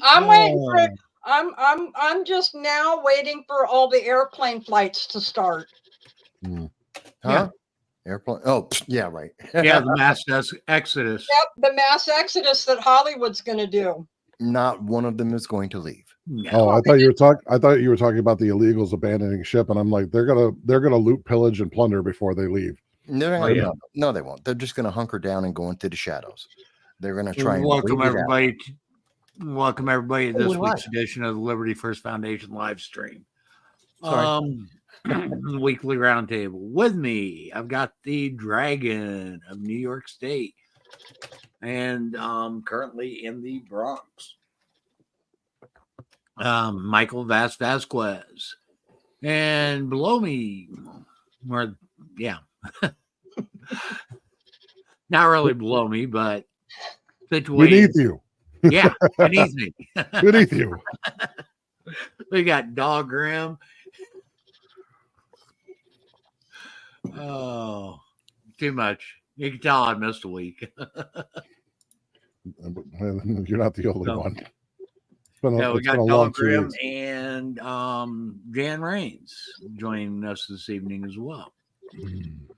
I'm waiting for it. I'm just now waiting for all the airplane flights to start. Huh? Yeah. Airplane? Oh, yeah, right. Yeah, the mass exodus. Yep, the mass exodus that Hollywood's going to do. Not one of them is going to leave. No. Oh, I thought you were talking about the illegals abandoning ship, and I'm like, they're gonna loot, pillage, and plunder before they leave. No, they won't. They're just going to hunker down and go into the shadows. They're going to try and welcome wait it out. everybody. Welcome everybody to this we're week's edition of the Liberty First Foundation live stream. Sorry. Weekly roundtable. With me, I've got the Dragon of New York State, and currently in the Bronx, Michael Vasquez, and below me, or yeah, not really below me, but situated Beneath you. Yeah, beneath me. Beneath you. We got Dog Grim. Oh, too much. You can tell I missed a week. You're not the only one. We got Dog Grim and Jan Rains joining us this evening as well.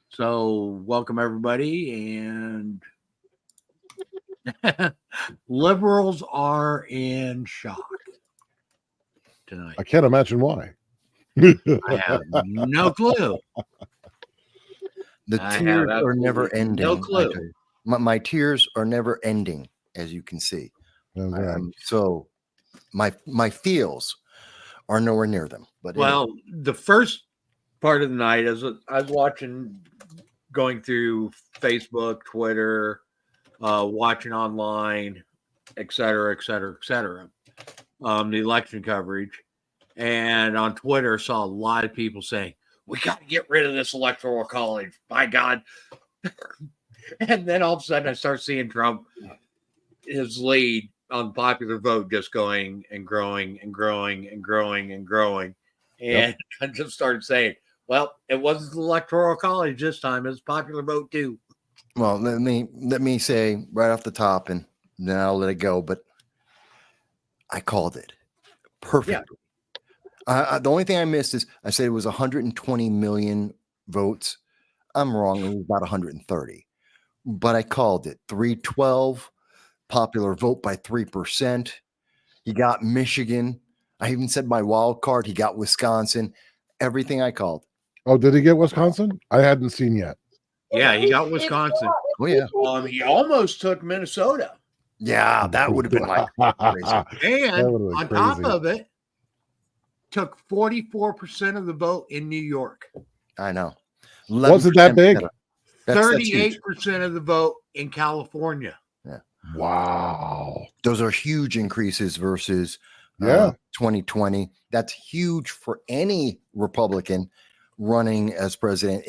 So welcome everybody, and liberals are in shock tonight. I can't imagine why. I have no clue. The tears are never ending. No clue. My tears are never ending, as you can see. So my feels are nowhere near them. But well, the first part of the night, as I was watching, going through Facebook, Twitter, watching online, et cetera, the election coverage, and on Twitter, saw a lot of people saying, "We got to get rid of this electoral college, by God." And then all of a sudden I start seeing Trump, his lead on popular vote just going and growing and growing and growing and growing. And I just started saying, well, it wasn't the electoral college this time, it's popular vote too. Well, let me say right off the top, and then I'll let it go, but I called it perfectly. Yeah. The only thing I missed is I said it was 120 million votes. I'm wrong. It was about 130. But I called it 312, popular vote by 3%. He got Michigan. I even said my wild card. He got Wisconsin. Everything I called. Oh, did he get Wisconsin? I hadn't seen yet. Yeah, he got Wisconsin. Oh, yeah. He almost took Minnesota. Yeah, that would have been like crazy. And on top of it, took 44% of the vote in New York. I know. Wasn't that big? 38% of the vote in California. Yeah. Wow. Those are huge increases versus 2020. That's huge for any Republican running as president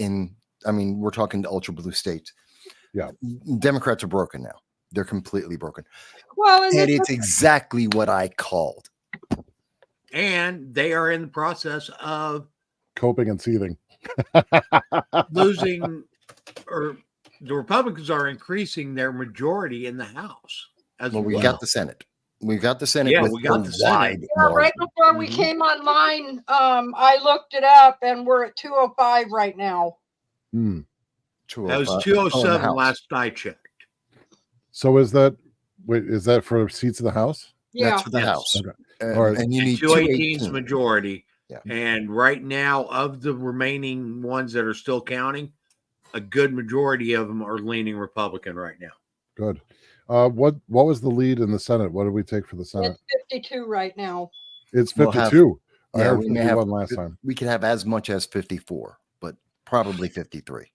we're talking the ultra blue states. Yeah. Democrats are broken now. They're completely broken. Well, and it's exactly what I called. And they are in the process of coping and seething. Losing, or the Republicans are increasing their majority in the House. We got the Senate. We got the Senate. Yeah, we got the Senate. Yeah, right before we came online, I looked it up, and we're at 205 right now. That was 207 last I checked. So is that for seats in the House? Yeah, that's for the House. Okay. All right. And you need 218's majority. Yeah. And right now, of the remaining ones that are still counting, a good majority of them are leaning Republican right now. Good. What was the lead in the Senate? What did we take for the Senate? It's 52 right now. It's 52. I heard 51 last time. We could have as much as 54, but probably 53.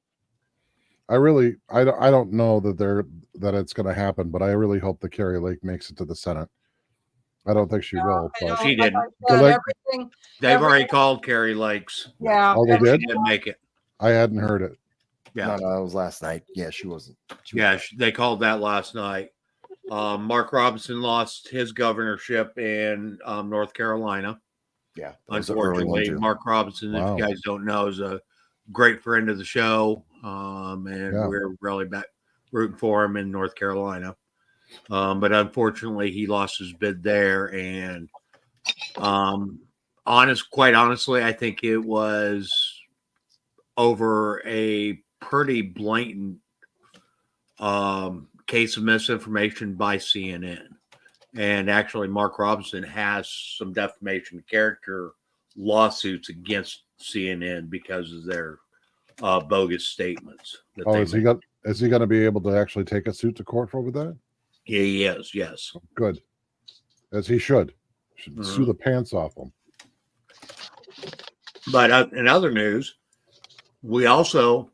I don't know that it's going to happen, but I really hope that Carrie Lake makes it to the Senate. I don't think she will. But she didn't. They've already called Carrie Lake's. Yeah. Oh, they did? She didn't make it. I hadn't heard it. Yeah. No, it was last night. Yeah, she wasn't. They called that last night. Mark Robinson lost his governorship in North Carolina. Yeah. Unfortunately, Mark Robinson, if you guys don't know, is a great friend of the show. And we're really rooting for him in North Carolina. But unfortunately, he lost his bid there. And quite honestly, I think it was over a pretty blatant case of misinformation by CNN. And actually, Mark Robinson has some defamation of character lawsuits against CNN because of their bogus statements. Is he going to be able to actually take a suit to court over that? Yeah, he is. Yes. Good. As he should. Sue the pants off him. But in other news, we also,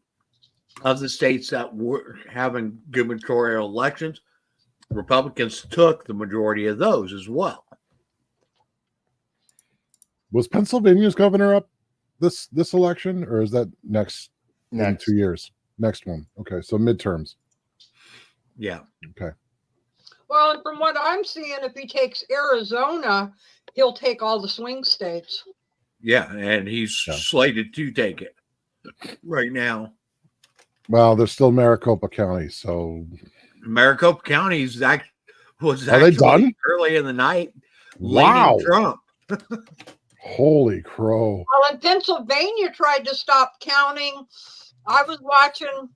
of the states that were having gubernatorial elections, Republicans took the majority of those as well. Was Pennsylvania's governor up this election, or is that next in 2 years? Next one. Okay, so midterms. Yeah. Okay. Well, and from what I'm seeing, if he takes Arizona, he'll take all the swing states. Yeah, and he's slated to take it right now. Well, there's still Maricopa County, so Maricopa County was Are actually they done? early in the night. Wow. Leaning Trump. Holy crow. Well, and Pennsylvania tried to stop counting. I was watching,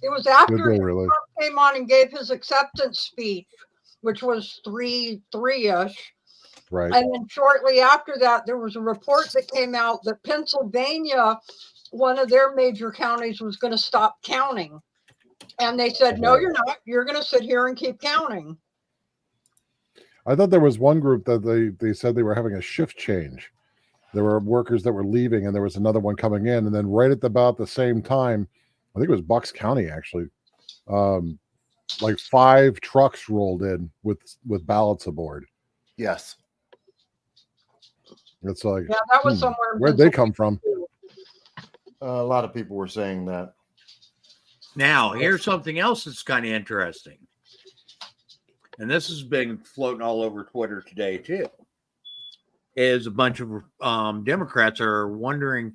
it was after Did they really? Trump came on and gave his acceptance speech, which was three-ish. Right. And then shortly after that, there was a report that came out that Pennsylvania, one of their major counties, was going to stop counting. And they said, no, you're not. You're going to sit here and keep counting. I thought there was one group that they said they were having a shift change. There were workers that were leaving, and there was another one coming in. And then right at about the same time, I think it was Bucks County, actually, like 5 trucks rolled in with ballots aboard. Yes. It's like, Yeah, that was somewhere. In where'd they come from? A lot of people were saying that. Now, here's something else that's kind of interesting. And this has been floating all over Twitter today, too. Is a bunch of Democrats are wondering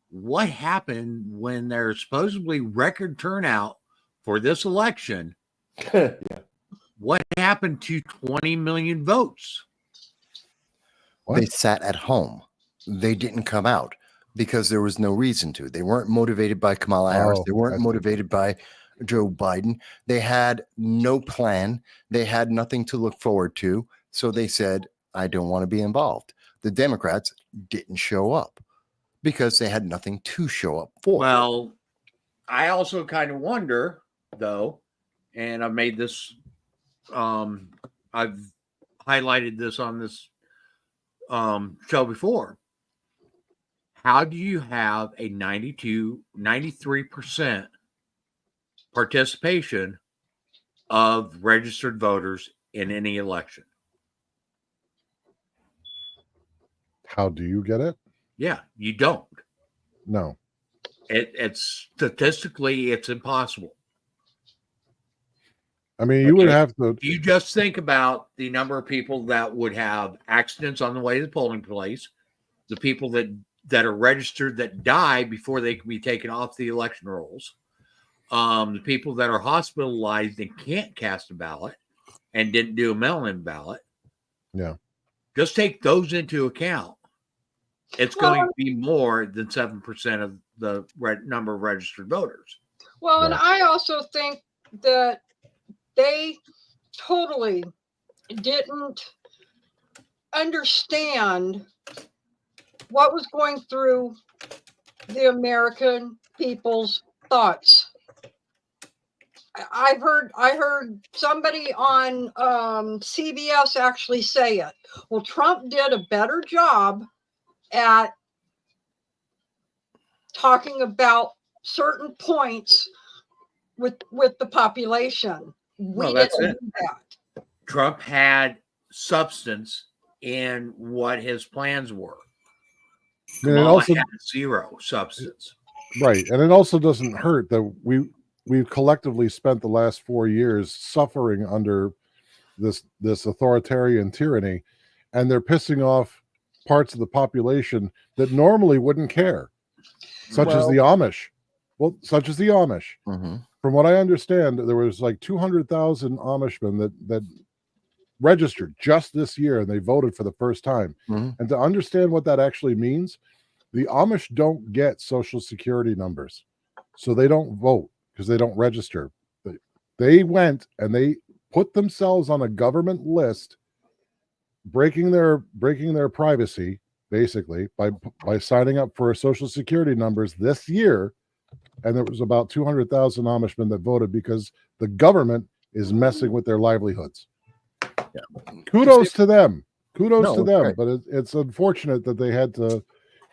what happened when there's supposedly record turnout for this election. Yeah. What happened to 20 million votes? They sat at home. They didn't come out because there was no reason to. They weren't motivated by Kamala Harris. They weren't motivated by Joe Biden. They had no plan. They had nothing to look forward to. So they said, I don't want to be involved. The Democrats didn't show up because they had nothing to show up for. Well, I also kind of wonder, though, and I've made this, I've highlighted this on this show before. How do you have a 93% participation of registered voters in any election? How do you get it? Yeah, you don't. No. It's statistically, it's impossible. I mean, you would have to. You just think about the number of people that would have accidents on the way to the polling place, the people that are registered that die before they can be taken off the election rolls, the people that are hospitalized and can't cast a ballot and didn't do a mail-in ballot. Yeah. Just take those into account. It's going to be more than 7% of the number of registered voters. Well, and I also think that they totally didn't understand what was going through the American people's thoughts. I heard somebody on CBS actually say it. Well, Trump did a better job at talking about certain points with the population. We that's didn't it. do that. Trump had substance in what his plans were. And it Kamala also had zero substance. right, and it also doesn't hurt that we've collectively spent the last 4 years suffering under this authoritarian tyranny, and they're pissing off parts of the population that normally wouldn't care, such as the Amish. Well, such as the Amish. Mm-hmm. from what I understand, there was like 200,000 Amishmen that registered just this year, and they voted for the first time. Mhm. And to understand what that actually means, the Amish don't get Social Security numbers, so they don't vote because they don't register. They went and they put themselves on a government list, breaking their privacy basically by signing up for Social Security numbers this year. And there was about 200,000 Amishmen that voted because the government is messing with their livelihoods. Yeah. Kudos to them. Kudos No, to it's them. great. But it's unfortunate that they had to,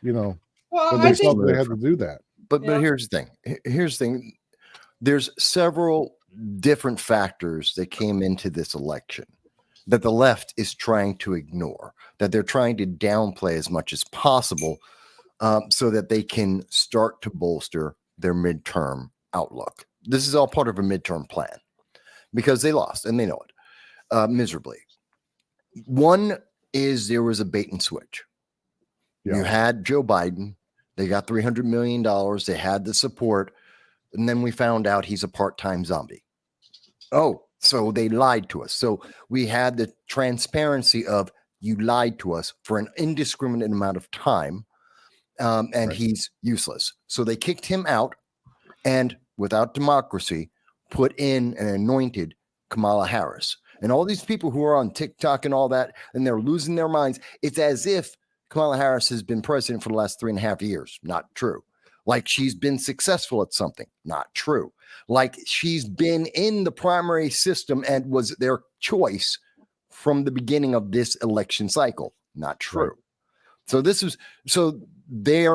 Well, that I they think felt they had to do that. But Yeah. here's the thing. Here's the thing. There's several different factors that came into this election that the left is trying to ignore, that they're trying to downplay as much as possible, so that they can start to bolster their midterm outlook. This is all part of a midterm plan because they lost and they know it miserably. One is there was a bait and switch. Yeah. You had Joe Biden. They got $300 million. They had the support. And then we found out he's a part-time zombie. Oh, so they lied to us. So we had the transparency of you lied to us for an indiscriminate amount of time, and Right. he's useless. So they kicked him out and without democracy put in and anointed Kamala Harris. And all these people who are on TikTok and all that, and they're losing their minds. It's as if Kamala Harris has been president for the last 3.5 years. Not true. Like she's been successful at something. Not true. Like she's been in the primary system and was their choice from the beginning of this election cycle. Not true. Right. So this is, so they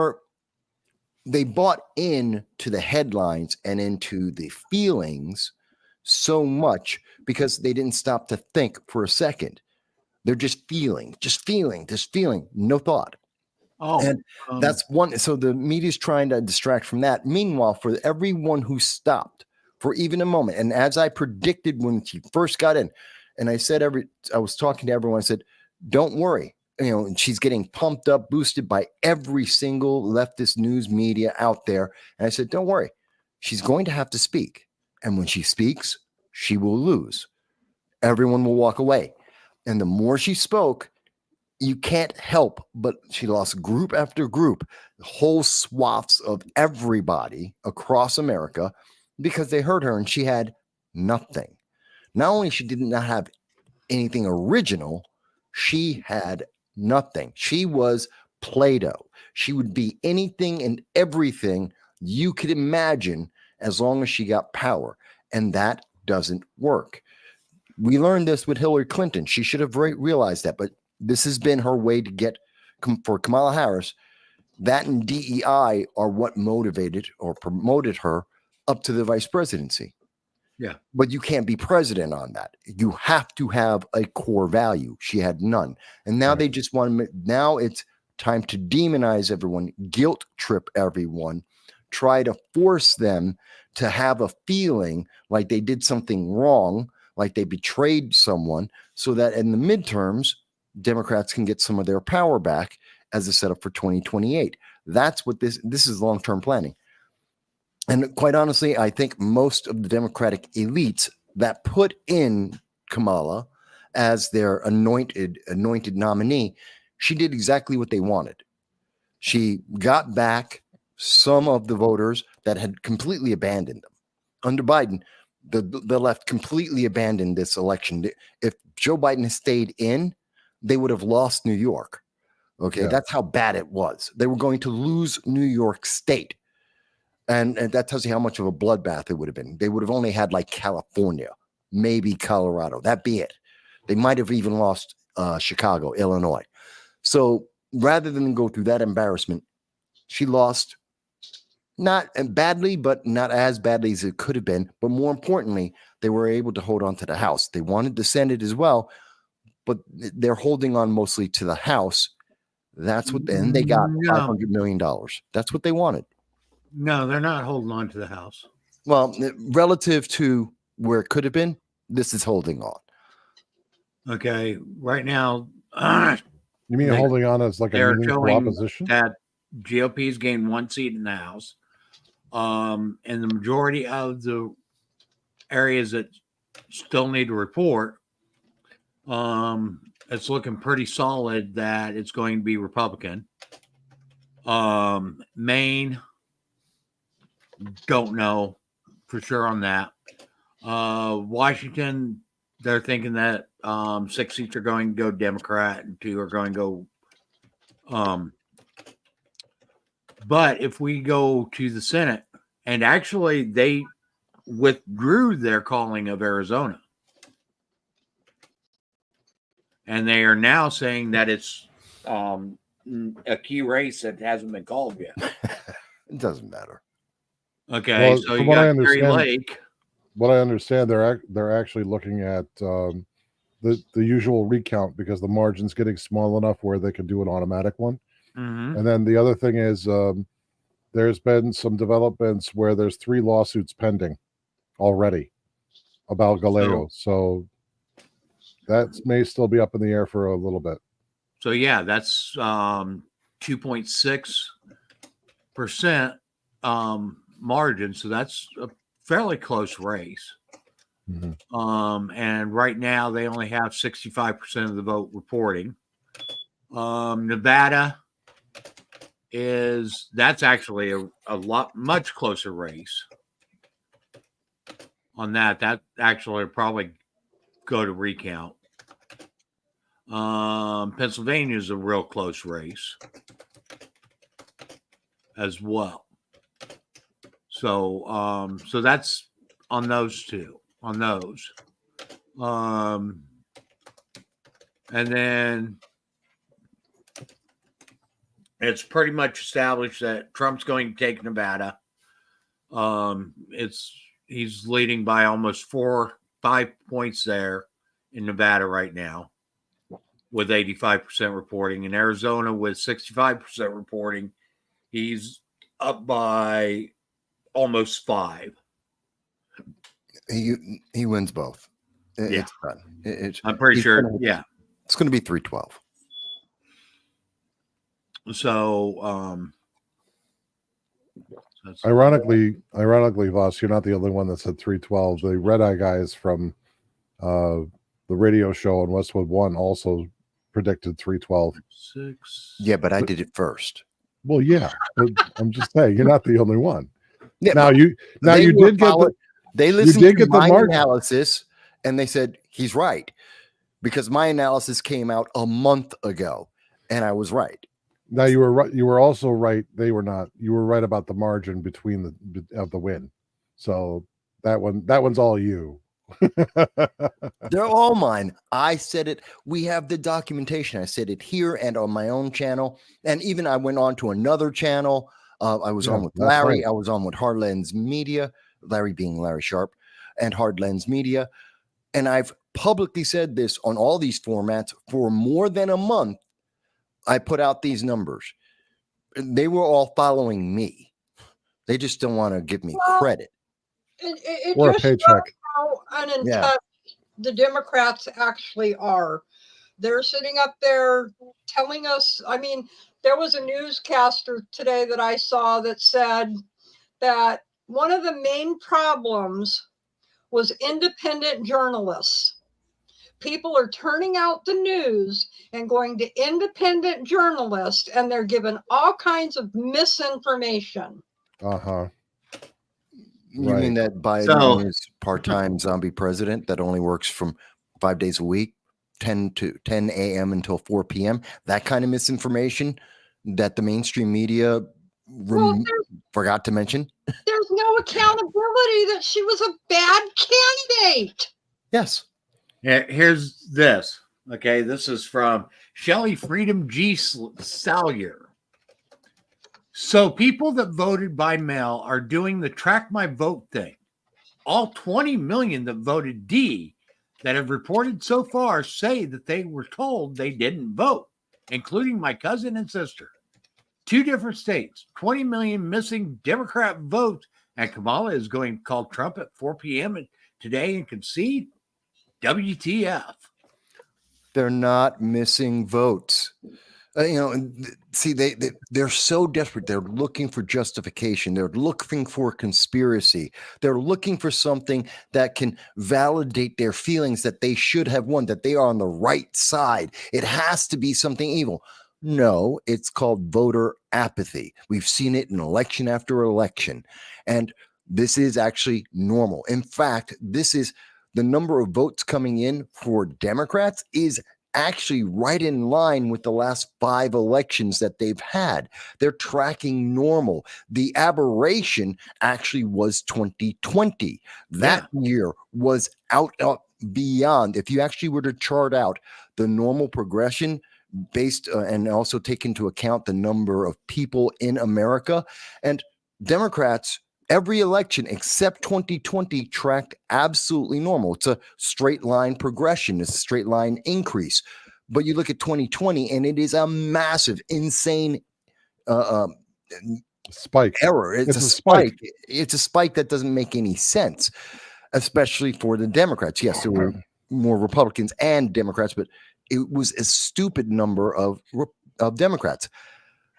bought in to the headlines and into the feelings so much because they didn't stop to think for a second. They're just feeling, no thought. Oh, And that's one. So the media's trying to distract from that. Meanwhile, for everyone who stopped for even a moment, and as I predicted when she first got in, and I said I was talking to everyone, I said, don't worry. And she's getting pumped up, boosted by every single leftist news media out there. And I said, don't worry. She's going to have to speak. And when she speaks, she will lose. Everyone will walk away. And the more she spoke, you can't help but she lost group after group, whole swaths of everybody across America because they heard her and she had nothing. Not only she did not have anything original, she had nothing. She was Play-Doh. She would be anything and everything you could imagine as long as she got power. And that doesn't work. We learned this with Hillary Clinton. She should have realized that, but this has been her way to get for Kamala Harris. That and DEI are what motivated or promoted her up to the vice presidency. Yeah. But you can't be president on that. You have to have a core value. She had none. And now they just want to, now it's time to demonize everyone, guilt trip everyone, try to force them to have a feeling like they did something wrong, like they betrayed someone, so that in the midterms, Democrats can get some of their power back as a setup for 2028. That's what this is long-term planning. And quite honestly, I think most of the Democratic elites that put in Kamala as their anointed nominee, she did exactly what they wanted. She got back some of the voters that had completely abandoned them. Under Biden, the left completely abandoned this election. If Joe Biden had stayed in, they would have lost New York. Okay, that's how bad it was. They were going to lose New York State. And that tells you how much of a bloodbath it would have been. They would have only had like California, maybe Colorado. That'd be it. They might have even lost Chicago, Illinois. So rather than go through that embarrassment, she lost not badly, but not as badly as it could have been. But more importantly, they were able to hold on to the House. They wanted the Senate as well, but they're holding on mostly to the House. That's what, and they got $500 million. That's what they wanted. No, they're not holding on to the House. Well, relative to where it could have been, this is holding on. Okay, right now, You mean holding on as like a they're meaningful showing opposition? that GOP's gained one seat in the House, and the majority of the areas that still need to report, it's looking pretty solid that it's going to be Republican. Maine, don't know for sure on that. Washington, they're thinking that 6 seats are going to go Democrat and 2 are going to go. But if we go to the Senate, and actually they withdrew their calling of Arizona, and they are now saying that it's a key race that hasn't been called yet. It doesn't matter. Okay, Well, so from you what I got Kerry understand- Lake. What I understand, they're actually looking at the usual recount because the margin's getting small enough where they can do an automatic one. Mhm. And then the other thing is there's been some developments where there's 3 lawsuits pending already about Galeo. So that may still be up in the air for a little bit. So yeah, that's 2.6% margin. So that's a fairly close race. Mhm. And right now they only have 65% of the vote reporting. Nevada that's actually a much closer race on that. That actually probably go to recount. Pennsylvania is a real close race as well. So so that's on those two. On those. And then it's pretty much established that Trump's going to take Nevada. He's leading by almost 4-5 points there in Nevada right now, with 85% reporting. In Arizona with 65% reporting, he's up by almost 5. He wins both. Yeah. It's done. I'm pretty sure. Yeah. It's going to be 312. So, Ironically, Voss, you're not the only one that said 312. The Red Eye guys from the radio show on Westwood One also predicted 312. 6. Yeah, but I did it first. Well, yeah, but I'm just saying you're not the only one. Yeah, Now but you did get they listened did to get the my margin. analysis and they said he's right because my analysis came out a month ago and I was right. Now you were right. You were also right. They were not. You were right about the margin between the win. So that one's all you. They're all mine. I said it. We have the documentation. I said it here and on my own channel. And even I went on to another channel. I was on with Larry. Right. I was on with Hardlands Media, Larry being Larry Sharp, and Hardlands Media. And I've publicly said this on all these formats for more than a month. I put out these numbers. They were all following me. They just don't want to give me credit. It Or a just paycheck. shows how unintelligent Yeah. the Democrats actually are. They're sitting up there telling us, I mean, there was a newscaster today that I saw that said that one of the main problems was independent journalists. People are turning out the news and going to independent journalists, and they're given all kinds of misinformation. Uh-huh. You mean Right. that Biden is part-time zombie president that only works from 5 days a week, 10 a.m. until 4 p.m.? That kind of misinformation that the mainstream media forgot to mention? There's no accountability that she was a bad candidate. Yes. Here's this. Okay, this is from Shelley Freedom G. Salyer. So people that voted by mail are doing the track my vote thing. All 20 million that voted D that have reported so far say that they were told they didn't vote, including my cousin and sister. 2 different states, 20 million missing Democrat votes, and Kamala is going to call Trump at 4 p.m. today and concede? WTF. They're not missing votes. See, they're so desperate. They're looking for justification. They're looking for conspiracy. They're looking for something that can validate their feelings that they should have won, that they are on the right side. It has to be something evil. No, it's called voter apathy. We've seen it in election after election. And this is actually normal. In fact, this is the number of votes coming in for Democrats is actually right in line with the last 5 elections that they've had. They're tracking normal. The aberration actually was 2020. That year was out beyond. If you actually were to chart out the normal progression based and also take into account the number of people in America, and Democrats, every election except 2020 tracked absolutely normal. It's a straight line progression. It's a straight line increase. But you look at 2020 and it is a massive, insane spike error. It's a spike. It's a spike that doesn't make any sense, especially for the Democrats. Yes, there were more Republicans and Democrats, but it was a stupid number of Democrats.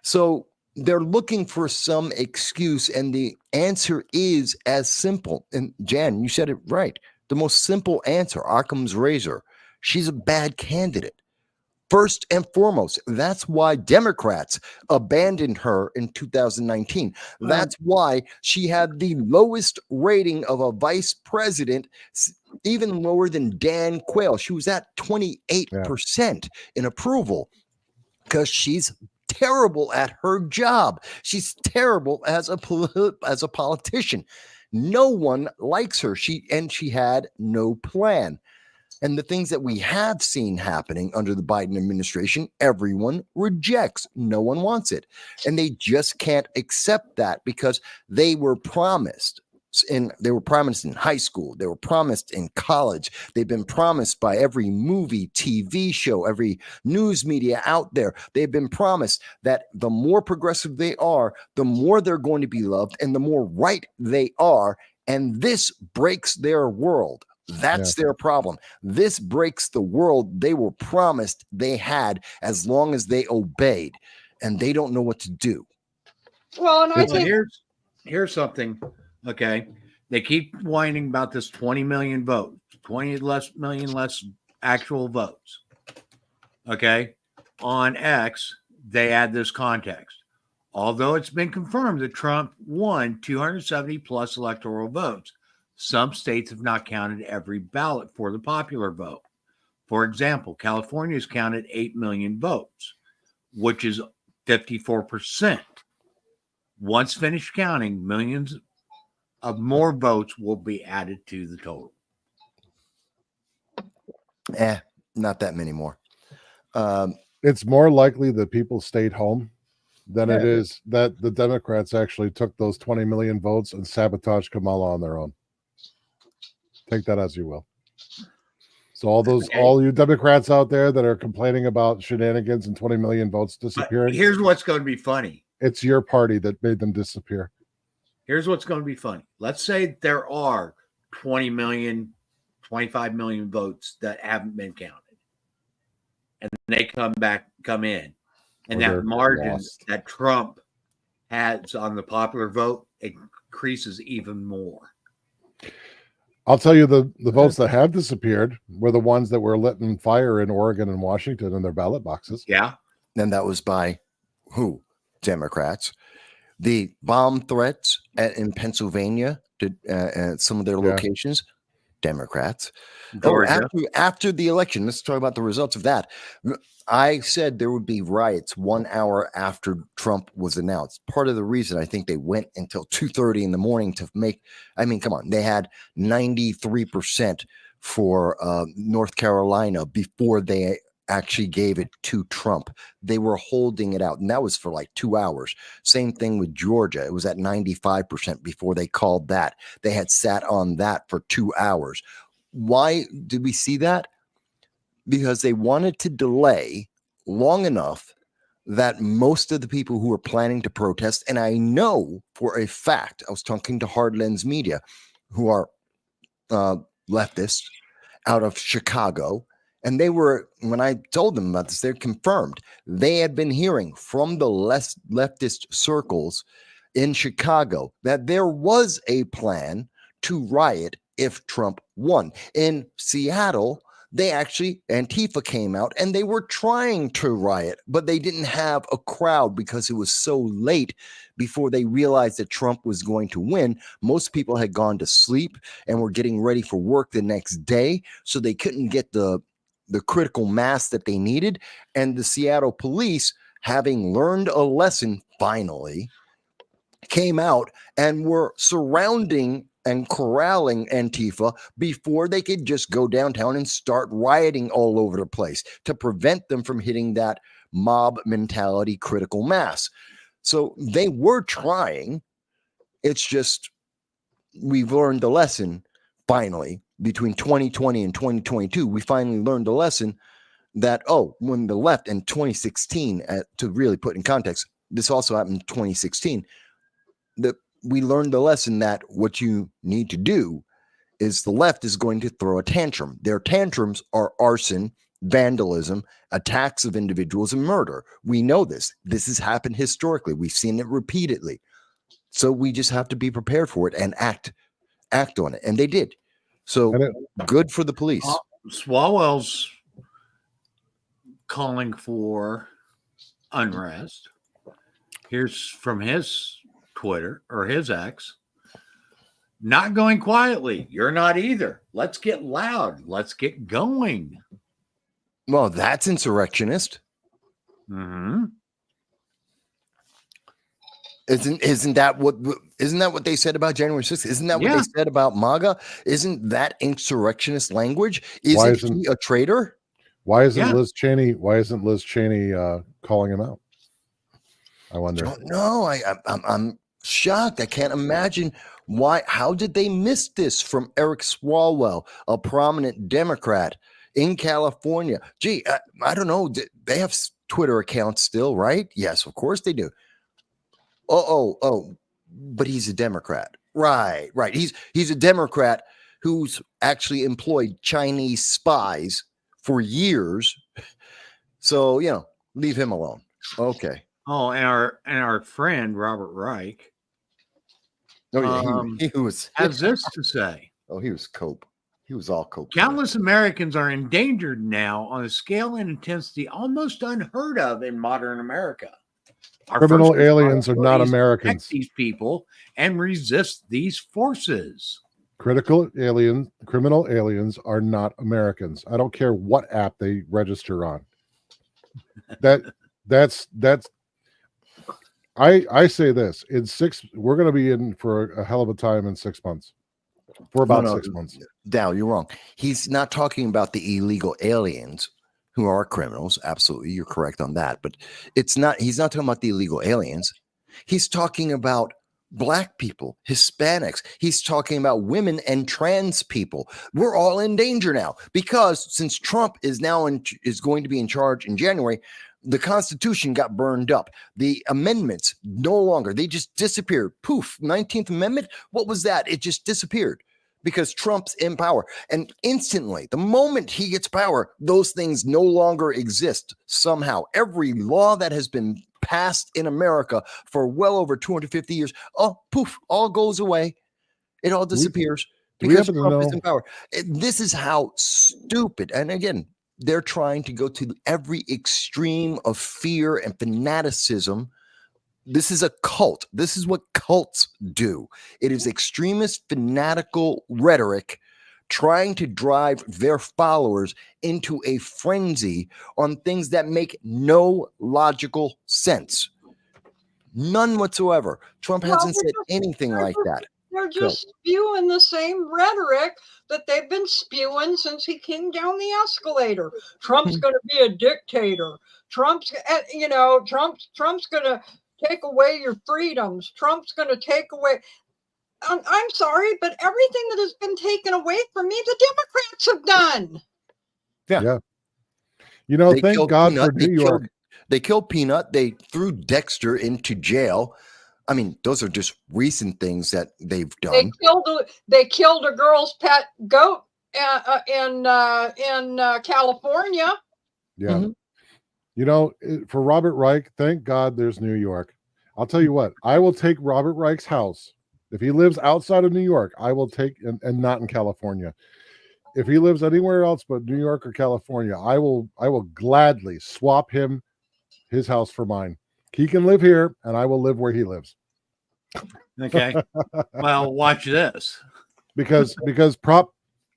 So they're looking for some excuse, and the answer is as simple. And Jan, you said it right. The most simple answer, Occam's razor. She's a bad candidate. First and foremost, that's why Democrats abandoned her in 2019. That's why she had the lowest rating of a vice president, even lower than Dan Quayle. She was at 28% in approval because she's terrible at her job. She's terrible as a politician. No one likes her. She had no plan. And the things that we have seen happening under the Biden administration, everyone rejects. No one wants it. And they just can't accept that because they were promised. They were promised in high school. They were promised in college. They've been promised by every movie, TV show, every news media out there. They've been promised that the more progressive they are, the more they're going to be loved and the more right they are. And this breaks their world. That's their problem. This breaks the world they were promised they had as long as they obeyed, and they don't know what to do. Well, and I think here's something. Okay, they keep whining about this 20 million votes, 20 million less actual votes. Okay, on X they add this context. Although it's been confirmed that Trump won 270 plus electoral votes, some states have not counted every ballot for the popular vote. For example, California has counted 8 million votes, which is 54%. Once finished counting, millions of more votes will be added to the total. Not that many more. It's more likely that people stayed home than it is that the Democrats actually took those 20 million votes and sabotaged Kamala on their own. Take that as you will. So all you Democrats out there that are complaining about shenanigans and 20 million votes disappearing. Here's what's going to be funny. It's your party that made them disappear. Here's what's going to be funny. Let's say there are 20 million, 25 million votes that haven't been counted. And they come in. And that margin that Trump has on the popular vote increases even more. I'll tell you the votes that have disappeared were the ones that were lit in fire in Oregon and Washington in their ballot boxes. Yeah. And that was by who? Democrats. The bomb threats in Pennsylvania at some of their locations, Democrats. After the election, let's talk about the results of that. I said there would be riots 1 hour after Trump was announced. Part of the reason I think they went until 2:30 in the morning to make, I mean, come on, they had 93% for North Carolina before they actually gave it to Trump. They were holding it out, and that was for like 2 hours. Same thing with Georgia. It was at 95% before they called that. They had sat on that for 2 hours. Why did we see that? Because they wanted to delay long enough that most of the people who were planning to protest, and I know for a fact, I was talking to Hardlands Media, who are leftists out of Chicago, And they were, when I told them about this, they're confirmed. They had been hearing from the leftist circles in Chicago that there was a plan to riot if Trump won. In Seattle, Antifa came out and they were trying to riot, but they didn't have a crowd because it was so late before they realized that Trump was going to win. Most people had gone to sleep and were getting ready for work the next day, so they couldn't get the critical mass that they needed. And the Seattle police, having learned a lesson finally, came out and were surrounding and corralling Antifa before they could just go downtown and start rioting all over the place to prevent them from hitting that mob mentality critical mass. So they were trying. It's just we've learned the lesson finally. Between 2020 and 2022, we finally learned the lesson that, when the left in 2016, to really put in context, this also happened in 2016, that we learned the lesson that what you need to do is the left is going to throw a tantrum. Their tantrums are arson, vandalism, attacks of individuals, and murder. We know this. This has happened historically. We've seen it repeatedly. So we just have to be prepared for it and act on it. And they did. So good for the police. Swalwell's calling for unrest. Here's from his Twitter or his X. Not going quietly. You're not either. Let's get loud. Let's get going. Well, that's insurrectionist. Mm-hmm. Isn't that what they said about January 6th? Isn't that what they said about MAGA? Isn't that insurrectionist language? Isn't he a traitor? Why isn't Liz Cheney calling him out? I wonder. No, I'm shocked. I can't imagine why. How did they miss this from Eric Swalwell, a prominent Democrat in California? Gee, I don't know. They have Twitter accounts still, right? Yes, of course they do. But he's a Democrat. Right. He's a Democrat who's actually employed Chinese spies for years. So, leave him alone. Okay. Oh, and our friend Robert Reich. He was has this to say. Oh, he was cope. He was all cope. Countless Americans are endangered now on a scale and intensity almost unheard of in modern America. Criminal aliens are not Americans. These people and resist these forces. Criminal aliens are not Americans. I don't care what app they register on. That's. I say this we're going to be in for a hell of a time in 6 months. For about 6 months. Dal, you're wrong. He's not talking about the illegal aliens who are criminals. Absolutely. You're correct on that. But he's not talking about the illegal aliens. He's talking about Black people, Hispanics. He's talking about women and trans people. We're all in danger now because since Trump is going to be in charge in January, the Constitution got burned up. The amendments no longer, they just disappeared. Poof, 19th Amendment. What was that? It just disappeared because Trump's in power. And instantly, the moment he gets power, those things no longer exist somehow. Every law that has been passed in America for well over 250 years, poof, all goes away. It all disappears because Trump is in power. This is how stupid. And again, they're trying to go to every extreme of fear and fanaticism. This is a cult. This is what cults do. It is extremist, fanatical rhetoric trying to drive their followers into a frenzy on things that make no logical sense. None whatsoever. Trump hasn't said anything like that. They're just spewing the same rhetoric that they've been spewing since he came down the escalator. Trump's going to be a dictator. Trump's going to take away your freedoms. Trump's going to take away. I'm sorry, but everything that has been taken away from me, the Democrats have done. Yeah. Thank God for New York. They killed Peanut. They threw Dexter into jail. I mean, those are just recent things that they've done. They killed a girl's pet goat in California. Yeah. Mhm. You know, for Robert Reich, thank God there's New York. I'll tell you what, I will take Robert Reich's house. If he lives outside of New York, I will take, and not in California. If he lives anywhere else but New York or California, I will gladly swap his house for mine. He can live here, and I will live where he lives. Okay. Well, watch this. Because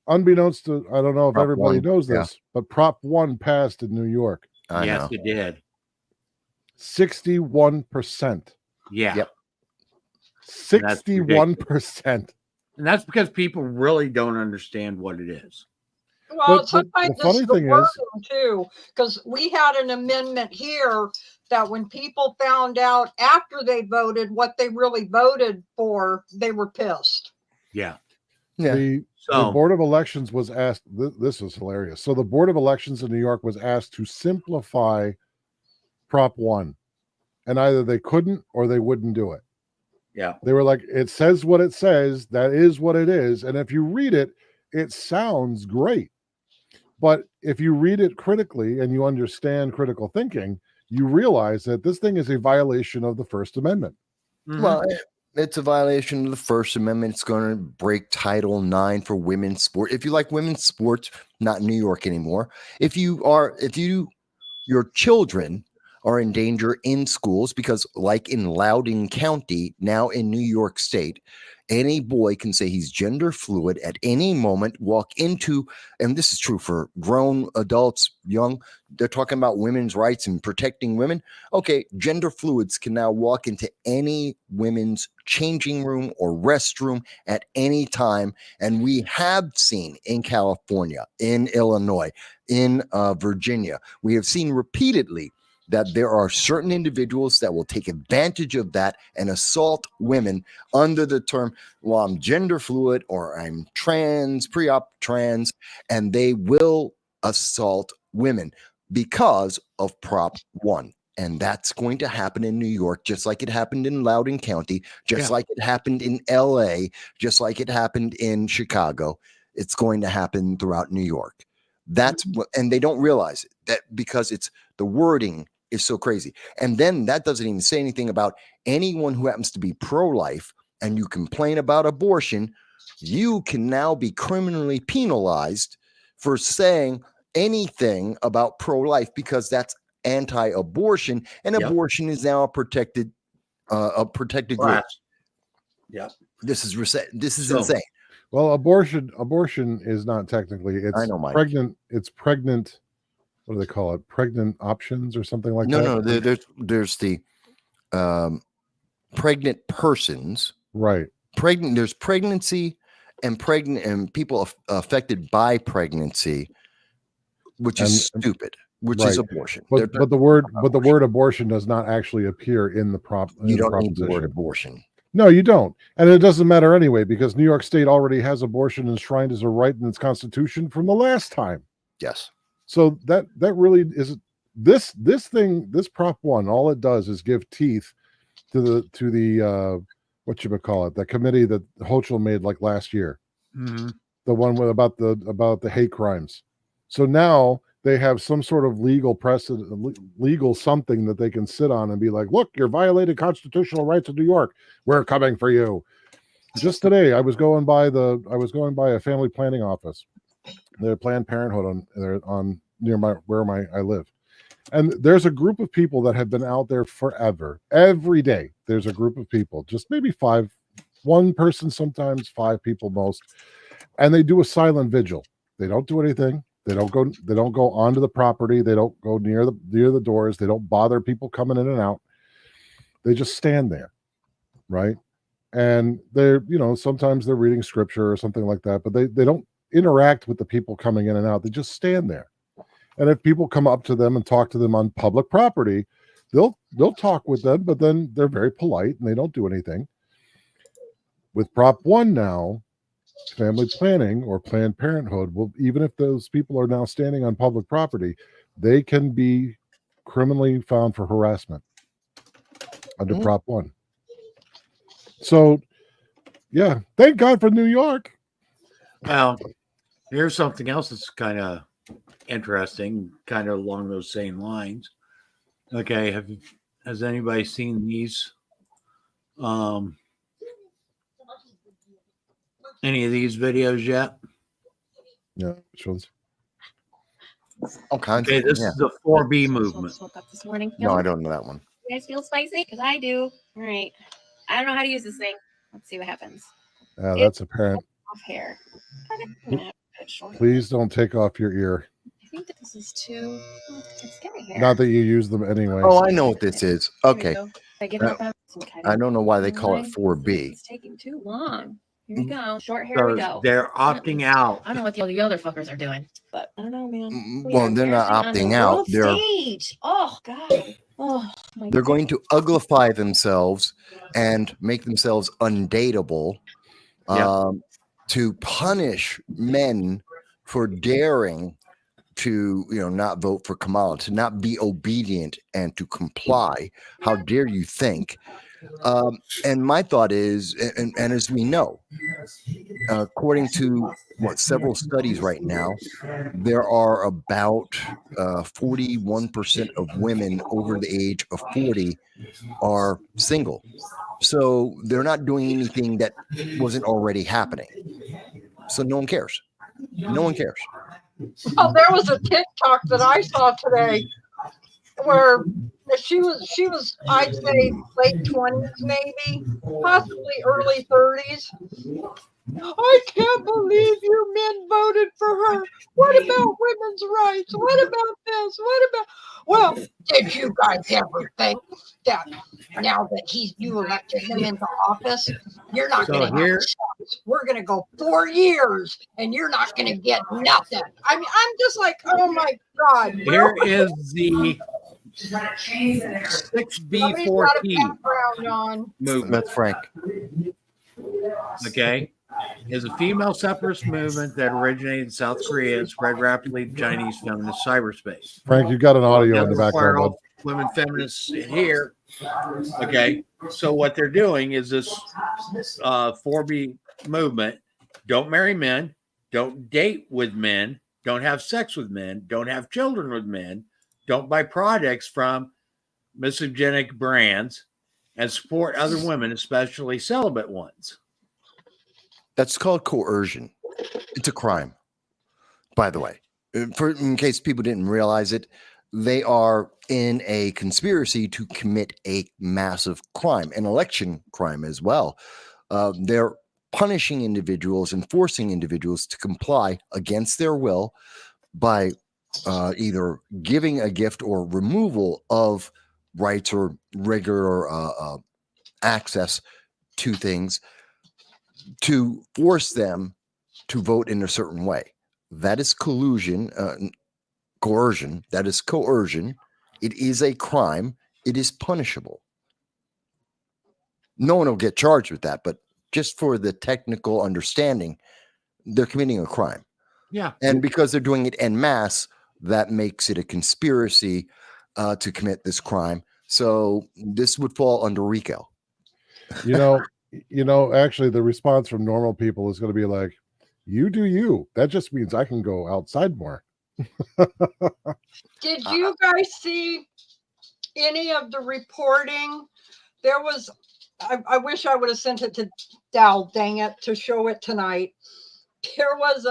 unbeknownst to, I don't know if Prop everybody 1, knows yeah. this, but Prop 1 passed in New York. I Yes, know. it did. 61%. Yeah. Yep. 61%. And that's because people really don't understand what it is. Well, But sometimes the funny it's the thing is- wording too, because we had an amendment here that when people found out after they voted what they really voted for, they were pissed. Yeah. Yeah. The So Board of Elections was asked, this was hilarious. So the Board of Elections in New York was asked to simplify Prop 1. And either they couldn't or they wouldn't do it. yeah. They were like, it says what it says. That is what it is. And if you read it, it sounds great. But if you read it critically and you understand critical thinking, you realize that this thing is a violation of the First Amendment. Mhm. Well, it's a violation of the First Amendment. It's going to break Title IX for women's sport. If you like women's sports, not in New York anymore. If your children are in danger in schools, because like in Loudoun County, now in New York State, any boy can say he's gender fluid at any moment, walk into, and this is true for grown adults, young, they're talking about women's rights and protecting women. Okay, gender fluids can now walk into any women's changing room or restroom at any time. And we have seen in California, in Illinois, in Virginia, we have seen repeatedly that there are certain individuals that will take advantage of that and assault women under the term, well, I'm gender fluid or I'm trans, pre-op trans, and they will assault women because of Prop 1. And that's going to happen in New York, just like it happened in Loudoun County, just like it happened in LA, just like it happened in Chicago. It's going to happen throughout New York. That's what, and they don't realize it, that because it's the wording is so crazy. And then that doesn't even say anything about anyone who happens to be pro-life and you complain about abortion. You can now be criminally penalized for saying anything about pro-life because that's anti-abortion, and abortion is now a protected group. Class. Yep. This is insane. Well, abortion is not technically, it's I know, Mike. pregnant. It's pregnant. What do they call it? Pregnant options or something like that? No, there's the pregnant persons. Right. There's pregnancy and people affected by pregnancy, which is stupid, which is abortion. But the word abortion does not actually appear in the prop. You don't need the word abortion. No, you don't. And it doesn't matter anyway, because New York State already has abortion enshrined as a right in its constitution from the last time. Yes. So that really is this Prop 1. All it does is give teeth to the what you would call it, the committee that Hochul made like last year, the one about the hate crimes. So now they have some sort of legal precedent, legal something that they can sit on and be like, look, you're violating constitutional rights of New York. We're coming for you. Just today, I was going by a family planning office. The Planned Parenthood on near where I live. And there's a group of people that have been out there forever. Every day, there's a group of people, just maybe one person, sometimes 5 people most. And they do a silent vigil. They don't do anything. They don't go onto the property. They don't go near the doors. They don't bother people coming in and out. They just stand there, right? And they're, sometimes they're reading scripture or something like that, but they don't interact with the people coming in and out. They just stand there. And if people come up to them and talk to them on public property, they'll talk with them, but then they're very polite and they don't do anything. With Prop 1 now, family planning or Planned Parenthood will, even if those people are now standing on public property, they can be criminally found for harassment under Prop 1. So, yeah, thank God for New York. Well, Here's something else that's kind of interesting, kind of along those same lines. Okay, has anybody seen these? Any of these videos yet? Yeah, which ones? All kinds Okay, of this yeah. is the 4B movement. Just woke up this morning. No, I don't know that one. You guys feel spicy? Because I do. All right. I don't know how to use this thing. Let's see what happens. Yeah, that's apparent. Off hair. Please don't take off your ear. I think that this is too. It's getting hair. Not that you use them anyway. Oh, I know what this is. Okay. Here we go. I give it some kind I of don't know why they call it line. 4B. It's taking too long. Here we go. Short hair. So We go. they're opting out. I don't know what the other fuckers are doing, but I don't know, man. We Well, are they're not embarrassing on opting the out. world They're stage. Oh God. Oh my. they're going to uglify themselves and make themselves undateable to punish men for daring to not vote for Kamala, to not be obedient and to comply. How dare you think? And my thought is, and as we know, according to several studies right now, there are about 41% of women over the age of 40 are single. So they're not doing anything that wasn't already happening. So no one cares. No one cares. Oh, there was a TikTok that I saw today where she was I'd say late 20s, maybe, possibly early 30s. I can't believe you men voted for her. What about women's rights? What about this? What about? Well, did you guys ever think that now that you elected him into office, you're not going to have shots? We're going to go 4 years, and you're not going to get nothing. I mean, I'm just like, oh my God. Here is the 6B4T movement. That's Frank. Okay, is a female separatist movement that originated in South Korea and spread rapidly to Chinese feminist cyberspace. Frank, you've got an audio in the background. All women feminists in here. Okay, so what they're doing is this 4B movement: don't marry men, don't date with men, don't have sex with men, don't have children with men, don't buy products from misogynist brands, and support other women, especially celibate ones. That's called coercion. It's a crime, by the way. In case people didn't realize it, they are in a conspiracy to commit a massive crime, an election crime as well. They're punishing individuals and forcing individuals to comply against their will by either giving a gift or removal of rights or regular access to things, to force them to vote in a certain way. That is coercion. That is coercion. It is a crime. It is punishable. No one will get charged with that, but just for the technical understanding, they're committing a crime. Yeah. And because they're doing it en masse, that makes it a conspiracy to commit this crime. So this would fall under RICO. Actually, the response from normal people is going to be like, you do you. That just means I can go outside more. Did you guys see any of the reporting? There was, I wish I would have sent it to Dal, dang it, to show it tonight. There was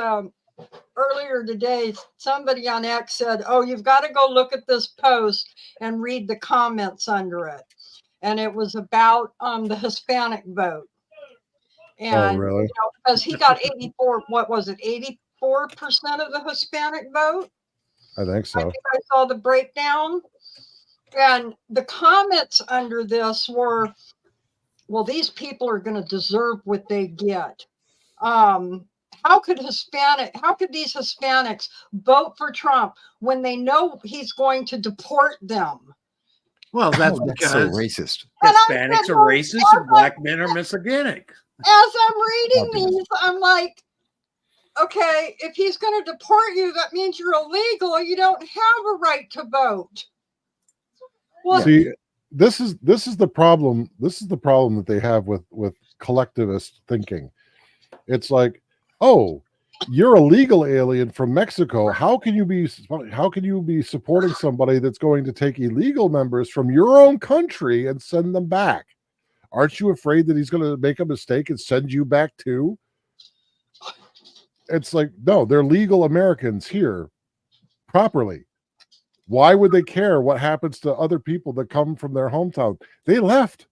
earlier today, somebody on X said, oh, you've got to go look at this post and read the comments under it. And it was about the Hispanic vote. And, really? Because he got 84, what was it, 84% of the Hispanic vote? I think so. I think I saw the breakdown. And the comments under this were, well, these people are going to deserve what they get. How could these Hispanics vote for Trump when they know he's going to deport them? Well, that's because so racist. Hispanics are racist and black men are misogynic. As I'm reading these, I'm like, okay, if he's going to deport you, that means you're illegal. You don't have a right to vote. Well, see, this is the problem. This is the problem that they have with collectivist thinking. It's like, oh, you're a legal alien from Mexico. How can you be supporting somebody that's going to take illegal members from your own country and send them back? Aren't you afraid that he's going to make a mistake and send you back too? It's like, no, they're legal Americans here properly. Why would they care what happens to other people that come from their hometown? They left.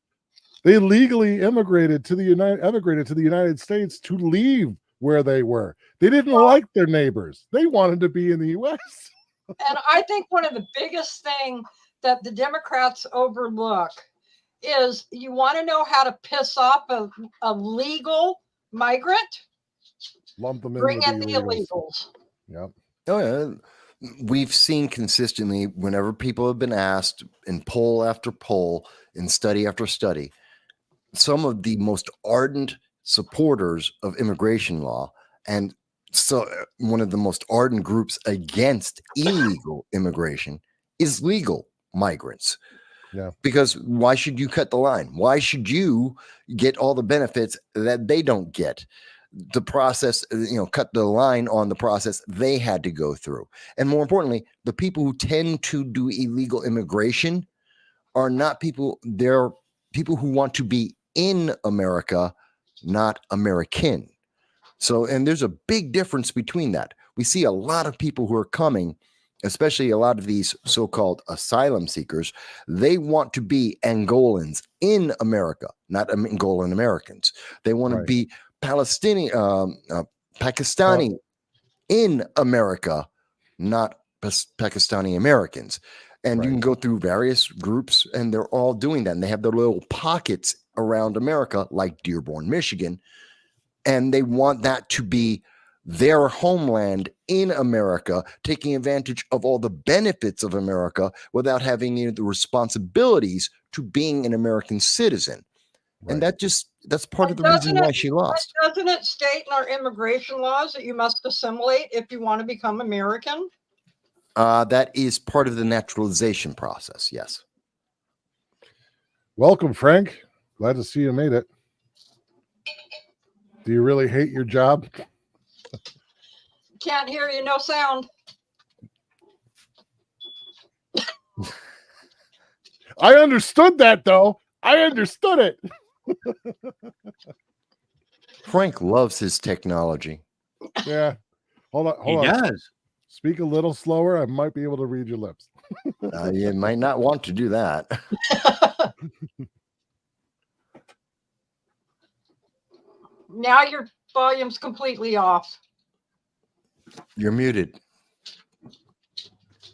They legally immigrated to the United States to leave where they were. They didn't like their neighbors. They wanted to be in the U.S. And I think one of the biggest thing that the Democrats overlook is you want to know how to piss off a legal migrant? Lump them in Bring with in the illegals. illegals. Yep. Oh yeah, we've seen consistently whenever people have been asked in poll after poll, in study after study, some of the most ardent supporters of immigration law, and so one of the most ardent groups against illegal immigration is legal migrants. Yeah. Because why should you cut the line? Why should you get all the benefits that they don't get? The process, cut the line on the process they had to go through. And more importantly, the people who tend to do illegal immigration are not people, they're people who want to be in America, not American. So, and there's a big difference between that. We see a lot of people who are coming, especially a lot of these so-called asylum seekers, they want to be Angolans in America, not Angolan Americans. They want to be Palestinian, Pakistani in America, not Pakistani Americans. And you can go through various groups and they're all doing that. And they have their little pockets around America, like Dearborn, Michigan. And they want that to be their homeland in America, taking advantage of all the benefits of America without having the responsibilities to being an American citizen. Right. And that's part of the reason why she lost. Doesn't it state in our immigration laws that you must assimilate if you want to become American? That is part of the naturalization process, yes. Welcome, Frank. Glad to see you made it. Do you really hate your job? Can't hear you, no sound. I understood that, though. I understood it. Frank loves his technology. Yeah. Hold on. He does. Speak a little slower. I might be able to read your lips. You might not want to do that. Now your volume's completely off. You're muted.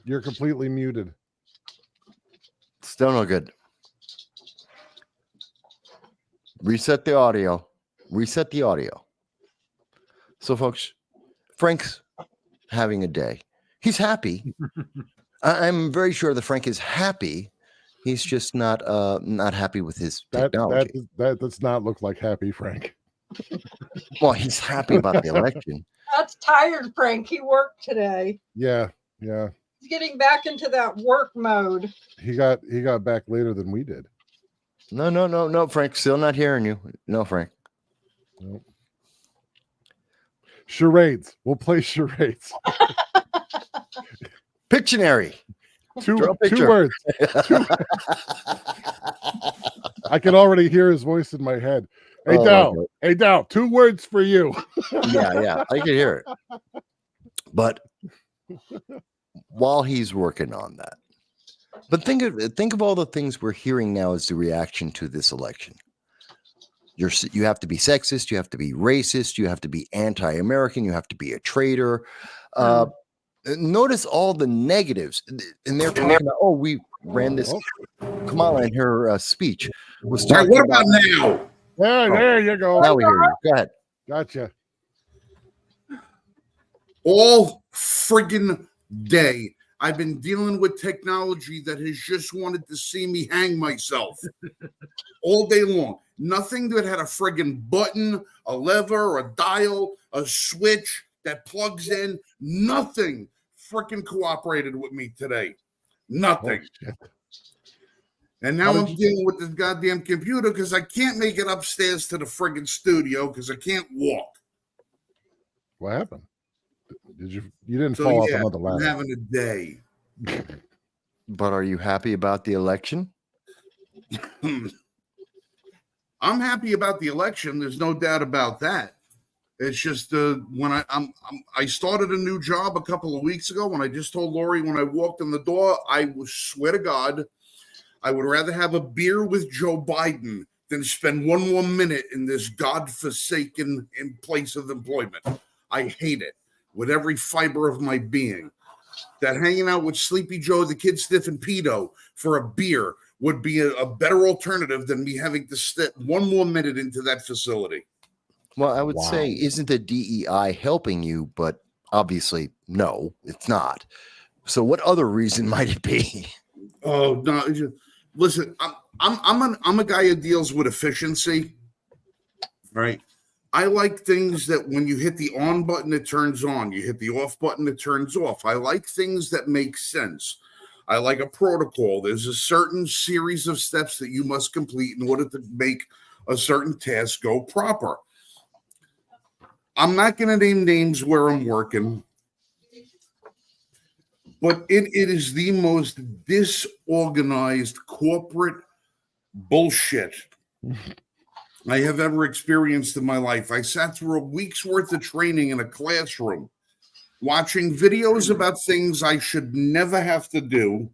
You're completely muted. Still no good. Reset the audio. Reset the audio. So, folks, Frank's having a day. He's happy. I'm very sure that Frank is happy. He's just not happy with his technology. That does not look like happy, Frank. Well, he's happy about the election. That's tired, Frank. He worked today. Yeah. He's getting back into that work mode. He got back later than we did. No, Frank. Still not hearing you. No, Frank. Nope. Charades. We'll play charades. Pictionary. Two words. I can already hear his voice in my head. Hey, Dow, 2 words for you. Yeah, I can hear it. But while he's working on that, but think of all the things we're hearing now as the reaction to this election. You have to be sexist, you have to be racist, you have to be anti-American, you have to be a traitor. Notice all the negatives, and they're talking about. We ran this. Kamala in her speech was talking. What about now? There you go. Now we hear you. Go ahead. Gotcha. All friggin' day, I've been dealing with technology that has just wanted to see me hang myself all day long. Nothing that had a friggin' button, a lever, a dial, a switch that plugs in. Nothing frickin' cooperated with me today. Nothing. And now I'm dealing with this goddamn computer because I can't make it upstairs to the friggin' studio because I can't walk. What happened? You didn't So fall off yeah, another I'm ladder. having a day. But are you happy about the election? I'm happy about the election. There's no doubt about that. It's just when I started a new job a couple of weeks ago. When I just told Lori when I walked in the door, I swear to God, I would rather have a beer with Joe Biden than spend one more minute in this godforsaken place of employment. I hate it with every fiber of my being. That hanging out with Sleepy Joe, the kid sniffing pedo for a beer would be a better alternative than me having to step one more minute into that facility. Well, I would Wow. say, isn't the DEI helping you? But obviously, no, it's not. So, what other reason might it be? Oh no! Listen, I'm a guy who deals with efficiency, right? I like things that when you hit the on button, it turns on. You hit the off button, it turns off. I like things that make sense. I like a protocol. There's a certain series of steps that you must complete in order to make a certain task go proper. I'm not going to name names where I'm working, but it is the most disorganized corporate bullshit I have ever experienced in my life. I sat through a week's worth of training in a classroom, watching videos about things I should never have to do,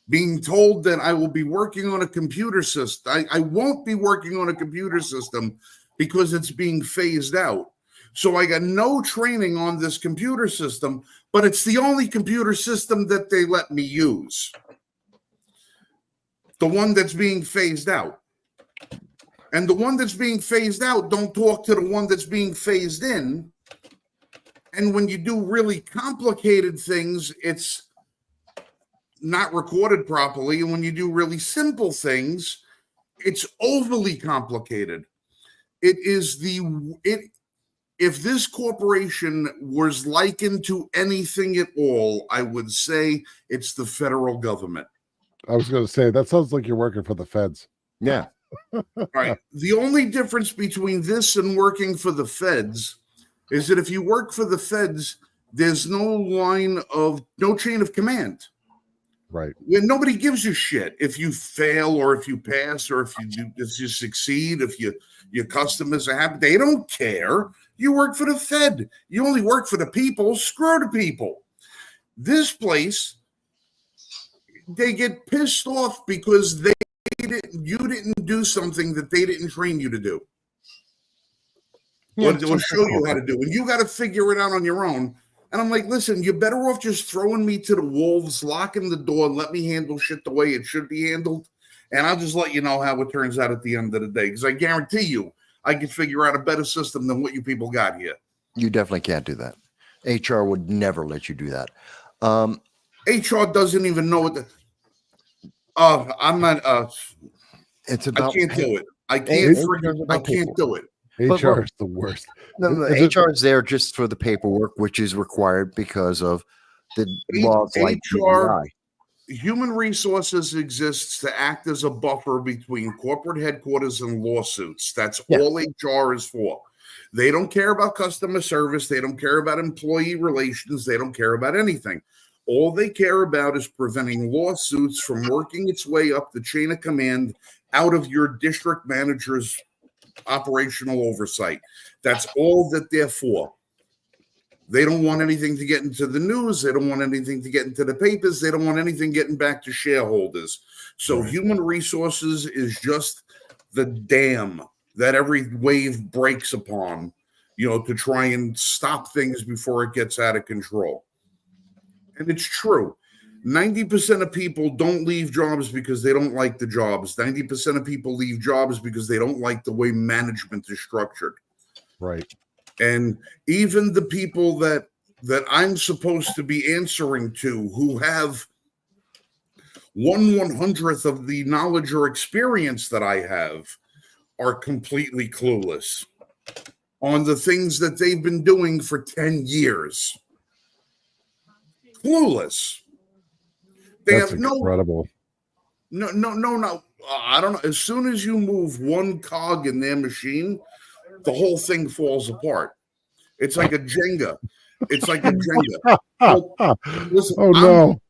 being told that I will be working on a computer system. I won't be working on a computer system because it's being phased out. So I got no training on this computer system, but it's the only computer system that they let me use. The one that's being phased out. And the one that's being phased out don't talk to the one that's being phased in. And when you do really complicated things, it's not recorded properly. And when you do really simple things, it's overly complicated. If this corporation was likened to anything at all, I would say it's the federal government. I was going to say, that sounds like you're working for the feds. Yeah. Right. The only difference between this and working for the feds is that if you work for the feds, there's no chain of command. Right. When nobody gives you shit if you fail or if you pass or if you succeed, if your customers are happy, they don't care. You work for the Fed. You only work for the people. Screw the people. This place, they get pissed off because you didn't do something that they didn't train you to do. Yeah, Or show you how to do. And you got to figure it out on your own. And I'm like, listen, you're better off just throwing me to the wolves, locking the door, and let me handle shit the way it should be handled. And I'll just let you know how it turns out at the end of the day. Because I guarantee you, I can figure out a better system than what you people got here. You definitely can't do that. HR would never let you do that. HR doesn't even know what I'm not. It's about. I can't do it. I can't do it. HR is the worst. No, HR is there just for the paperwork, which is required because of the laws like HR. DEI. Human resources exists to act as a buffer between corporate headquarters and lawsuits. That's all HR is for. They don't care about customer service. They don't care about employee relations. They don't care about anything. All they care about is preventing lawsuits from working its way up the chain of command out of your district manager's operational oversight. That's all that they're for. They don't want anything to get into the news. They don't want anything to get into the papers. They don't want anything getting back to shareholders. So human resources is just the dam that every wave breaks upon, to try and stop things before it gets out of control. And it's true. 90% of people don't leave jobs because they don't like the jobs. 90% of people leave jobs because they don't like the way management is structured. Right. And even the people that I'm supposed to be answering to, who have 1/100th of the knowledge or experience that I have, are completely clueless on the things that they've been doing for 10 years. Clueless. They That's have incredible. No. I don't know. As soon as you move one cog in their machine, the whole thing falls apart. It's like a Jenga. It's like a Jenga. Well, listen, Oh no.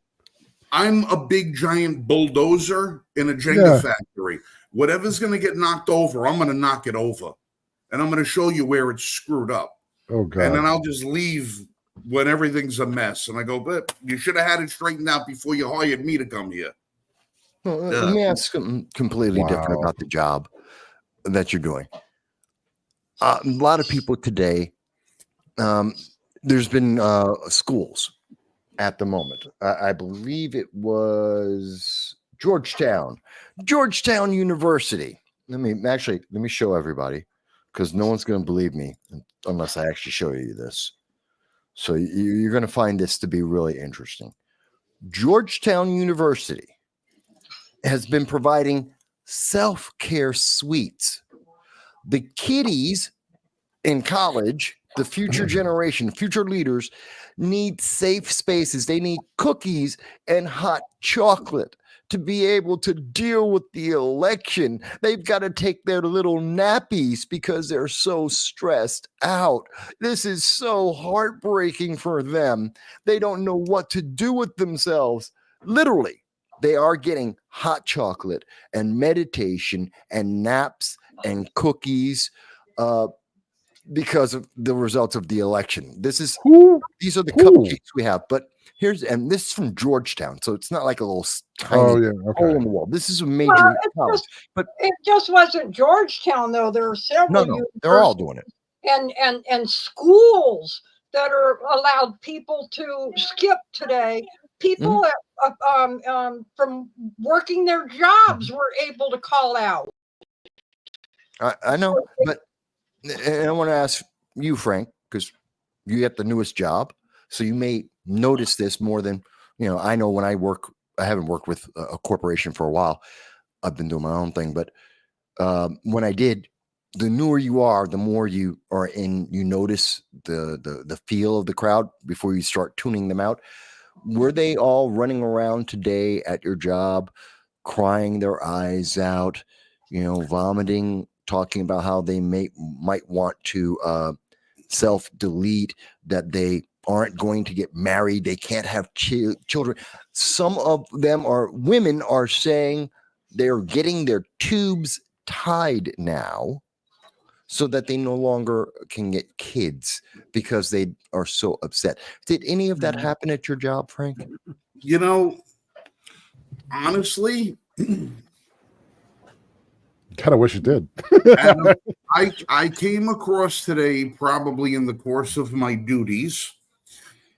I'm a big giant bulldozer in a Jenga factory. Whatever's going to get knocked over, I'm going to knock it over. And I'm going to show you where it's screwed up. Oh God. And then I'll just leave when everything's a mess. And I go, but you should have had it straightened out before you hired me to come here. Well, let me ask something completely different about the job that you're doing. A lot of people today, there's been schools at the moment. I believe it was Georgetown University. Let me show everybody, because no one's going to believe me unless I actually show you this. So you're going to find this to be really interesting. Georgetown University has been providing self-care suites. The kiddies in college, the future generation, future leaders, need safe spaces. They need cookies and hot chocolate to be able to deal with the election. They've got to take their little nappies because they're so stressed out. This is so heartbreaking for them. They don't know what to do with themselves. Literally, they are getting hot chocolate and meditation and naps and cookies because of the results of the election. These are the cupcakes we have. But this is from Georgetown, so it's not like a little tiny hole in the wall. This is a major college. But it just wasn't Georgetown, though. There are several. No, they're all doing it. And schools that are allowed people to skip today. People from working their jobs were able to call out. I know, but I want to ask you, Frank, because you get the newest job, so you may notice this more than I know. When I haven't worked with a corporation for a while. I've been doing my own thing, but when I did, the newer you are, the more you are in. You notice the feel of the crowd before you start tuning them out. Were they all running around today at your job, crying their eyes out, vomiting, talking about how they might want to self-delete, that they aren't going to get married, they can't have children? Some of them women are saying they're getting their tubes tied now so that they no longer can get kids because they are so upset. Did any of that happen at your job, Frank? Honestly, kind of wish it did. I came across today, probably in the course of my duties,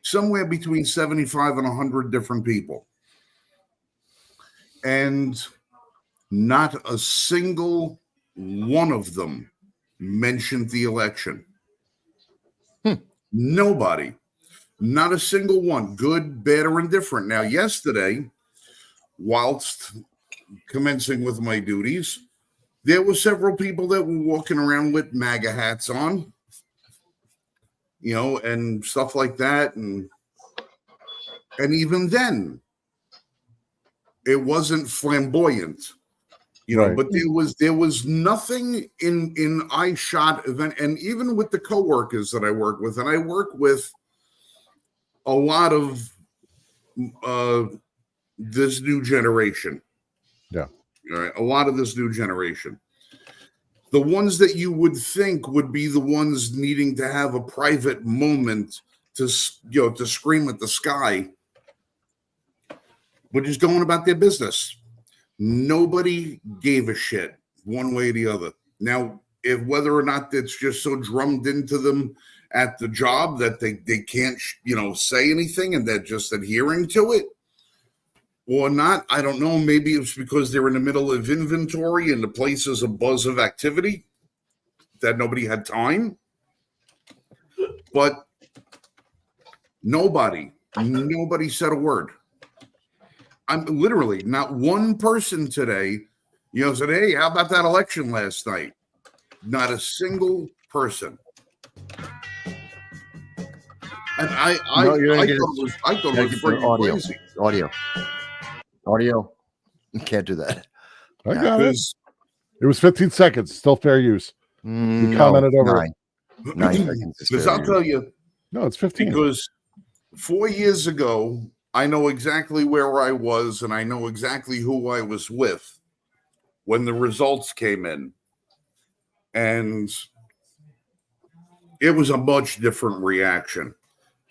somewhere between 75 and 100 different people. And not a single one of them mentioned the election. Nobody. Not a single one. Good, bad, or indifferent. Now, yesterday, whilst commencing with my duties, there were several people that were walking around with MAGA hats on, and stuff like that. And even then, it wasn't flamboyant, Right. but there was nothing in eye-shot event. And even with the coworkers that I work with, and I work with a lot of this new generation. Yeah. All right, a lot of this new generation. The ones that you would think would be the ones needing to have a private moment to scream at the sky, but just going about their business. Nobody gave a shit one way or the other. Now, if whether or not it's just so drummed into them at the job that they can't say anything and they're just adhering to it or not, I don't know. Maybe it's because they're in the middle of inventory and the place is a buzz of activity that nobody had time. But nobody said a word. I'm literally not one person today, said, "Hey, how about that election last night?" Not a single person. And I thought it was freaking crazy. Audio. You can't do that. I got it. It was 15 seconds. Still fair use. You commented over 9. 9 seconds is Because fair I'll use. tell you, No, it's 15. because 4 years ago, I know exactly where I was and I know exactly who I was with when the results came in. And it was a much different reaction.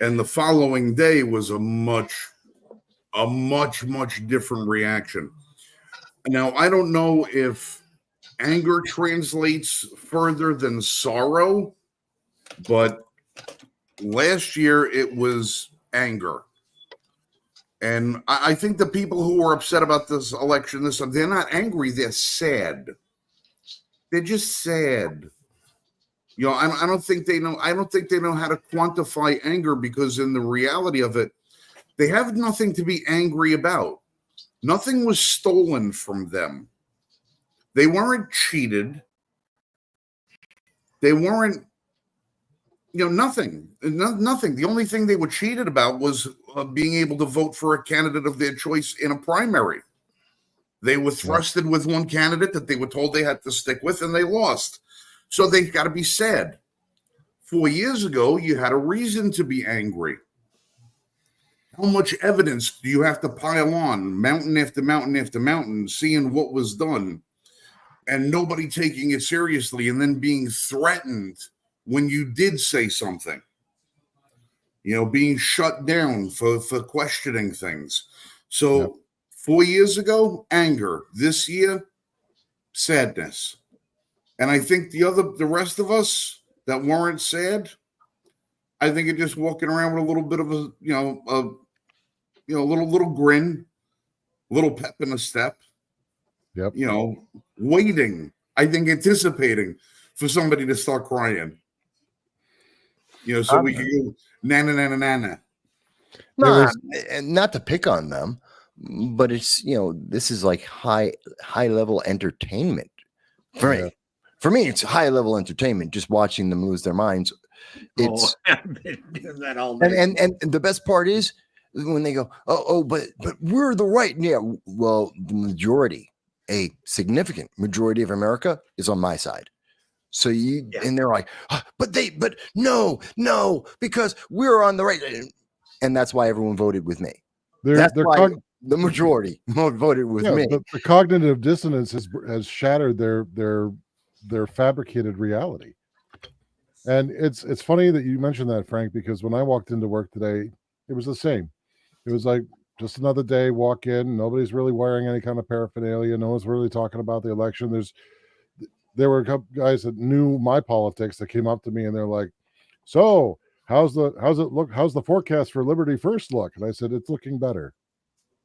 And the following day was a much different reaction. Now, I don't know if anger translates further than sorrow, but last year it was anger. And I think the people who were upset about this election, they're not angry, they're sad. They're just sad. You know, I don't think they know. I don't think they know how to quantify anger, because in the reality of it, they have nothing to be angry about. Nothing was stolen from them. They weren't cheated. They weren't, nothing. Nothing. The only thing they were cheated about was being able to vote for a candidate of their choice in a primary. They were thrusted with one candidate that they were told they had to stick with, and they lost. So they got to be sad. 4 years ago, you had a reason to be angry. How much evidence do you have to pile on, mountain after mountain after mountain, seeing what was done, and nobody taking it seriously, and then being threatened when you did say something? Being shut down for questioning things. So 4 years ago, anger. This year, sadness. And I think the rest of us that weren't sad, I think are just walking around with a little bit of a little grin, a little pep in the step. Yep. Waiting, I think, anticipating for somebody to start crying. So we can go nana nana nana. No, and not to pick on them, but it's this is like high level entertainment for me. For me, it's high level entertainment. Just watching them lose their minds. It's I've been doing that all day. and the best part is when they go, but we're the right. Yeah, well, the majority, a significant majority of America is on my side. So and they're like, but no, because we're on the right, and that's why everyone voted with me. That's why the majority voted with me. The cognitive dissonance has shattered their fabricated reality. And it's funny that you mentioned that, Frank, because when I walked into work today, it was the same. It was like just another day, walk in, nobody's really wearing any kind of paraphernalia, no one's really talking about the election. There were a couple guys that knew my politics that came up to me and they're like, so how's the forecast for Liberty First look? And I said, it's looking better.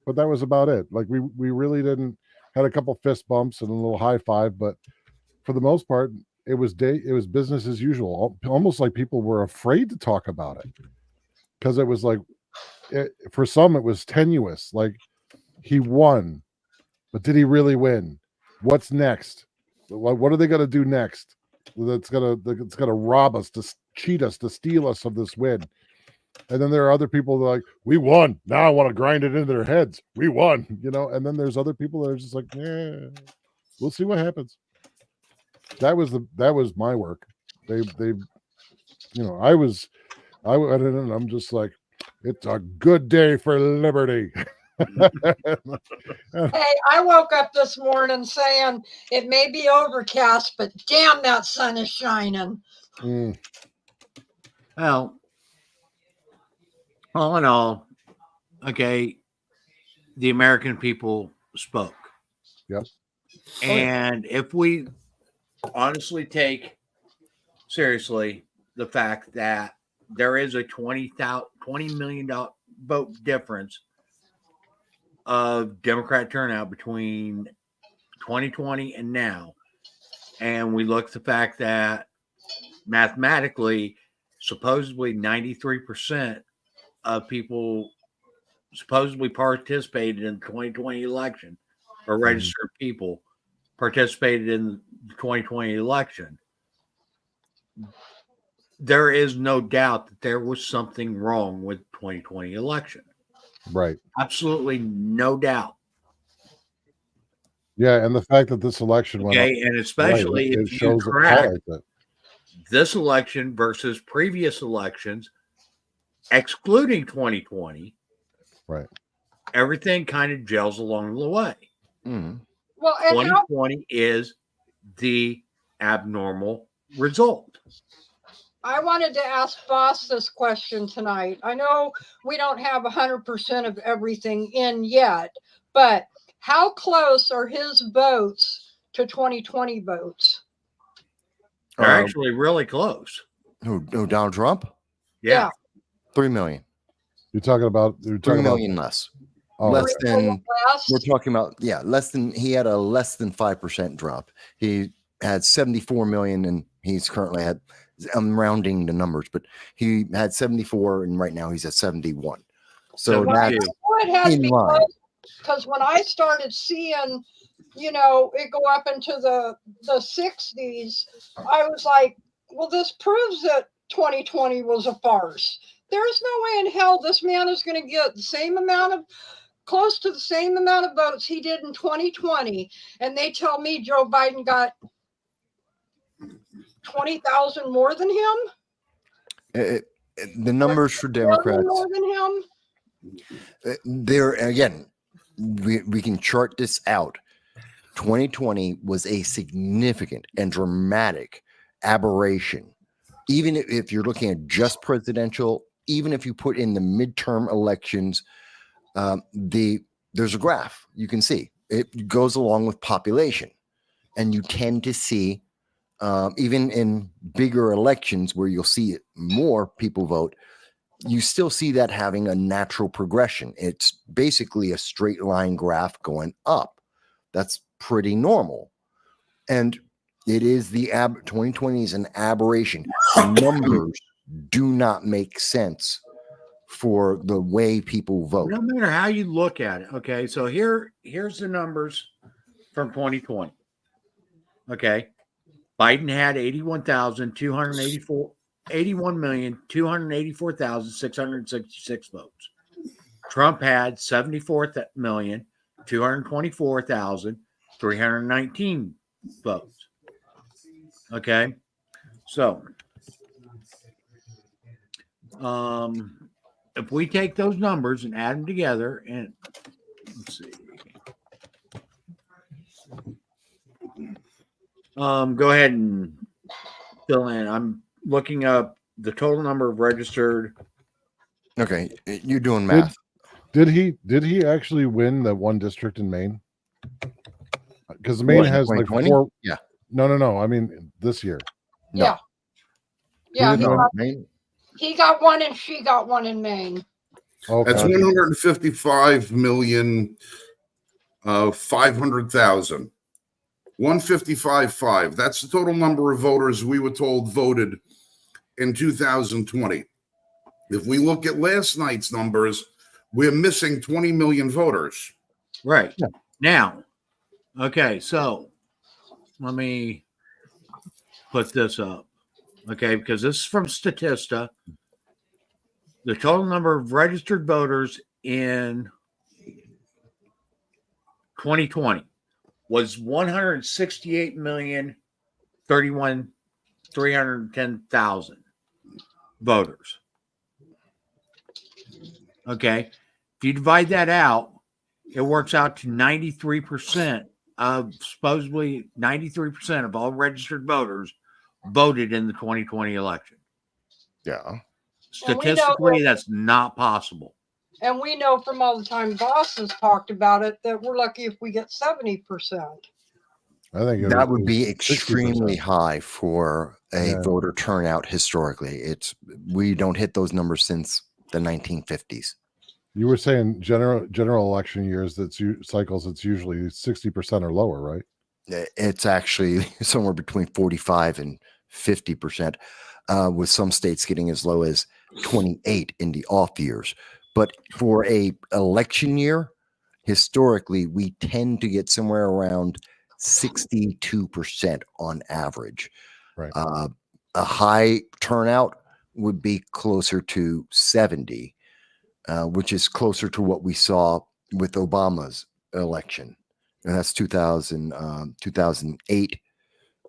But that was about it. Like we really didn't, had a couple fist bumps and a little high five, but for the most part, it was business as usual. Almost like people were afraid to talk about it, because it was like, for some it was tenuous. Like, he won, but did he really win? What's next? What are they going to do next? That's gonna rob us, to cheat us, to steal us of this win. And then there are other people that are like, we won. Now I want to grind it into their heads. We won, And then there's other people that are just like, we'll see what happens. That was my work. I went in and I'm just like, it's a good day for liberty. Hey, I woke up this morning saying it may be overcast, but damn, that sun is shining. Well, all in all, okay, the American people spoke. Yep. And if we honestly take seriously the fact that there is a $20 million vote difference of Democrat turnout between 2020 and now, and we look at the fact that mathematically, supposedly 93% of people supposedly participated in the 2020 election, or registered people participated in the 2020 election. There is no doubt that there was something wrong with the 2020 election. Right. Absolutely no doubt. Yeah, and the fact that this election went Okay, and especially it if you shows track, it. this election versus previous elections, excluding 2020, Right. everything kind of gels along the way. Mhm. Well, and how 2020 is the abnormal result. I wanted to ask Boss this question tonight. I know we don't have 100% of everything in yet, but how close are his votes to 2020 votes? They're Uh, actually really close. who Donald Trump? Yeah. 3 million. You're talking about 3 million less. Oh, Less Three than million less? we're talking about, less than he had a less than 5% drop. He had 74 million and he's currently at, I'm rounding the numbers, but he had 74 and right now he's at 71. So Well, that's Well, it had to in be line. close because when I started seeing, it go up into the 60s, I was like, well, this proves that 2020 was a farce. There's no way in hell this man is going to get the same amount of close to the same amount of votes he did in 2020. And they tell me Joe Biden got 20,000 more than him. The numbers for Democrats, More than him. there again, we can chart this out. 2020 was a significant and dramatic aberration. Even if you're looking at just presidential, even if you put in the midterm elections, there's a graph you can see. It goes along with population, and you tend to see even in bigger elections where you'll see more people vote, you still see that having a natural progression. It's basically a straight line graph going up. That's pretty normal. And it is 2020 is an aberration. The numbers do not make sense for the way people vote. No matter how you look at it. Okay. So here's the numbers from 2020. Okay. Biden had 81,284,666 votes. Trump had 74,224,319 votes. Okay. So, if we take those numbers and add them together, and let's see. Go ahead and fill in. I'm looking up the total number of registered. Okay, you're doing math. Did he actually win the one district in Maine? Because Maine What, has like 2020? 4. Yeah. No. I mean this year. No. Yeah. Yeah. didn't win? He got one and she got one in Maine. Okay. That's 155,500,000. 155.5. That's the total number of voters we were told voted in 2020. If we look at last night's numbers, we're missing 20 million voters. Right. Yeah. Now, okay, so let me put this up. Okay, because this is from Statista. The total number of registered voters in 2020 was 168,031,310,000 voters. Okay. If you divide that out, it works out to 93% of supposedly 93% of all registered voters voted in the 2020 election. Yeah. Statistically, that's not possible. And we know from all the time Boss has talked about it that we're lucky if we get 70%. I think That would was be 60%. extremely high for a voter turnout historically. We don't hit those numbers since the 1950s. You were saying general election years cycles. It's usually 60% or lower, right? It's actually somewhere between 45 and 50%, with some states getting as low as 28 in the off years. But for a election year, historically, we tend to get somewhere around 62% on average. Right. A high turnout would be closer to 70, which is closer to what we saw with Obama's election. And that's 2008.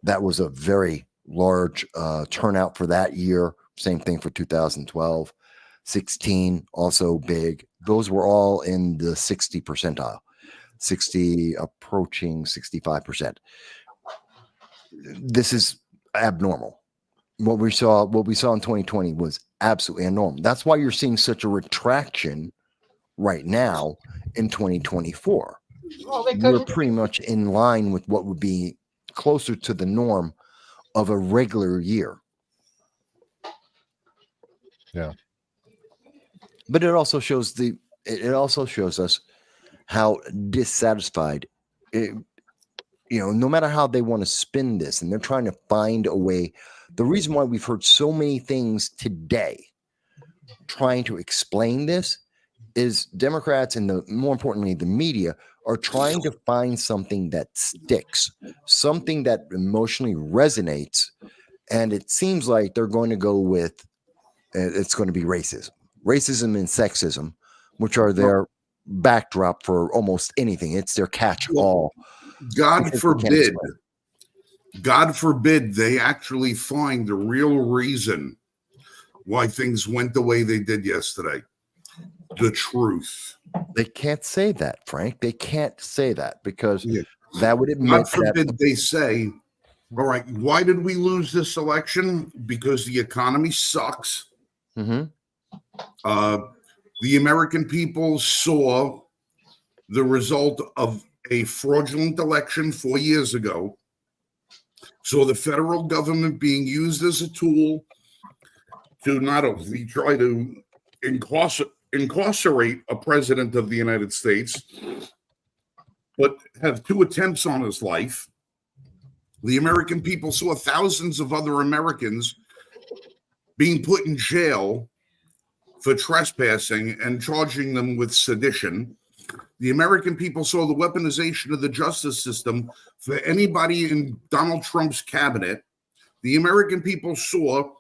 That was a very large turnout for that year. Same thing for 2012. 16, also big. Those were all in the 60 percentile, 60 approaching 65%. This is abnormal. What we saw in 2020 was absolutely abnormal. That's why you're seeing such a retraction right now in 2024. Well, they We're couldn't. pretty much in line with what would be closer to the norm of a regular year. Yeah. But it also shows us how dissatisfied no matter how they want to spin this, and they're trying to find a way. The reason why we've heard so many things today trying to explain this is Democrats and more importantly, the media are trying to find something that sticks, something that emotionally resonates. And it seems like they're going to go with, it's going to be racism and sexism, which are their backdrop for almost anything. It's their catch-all. God forbid they actually find the real reason why things went the way they did yesterday. The truth. They can't say that, Frank. They can't say that because that would admit God forbid they say, all right, why did we lose this election? Because the economy sucks. Mm-hmm. The American people saw the result of a fraudulent election 4 years ago. So the federal government being used as a tool to not only try to incarcerate a president of the United States, but have 2 attempts on his life. The American people saw thousands of other Americans being put in jail for trespassing and charging them with sedition. The American people saw the weaponization of the justice system for anybody in Donald Trump's cabinet. The American people saw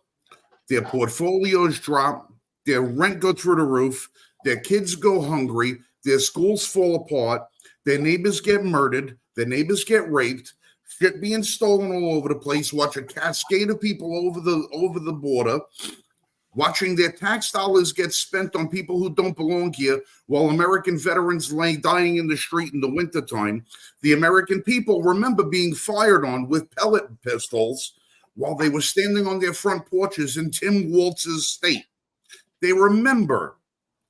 their portfolios drop, their rent go through the roof, their kids go hungry, their schools fall apart, their neighbors get murdered, their neighbors get raped, shit being stolen all over the place, watch a cascade of people over the border, watching their tax dollars get spent on people who don't belong here while American veterans lay dying in the street in the wintertime. The American people remember being fired on with pellet pistols while they were standing on their front porches in Tim Walz's state. They remember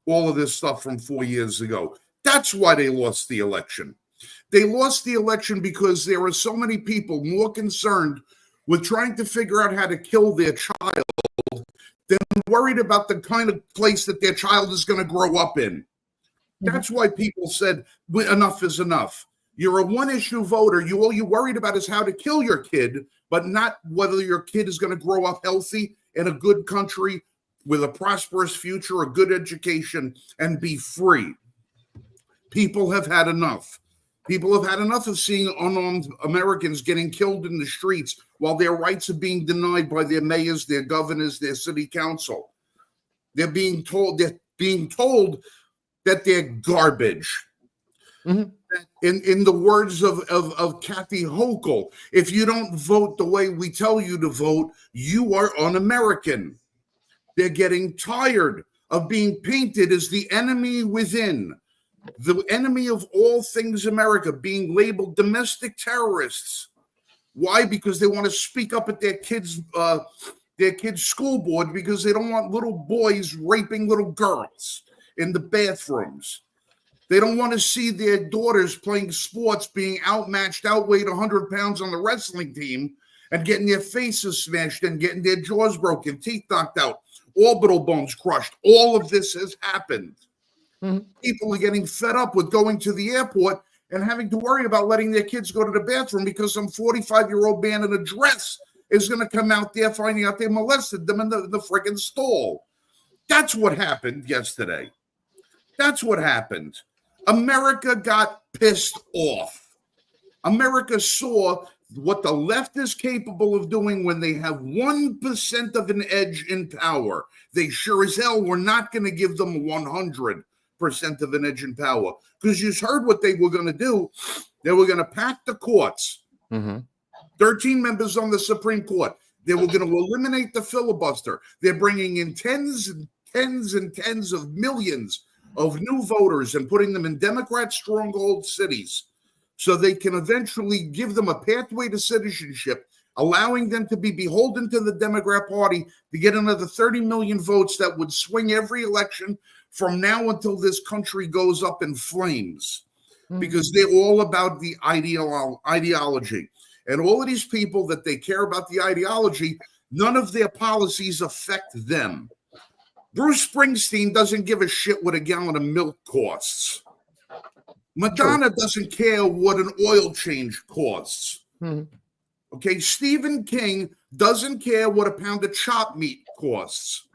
all of this stuff from 4 years ago. That's why they lost the election. They lost the election because there are so many people more concerned with trying to figure out how to kill their child than worried about the kind of place that their child is going to grow up in. That's why people said enough is enough. You're a one-issue voter. All you worried about is how to kill your kid, but not whether your kid is going to grow up healthy in a good country with a prosperous future, a good education, and be free. People have had enough. People have had enough of seeing unarmed Americans getting killed in the streets while their rights are being denied by their mayors, their governors, their city council. They're being told that they're garbage. Mm-hmm. In the words of Kathy Hochul, if you don't vote the way we tell you to vote, you are un-American. They're getting tired of being painted as the enemy within, the enemy of all things America, being labeled domestic terrorists. Why? Because they want to speak up at their kids' school board because they don't want little boys raping little girls in the bathrooms. They don't want to see their daughters playing sports being outmatched, outweighed 100 pounds on the wrestling team and getting their faces smashed and getting their jaws broken, teeth knocked out, orbital bones crushed. All of this has happened. Mm-hmm. People are getting fed up with going to the airport and having to worry about letting their kids go to the bathroom because some 45-year-old man in a dress is going to come out there finding out they molested them in the friggin' stall. That's what happened yesterday. That's what happened. America got pissed off. America saw what the left is capable of doing when they have 1% of an edge in power. They sure as hell were not going to give them 100% of an edge in power, because you heard what they were going to do. They were going to pack the courts. Mm-hmm. 13 members on the Supreme Court. They were going to eliminate the filibuster. They're bringing in tens and tens and tens of millions of new voters and putting them in Democrat stronghold cities so they can eventually give them a pathway to citizenship, allowing them to be beholden to the Democrat Party to get another 30 million votes that would swing every election from now until this country goes up in flames. Because they're all about the ideology. And all of these people that they care about the ideology, none of their policies affect them. Bruce Springsteen doesn't give a shit what a gallon of milk costs. Madonna doesn't care what an oil change costs. Okay, Stephen King doesn't care what a pound of chopped meat costs.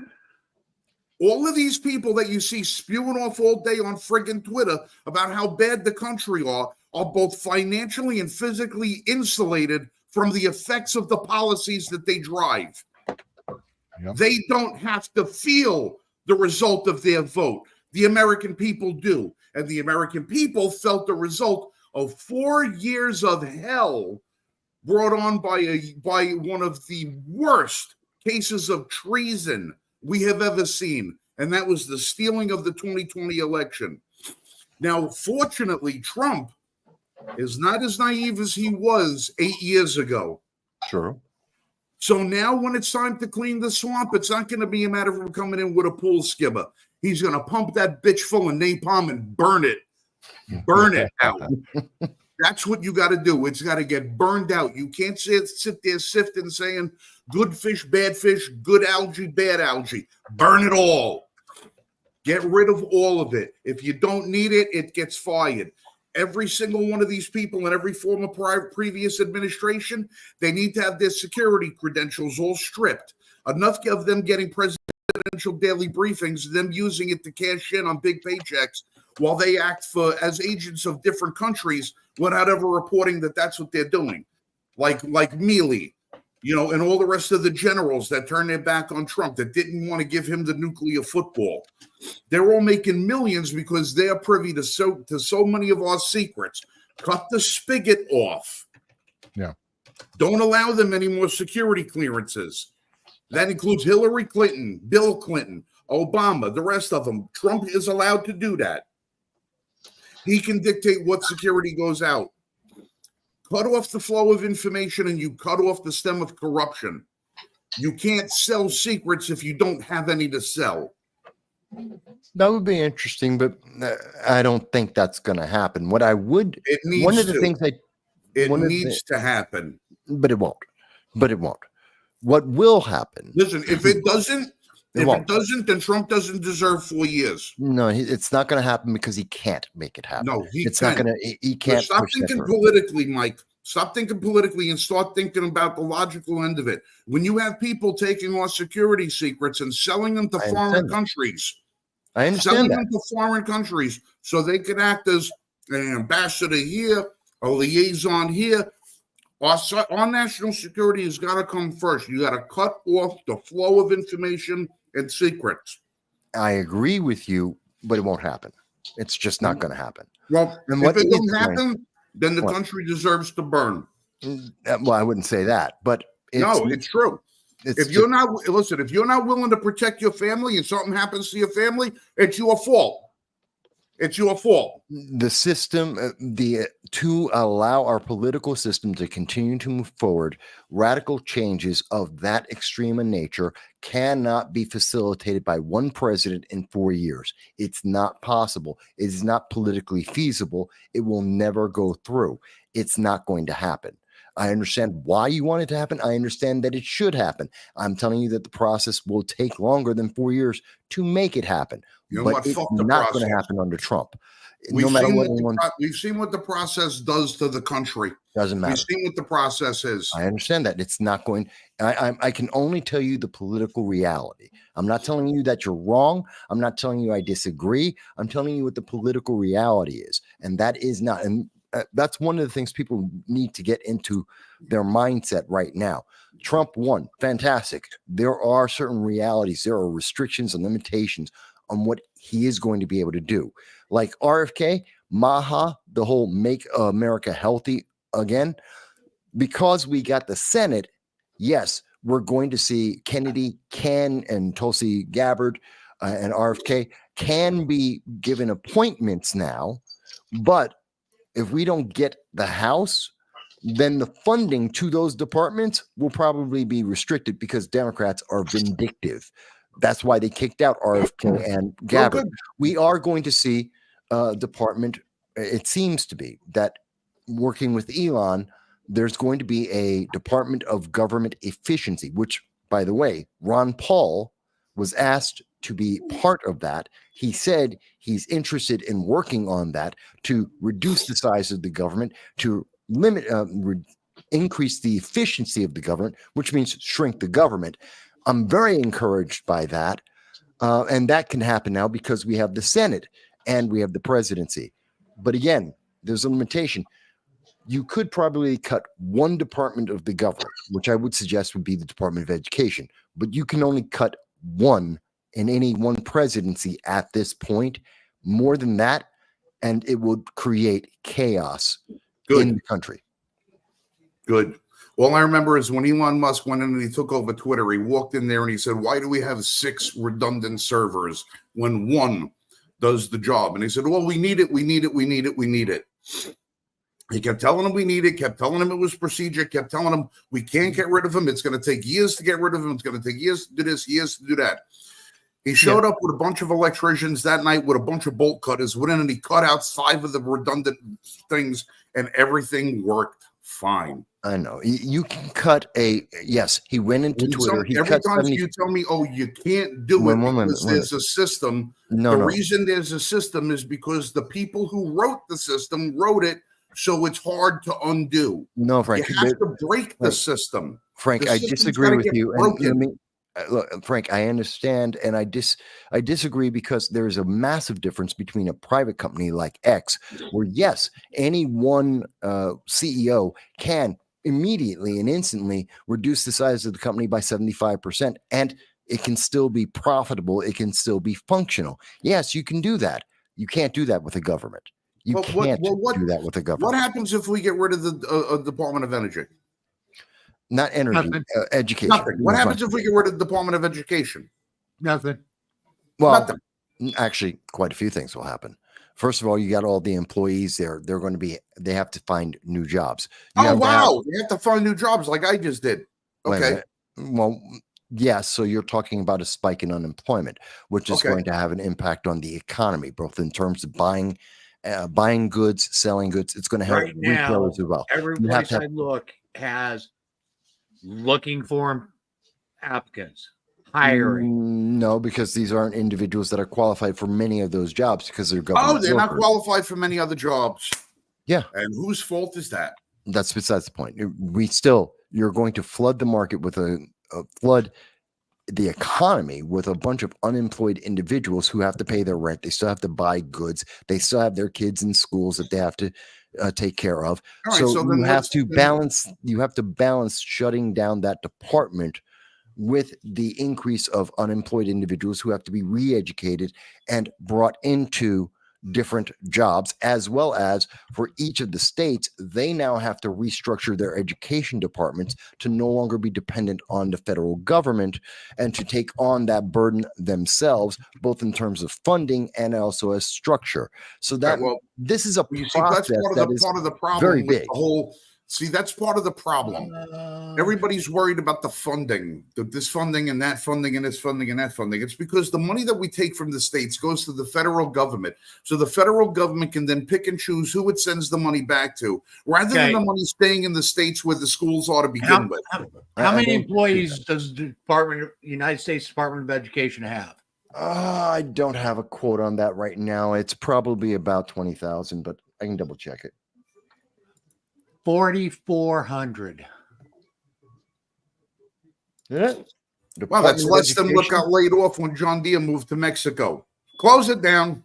All of these people that you see spewing off all day on friggin' Twitter about how bad the country are both financially and physically insulated from the effects of the policies that they drive. Yep. They don't have to feel the result of their vote. The American people do. And the American people felt the result of 4 years of hell brought on by one of the worst cases of treason we have ever seen, and that was the stealing of the 2020 election. Now, fortunately, Trump is not as naive as he was 8 years ago. Sure. So now when it's time to clean the swamp, it's not going to be a matter of him coming in with a pool skimmer. He's going to pump that bitch full of napalm and burn it. Burn it out. That's what you got to do. It's got to get burned out. You can't sit there sifting saying good fish, good algae, bad algae. Burn it all. Get rid of all of it. If you don't need it, it gets fired. Every single one of these people in every former previous administration, they need to have their security credentials all stripped. Enough of them getting presidential daily briefings, them using it to cash in on big paychecks while they act as agents of different countries without ever reporting that that's what they're doing. Like Milley, and all the rest of the generals that turned their back on Trump, that didn't want to give him the nuclear football. They're all making millions because they're privy to so many of our secrets. Cut the spigot off. Yeah. Don't allow them any more security clearances. That includes Hillary Clinton, Bill Clinton, Obama, the rest of them. Trump is allowed to do that. He can dictate what security goes out. Cut off the flow of information and you cut off the stem of corruption. You can't sell secrets if you don't have any to sell. That would be interesting, but I don't think that's going to happen. What I would, it needs one of the to. things it needs to happen, but it won't. But it won't. What will happen? Listen, if it doesn't, then Trump doesn't deserve 4 years. No, it's not going to happen because he can't make it happen. No, it's not going to. He can't. Stop thinking politically, Mike. Stop thinking politically and start thinking about the logical end of it. When you have people taking our security secrets and selling them to foreign countries, I understand selling that. them to foreign countries so they can act as an ambassador here, a liaison here. Our national security has got to come first. You got to cut off the flow of information and secrets. I agree with you, but it won't happen. It's just not going to happen. Well, if it don't happen, then the country deserves to burn. Well, I wouldn't say that, but it's true. If you're not willing to protect your family and something happens to your family, it's your fault. It's your fault. The system, to allow our political system to continue to move forward, radical changes of that extreme in nature cannot be facilitated by one president in 4 years. It's not possible. It is not politically feasible. It will never go through. It's not going to happen. I understand why you want it to happen. I understand that it should happen. I'm telling you that the process will take longer than 4 years to make it happen. But it's not going to happen under Trump. We've seen what the process does to the country. Doesn't matter. We've seen what the process is. I understand that. It's not going. I can only tell you the political reality. I'm not telling you that you're wrong. I'm not telling you I disagree. I'm telling you what the political reality is. And that is not. And that's one of the things people need to get into their mindset right now. Trump won. Fantastic. There are certain realities. There are restrictions and limitations on what he is going to be able to do. Like RFK, Maha, the whole Make America Healthy Again, because we got the Senate, yes, we're going to see Kennedy and Tulsi Gabbard and RFK can be given appointments now, but if we don't get the House, then the funding to those departments will probably be restricted because Democrats are vindictive. That's why they kicked out RFK and Gabbard. good. We are going to see a department, it seems to be, that working with Elon, there's going to be a Department of Government Efficiency, which, by the way, Ron Paul was asked to be part of that. He said he's interested in working on that to reduce the size of the government, to limit, increase the efficiency of the government, which means shrink the government. I'm very encouraged by that. And that can happen now because we have the Senate and we have the presidency. But again, there's a limitation. You could probably cut one department of the government, which I would suggest would be the Department of Education, but you can only cut one in any one presidency at this point. More than that, and it would create chaos in the country. Good. All I remember is when Elon Musk went in and he took over Twitter, he walked in there and he said, why do we have 6 redundant servers when one does the job? And he said, well, we need it. He kept telling him we need it, kept telling him it was procedure, kept telling him we can't get rid of him. It's going to take years to get rid of him. It's going to take years to do this, years to do that. He showed up with a bunch of electricians that night with a bunch of bolt cutters, went in and he cut out 5 of the redundant things and everything worked fine. I know. You can cut yes, he went into Twitter. Every time you tell me, oh, you can't do it because there's a system. The reason there's a system is because the people who wrote the system wrote it, so it's hard to undo. No, Frank. You have to break the system. Frank, I disagree with you. Look, Frank, I understand, and I disagree because there is a massive difference between a private company like X, where yes, any one CEO can immediately and instantly reduce the size of the company by 75%, and it can still be profitable. It can still be functional. Yes, you can do that. You can't do that with a government. You can't do that with a government. What happens if we get rid of the Department of Energy? Not energy, education. Nothing. What happens if we get rid of the Department of Education? Nothing. Well, Nothing. Actually, quite a few things will happen. First of all, you got all the employees there. They have to find new jobs. They have to find new jobs like I just did. Okay. Well, yes. So you're talking about a spike in unemployment, which is going to have an impact on the economy, both in terms of buying goods, selling goods. It's going to help retailers as well. Every place I look has looking for applicants, hiring. No, because these aren't individuals that are qualified for many of those jobs because they're government. Oh, they're not qualified for many other jobs. Yeah. And whose fault is that? That's besides the point. You're going to flood the market with flood the economy with a bunch of unemployed individuals who have to pay their rent. They still have to buy goods. They still have their kids in schools that they have to take care of. Right, so you have to balance. You have to balance shutting down that department with the increase of unemployed individuals who have to be re-educated and brought into different jobs, as well as for each of the states, they now have to restructure their education departments to no longer be dependent on the federal government and to take on that burden themselves, both in terms of funding and also as structure. So that this is a process that is part of the problem very big. That's part of the problem. Everybody's worried about the funding, this funding and that funding and this funding and that funding. It's because the money that we take from the states goes to the federal government. So the federal government can then pick and choose who it sends the money back to, rather than the money staying in the states where the schools ought to begin with. How many employees does the United States Department of Education have? I don't have a quote on that right now. It's probably about 20,000, but I can double check it. 4,400. Yeah. Well, that's less than what got laid off when John Deere moved to Mexico. Close it down.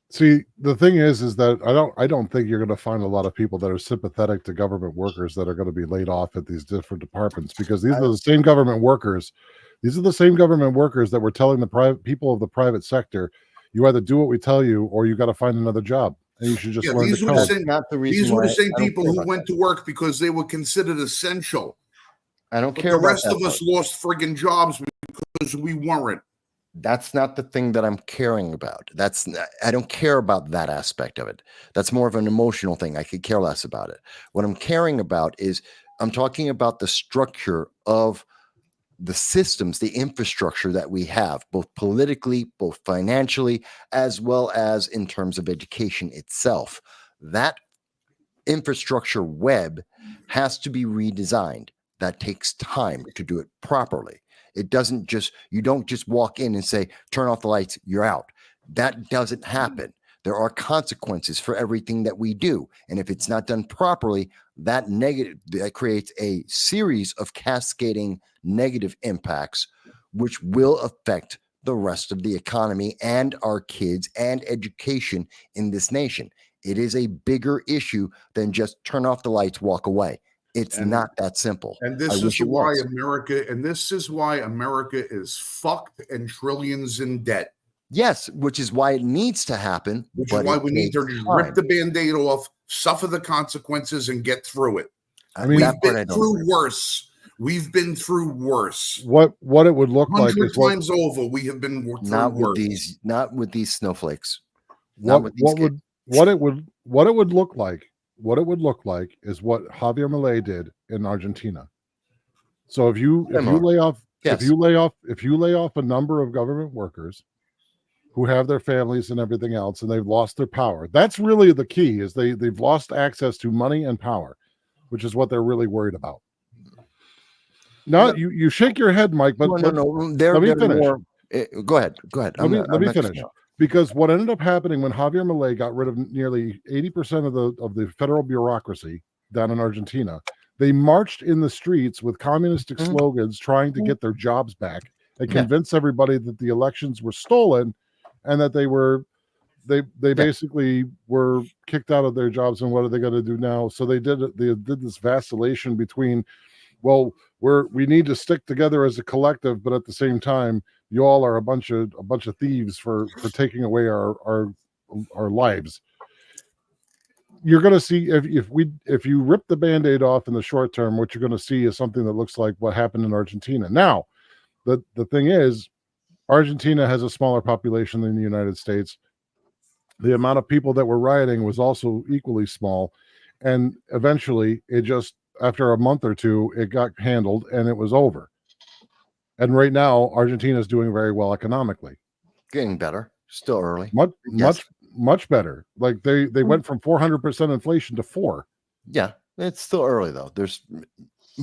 See, the thing is that I don't think you're going to find a lot of people that are sympathetic to government workers that are going to be laid off at these different departments, because these are the same government workers. These are the same government workers that were telling the private people of the private sector, you either do what we tell you or you got to find another job. and you should just Yeah, learn these to were the code. same. Not the These reason were why the same I don't people care who about went that. to work because they were considered essential. I don't But care the about rest that of us part. lost friggin' jobs because we weren't. That's not the thing that I'm caring about. I don't care about that aspect of it. That's more of an emotional thing. I could care less about it. What I'm caring about is I'm talking about the structure of the systems, the infrastructure that we have, both politically, both financially, as well as in terms of education itself. That infrastructure web has to be redesigned. That takes time to do it properly. It doesn't just, you don't just walk in and say, turn off the lights, you're out. That doesn't happen. There are consequences for everything that we do. And if it's not done properly, that creates a series of cascading negative impacts, which will affect the rest of the economy and our kids and education in this nation. It is a bigger issue than just turn off the lights, walk away. It's not that simple. And I this wish is it why was. America is fucked and trillions in debt. Yes, which is why it needs to happen. Which but is why it we need to takes just time. rip the Band-Aid off, suffer the consequences, and get through it. I mean, We've that part I been don't through agree. worse. We've been through worse. What it would look like 100 is what times over, we have been through Not with worse. not with these snowflakes. Not with these what kids. it would look like. What it would look like is what Javier Milei did in Argentina. So if you lay off Yes. if you lay off a number of government workers who have their families and everything else, and they've lost their power, that's really the key. Is they've lost access to money and power, which is what they're really worried about. Now you shake your head, Mike, but no. let me finish. Go ahead. Let me finish. Because what ended up happening when Javier Milei got rid of nearly 80% of the federal bureaucracy down in Argentina, they marched in the streets with communistic slogans trying to get their jobs back and convince everybody that the elections were stolen and that they basically were kicked out of their jobs. And what are they going to do now? So they did this vacillation between, well, we need to stick together as a collective, but at the same time, you all are a bunch of thieves for taking away our lives. You're going to see if you rip the Band-Aid off in the short term, what you're going to see is something that looks like what happened in Argentina. Now, the thing is, Argentina has a smaller population than the United States. The amount of people that were rioting was also equally small, and eventually, it just after a month or two, it got handled and it was over. And right now, Argentina is doing very well economically. Getting better. Still early. Much better. Like they went from 400% inflation to 4%. Yeah, it's still early though.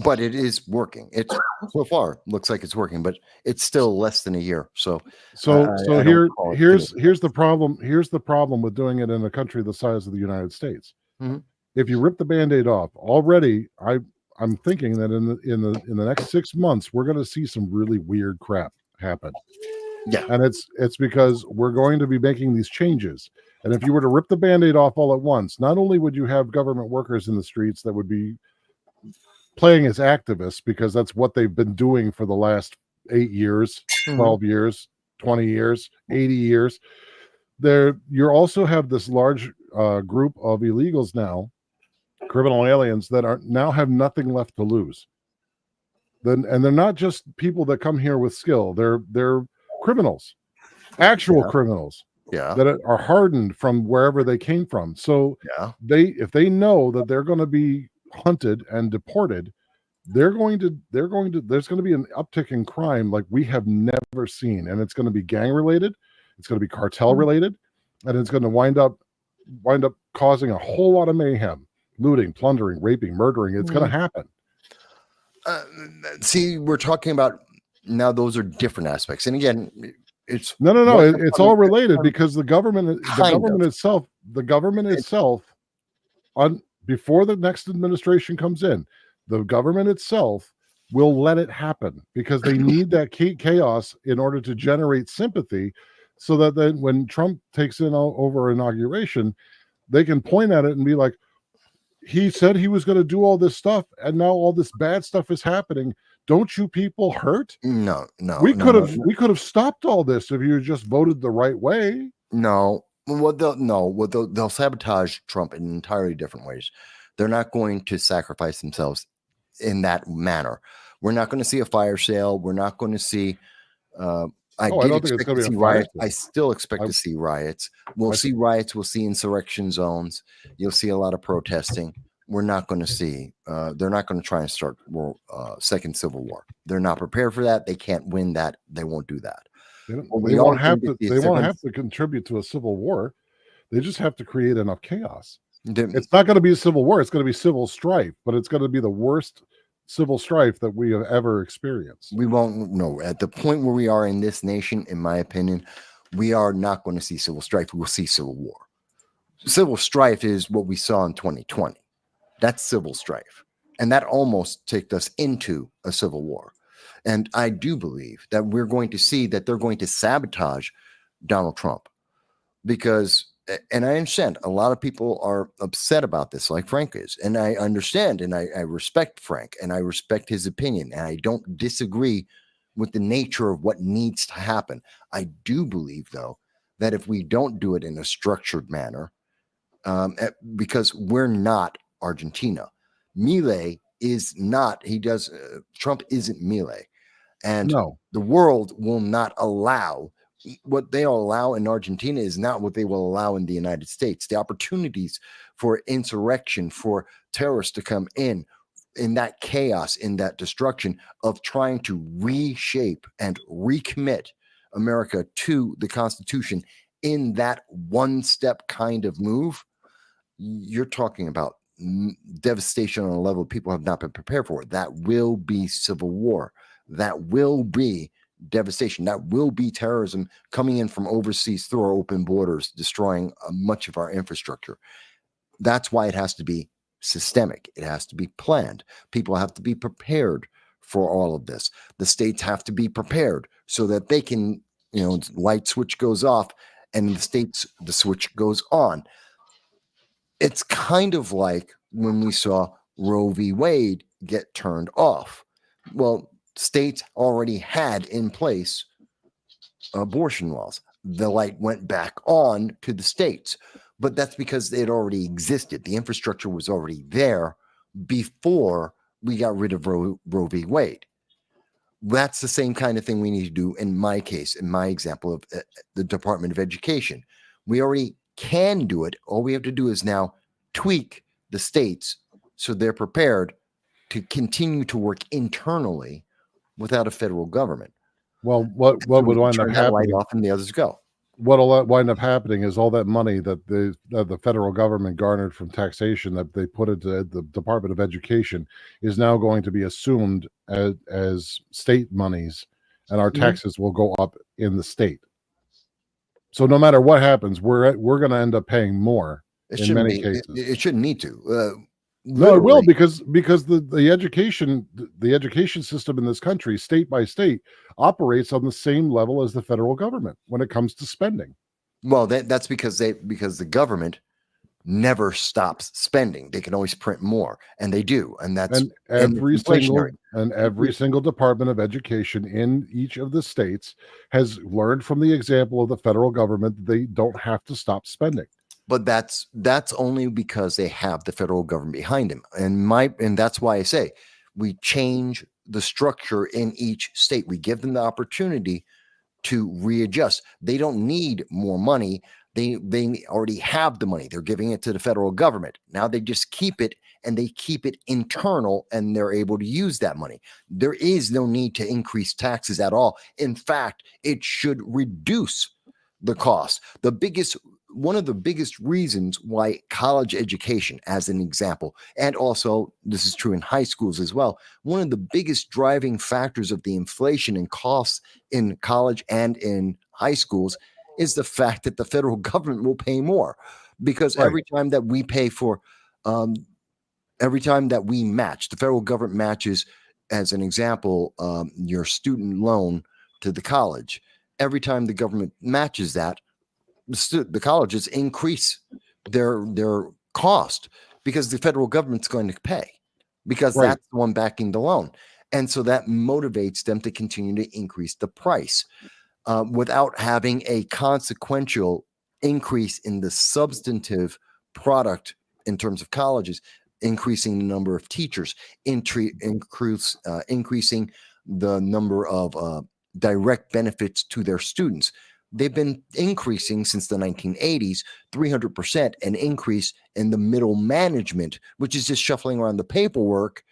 But it is working. It's so far looks like it's working, but it's still less than a year. So here's the problem. Here's the problem with doing it in a country the size of the United States. Mm-hmm. If you rip the Band-Aid off already, I'm thinking that in the next 6 months we're going to see some really weird crap happen. Yeah, and it's because we're going to be making these changes. And if you were to rip the Band-Aid off all at once, not only would you have government workers in the streets that would be playing as activists because that's what they've been doing for the last 8 years, 12 years, 20 years, 80 years. You also have this large group of illegals now, criminal aliens that have nothing left to lose. And they're not just people that come here with skill. They're criminals, actual criminals that are hardened from wherever they came from. So if they know that they're going to be hunted and deported, there's going to be an uptick in crime like we have never seen. And it's going to be gang related. It's going to be cartel related, and it's going to wind up causing a whole lot of mayhem, looting, plundering, raping, murdering. It's going to happen. See, we're talking about now, those are different aspects. And again, it's no. It's all related because the government itself, before the next administration comes in, the government itself will let it happen because they need that chaos in order to generate sympathy, so that then when Trump takes over inauguration, they can point at it and be like, he said he was going to do all this stuff, and now all this bad stuff is happening. Don't you people hurt? No. We could have stopped all this if you just voted the right way. No, they'll sabotage Trump in entirely different ways. They're not going to sacrifice themselves in that manner. We're not going to see a fire sale. We're not going to see. I Oh, I don't think it's expect going to to see be a fire riots. sale. I still expect I- to see riots. We'll I- see riots. We'll see insurrection zones. You'll see a lot of protesting. We're not going to see. They're not going to try and start second civil war. They're not prepared for that. They can't win that. They won't do that. They won't have to. They won't have to contribute to a civil war. They just have to create enough chaos. It's not going to be a civil war. It's going to be civil strife, but it's going to be the worst civil strife that we have ever experienced. We won't know. At the point where we are in this nation, in my opinion, we are not going to see civil strife. We will see civil war. Civil strife is what we saw in 2020. That's civil strife. And that almost took us into a civil war. And I do believe that we're going to see that they're going to sabotage Donald Trump because, and I understand a lot of people are upset about this, like Frank is. And I understand and I respect Frank and I respect his opinion. And I don't disagree with the nature of what needs to happen. I do believe, though, that if we don't do it in a structured manner, because we're not Argentina. Milei is not, Trump isn't Milei. And No. the world will not allow, what they'll allow in Argentina is not what they will allow in the United States. The opportunities for insurrection, for terrorists to come in that chaos, in that destruction of trying to reshape and recommit America to the Constitution in that one-step kind of move, you're talking about devastation on a level people have not been prepared for. That will be civil war. That will be devastation. That will be terrorism coming in from overseas through our open borders, destroying much of our infrastructure. That's why it has to be systemic. It has to be planned. People have to be prepared for all of this. The states have to be prepared so that they can, light switch goes off and the switch goes on. It's kind of like when we saw Roe v. Wade get turned off. Well, states already had in place abortion laws. The light went back on to the states, but that's because it already existed. The infrastructure was already there before we got rid of Roe v. Wade. That's the same kind of thing we need to do in my case, in my example of the Department of Education. We already can do it. All we have to do is now tweak the states so they're prepared to continue to work internally without a federal government. Well, what would wind up happening? Off and the others go. What'll wind up happening is all that money that the federal government garnered from taxation that they put into the Department of Education is now going to be assumed as state monies, and our taxes will go up in the state. So no matter what happens, we're going to end up paying more in many cases. It shouldn't need to. No, it will because the education system in this country, state by state, operates on the same level as the federal government when it comes to spending. Well, that's because the government never stops spending. They can always print more, and they do, and that's every single Department of Education in each of the states has learned from the example of the federal government that they don't have to stop spending. But that's only because they have the federal government behind them. And that's why I say we change the structure in each state. We give them the opportunity to readjust. They don't need more money. They already have the money. They're giving it to the federal government. Now they just keep it, and they keep it internal, and they're able to use that money. There is no need to increase taxes at all. In fact, it should reduce the cost. One of the biggest reasons why college education, as an example, and also this is true in high schools as well, one of the biggest driving factors of the inflation and costs in college and in high schools is the fact that the federal government will pay more, because every time that we pay for, every time that we match, the federal government matches, as an example, your student loan to the college. Every time the government matches that, the colleges increase their cost because the federal government's going to pay, because that's the one backing the loan. And so that motivates them to continue to increase the price without having a consequential increase in the substantive product in terms of colleges, increasing the number of teachers, increasing the number of direct benefits to their students. They've been increasing since the 1980s, 300%, an increase in the middle management, which is just shuffling around the paperwork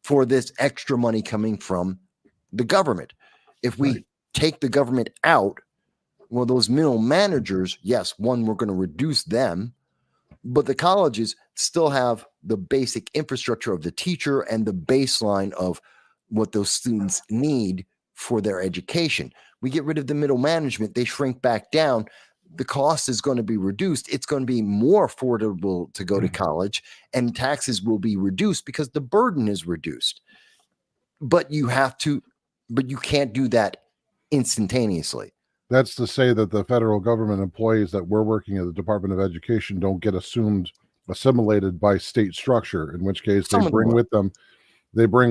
for this extra money coming from the government. If we take the government out, well, those middle managers, yes, one, we're going to reduce them, but the colleges still have the basic infrastructure of the teacher and the baseline of what those students need for their education. We get rid of the middle management, they shrink back down. The cost is going to be reduced. It's going to be more affordable to go to college, and taxes will be reduced because the burden is reduced. But you can't do that instantaneously. That's to say that the federal government employees that were working at the Department of Education don't get assimilated by state structure, in which case they bring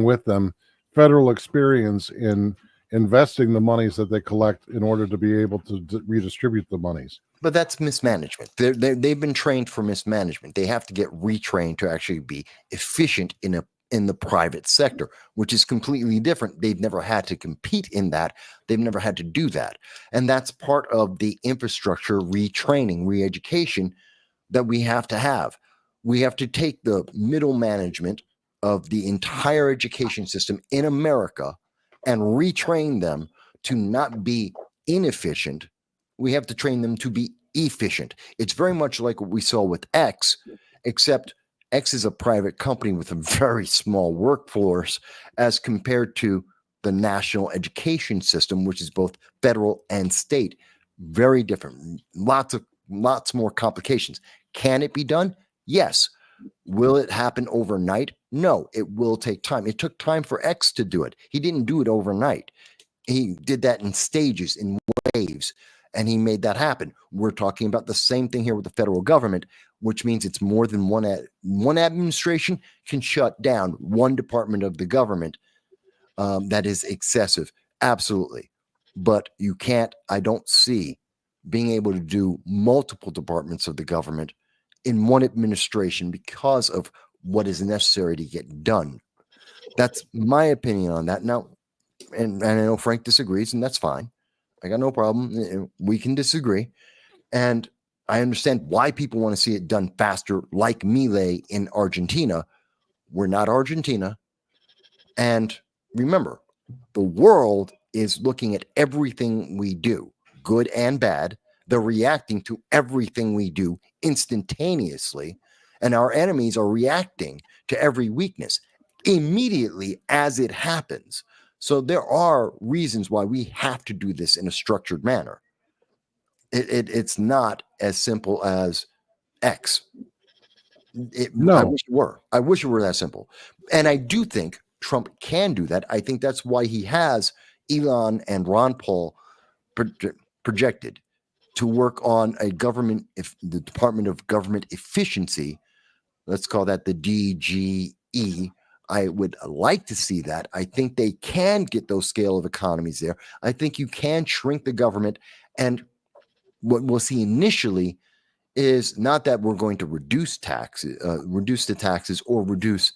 with them federal experience in investing the monies that they collect in order to be able to redistribute the monies. But that's mismanagement. They've been trained for mismanagement. They have to get retrained to actually be efficient in the private sector, which is completely different. They've never had to compete in that. They've never had to do that. And that's part of the infrastructure retraining, re-education that we have to have. We have to take the middle management of the entire education system in America and retrain them to not be inefficient. We have to train them to be efficient. It's very much like what we saw with X, except X is a private company with a very small workforce as compared to the national education system, which is both federal and state. Very different. Lots more complications. Can it be done? Yes. Will it happen overnight? No, it will take time. It took time for X to do it. He didn't do it overnight. He did that in stages, in waves, and he made that happen. We're talking about the same thing here with the federal government, which means it's more than one administration can shut down one department of the government. That is excessive. Absolutely. But you can't, I don't see being able to do multiple departments of the government in one administration because of what is necessary to get done. That's my opinion on that. Now, and I know Frank disagrees, and that's fine. I got no problem. We can disagree. And I understand why people want to see it done faster, like Milei in Argentina. We're not Argentina. And remember, the world is looking at everything we do, good and bad. They're reacting to everything we do instantaneously. And our enemies are reacting to every weakness immediately as it happens. So there are reasons why we have to do this in a structured manner. It's not as simple as X. No. I wish it were that simple. And I do think Trump can do that. I think that's why he has Elon and Ron Paul projected to work on the Department of Government Efficiency. Let's call that the DGE. I would like to see that. I think they can get those scale of economies there. I think you can shrink the government. And what we'll see initially is not that we're going to reduce the taxes or reduce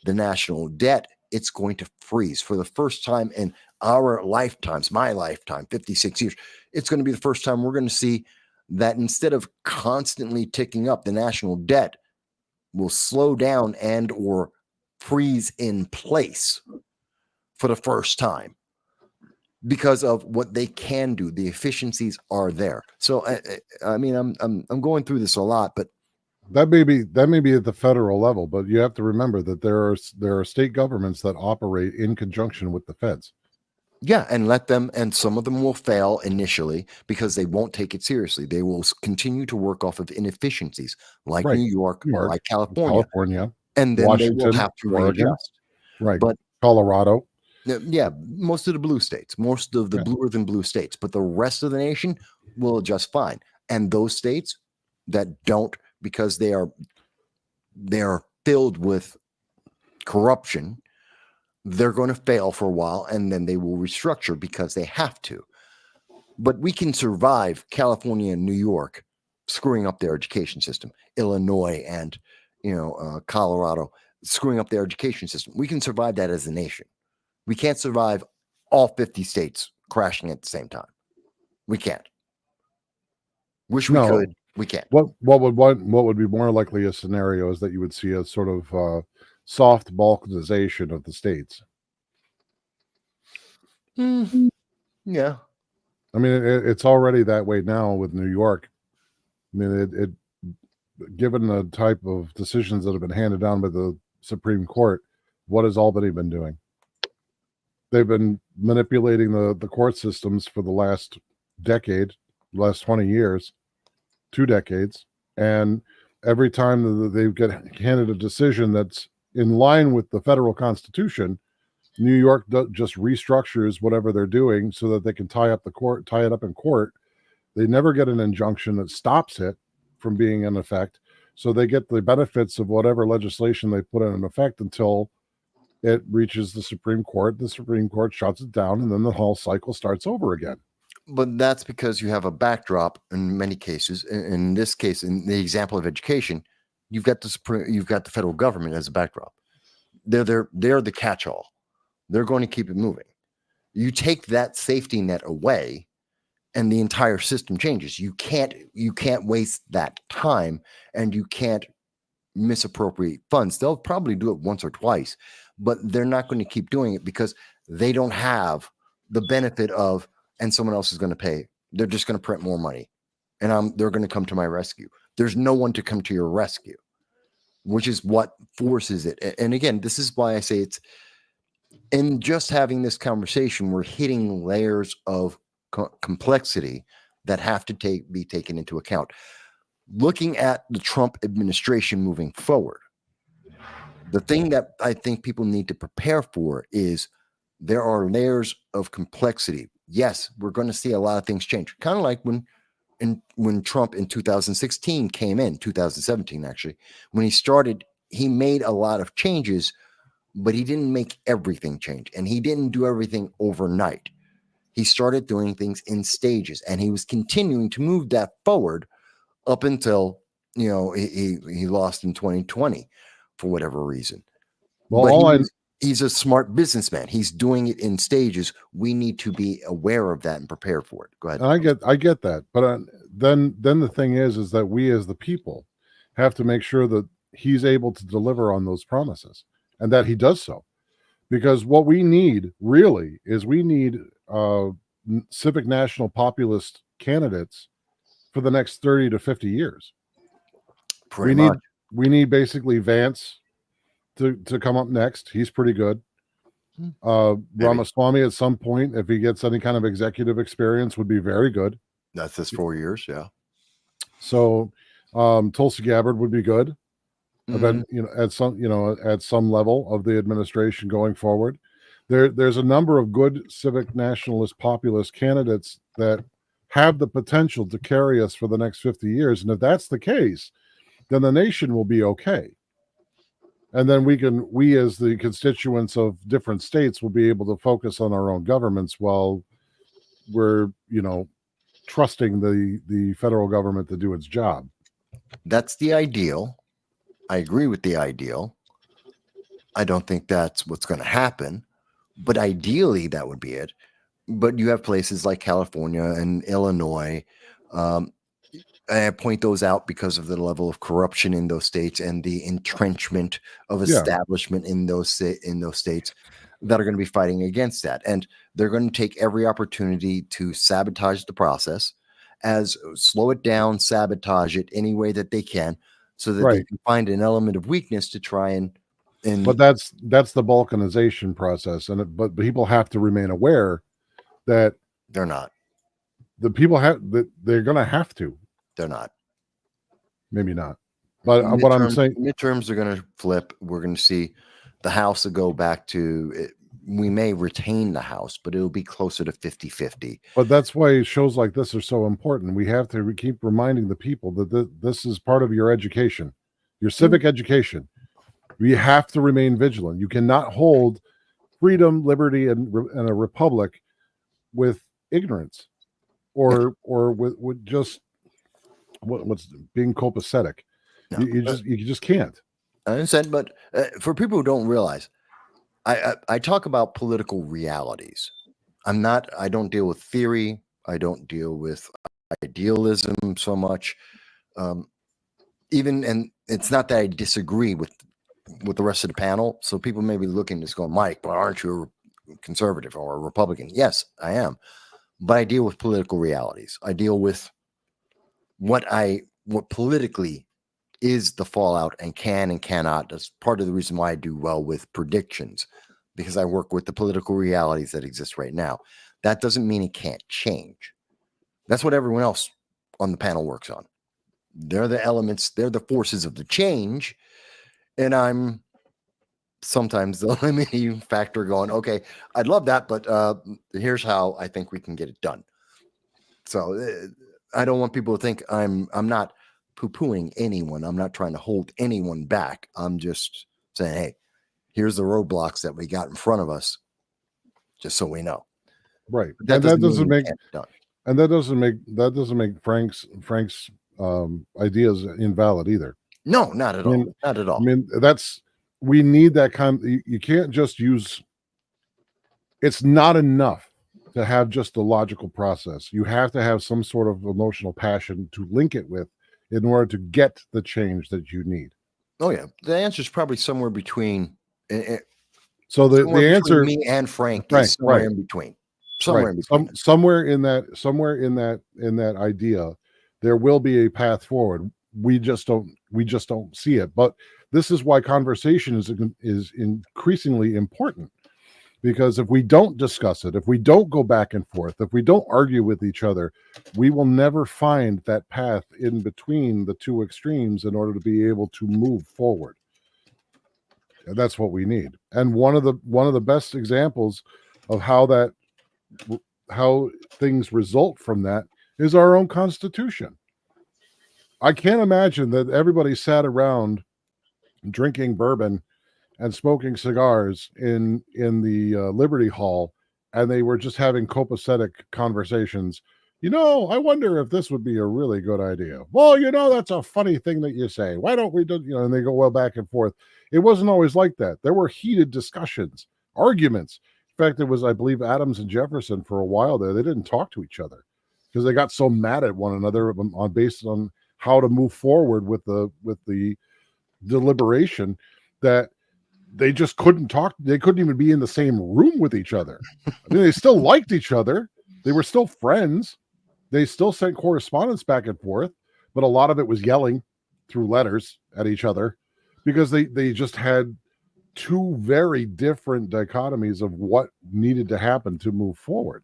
the national debt. It's going to freeze for the first time in our lifetimes, my lifetime, 56 years. It's going to be the first time we're going to see that instead of constantly ticking up, the national debt will slow down and or freeze in place for the first time because of what they can do. The efficiencies are there. So I mean, I'm going through this a lot, but that may be at the federal level, but you have to remember that there are state governments that operate in conjunction with the feds. Yeah, and let them, and some of them will fail initially because they won't take it seriously. They will continue to work off of inefficiencies like New York, like California, and then Washington, they will have to readjust. Right, but Colorado. Yeah, most of the blue states, most of the bluer than blue states, but the rest of the nation will adjust fine. And those states that don't, because they are filled with corruption, they're going to fail for a while, and then they will restructure because they have to. But we can survive California and New York screwing up their education system. Illinois and Colorado screwing up their education system. We can survive that as a nation. We can't survive all 50 states crashing at the same time. We can't. Wish we could. We can't. What would be more likely a scenario is that you would see a sort of soft balkanization of the states. Yeah. I mean, it's already that way now with New York. I mean, it given the type of decisions that have been handed down by the Supreme Court, what has Albany been doing? They've been manipulating the court systems for the last decade, last 20 years, 2 decades. And every time they get handed a decision that's in line with the federal Constitution, New York just restructures whatever they're doing so that they can tie it up in court. They never get an injunction that stops it from being in effect. So they get the benefits of whatever legislation they put in effect until it reaches the Supreme Court. The Supreme Court shuts it down, and then the whole cycle starts over again. But that's because you have a backdrop in many cases. In this case, in the example of education, you've got the federal government as a backdrop. They're the catch-all. They're going to keep it moving. You take that safety net away, and the entire system changes. You can't waste that time, and you can't misappropriate funds. They'll probably do it once or twice, but they're not going to keep doing it because they don't have the benefit of, and someone else is going to pay. They're just going to print more money, and they're going to come to my rescue. There's no one to come to your rescue, which is what forces it. And again, this is why I say it's, in just having this conversation, we're hitting layers of complexity that have to be taken into account. Looking at the Trump administration moving forward, the thing that I think people need to prepare for is there are layers of complexity. Yes, we're going to see a lot of things change. Kind of like when Trump in 2016 came in, 2017 actually, when he started, he made a lot of changes, but he didn't make everything change, and he didn't do everything overnight. He started doing things in stages, and he was continuing to move that forward up until, he lost in 2020 for whatever reason. Well, he's a smart businessman. He's doing it in stages. We need to be aware of that and prepare for it. Go ahead. I get that, but then the thing is that we as the people have to make sure that he's able to deliver on those promises, and that he does so. Because what we need really is we need civic national populist candidates for the next 30 to 50 years. We need basically Vance to come up next. He's pretty good. Ramaswamy at some point, if he gets any kind of executive experience, would be very good. That's his 4 years, yeah. So Tulsi Gabbard would be good. Mm-hmm. At some level of the administration going forward. There's a number of good civic nationalist populist candidates that have the potential to carry us for the next 50 years. And if that's the case, then the nation will be okay. And then we as the constituents of different states will be able to focus on our own governments while we're, trusting the federal government to do its job. That's the ideal. I agree with the ideal. I don't think that's what's going to happen, but ideally that would be it. But you have places like California and Illinois. I point those out because of the level of corruption in those states and the entrenchment of establishment in those states that are going to be fighting against that. And they're going to take every opportunity to sabotage the process, slow it down, sabotage it any way that they can, so that they can find an element of weakness to try and but that's the balkanization process, but people have to remain aware that they're not. The people they're going to have to. They're not. Maybe not. But what I'm saying, midterms are going to flip. We're going to see the House will go back to it. We may retain the House, but it'll be closer to 50-50. But that's why shows like this are so important. We have to keep reminding the people that this is part of your education, your civic education. You have to remain vigilant. You cannot hold freedom, liberty, and a republic with ignorance or with just what's being copacetic. No, You just can't. I understand, but for people who don't realize, I talk about political realities. I don't deal with theory. I don't deal with idealism so much. And it's not that I disagree with the rest of the panel. So people may be looking at this going, Mike, but aren't you a conservative or a Republican? Yes, I am. But I deal with political realities. I deal with what politically is the fallout and can and cannot. That's part of the reason why I do well with predictions, because I work with the political realities that exist right now. That doesn't mean it can't change. That's what everyone else on the panel works on. They're the elements, they're the forces of the change. And I'm sometimes the limiting factor going, okay, I'd love that, but here's how I think we can get it done. So I don't want people to think I'm not poo-pooing anyone. I'm not trying to hold anyone back. I'm just saying, hey, here's the roadblocks that we got in front of us, just so we know. Right. But that doesn't make done. And that doesn't make Frank's ideas invalid either. No, not at all. Not at all. I mean, we need that kind. You can't just use. It's not enough to have just a logical process. You have to have some sort of emotional passion to link it with in order to get the change that you need. Oh yeah, the answer is probably somewhere between. So the answer, me and Frank is somewhere in between. Somewhere in between. Somewhere in that idea, there will be a path forward. We just don't see it. But this is why conversation is increasingly important, because if we don't discuss it, if we don't go back and forth, if we don't argue with each other, we will never find that path in between the two extremes in order to be able to move forward. And that's what we need. And one of the best examples of how things result from that is our own Constitution. I can't imagine that everybody sat around drinking bourbon and smoking cigars in the Liberty Hall, and they were just having copacetic conversations. I wonder if this would be a really good idea. Well, that's a funny thing that you say. Why don't we do, and they go well back and forth. It wasn't always like that. There were heated discussions, arguments. In fact, it was, I believe, Adams and Jefferson for a while there. They didn't talk to each other because they got so mad at one another based on how to move forward with the deliberation that they just couldn't talk. They couldn't even be in the same room with each other. I mean, they still liked each other. They were still friends. They still sent correspondence back and forth, but a lot of it was yelling through letters at each other because they just had two very different dichotomies of what needed to happen to move forward.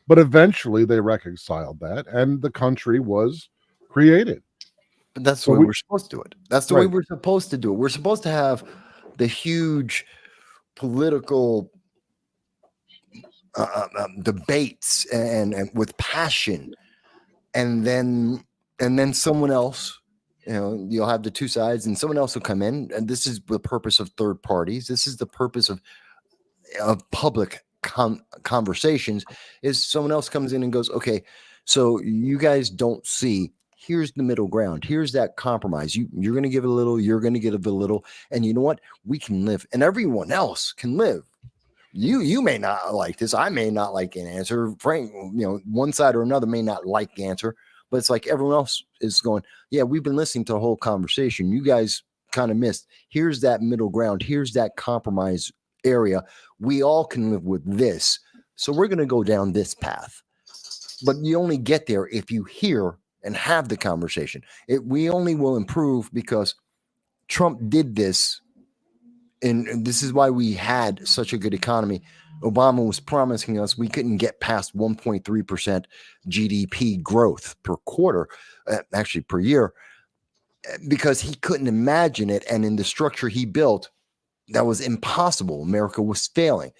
But eventually they reconciled that and the country was created. But that's the way we're supposed to do it. That's the way we're supposed to do it. We're supposed to have the huge political debates and with passion, and then someone else, you'll have the two sides, and someone else will come in, and this is the purpose of third parties. This is the purpose of public conversations. Is someone else comes in and goes, okay, so you guys don't see. Here's the middle ground. Here's that compromise. You're going to give it a little. You're going to give it a little. And you know what? We can live, and everyone else can live. You may not like this. I may not like an answer. Frank, one side or another may not like the answer, but it's like everyone else is going, yeah, we've been listening to the whole conversation. You guys kind of missed. Here's that middle ground. Here's that compromise area. We all can live with this. So we're going to go down this path. But you only get there if you hear and have the conversation. We only will improve because Trump did this. And this is why we had such a good economy. Obama was promising us we couldn't get past 1.3% GDP growth per quarter, actually per year, because he couldn't imagine it. And in the structure he built, that was impossible. America was failing.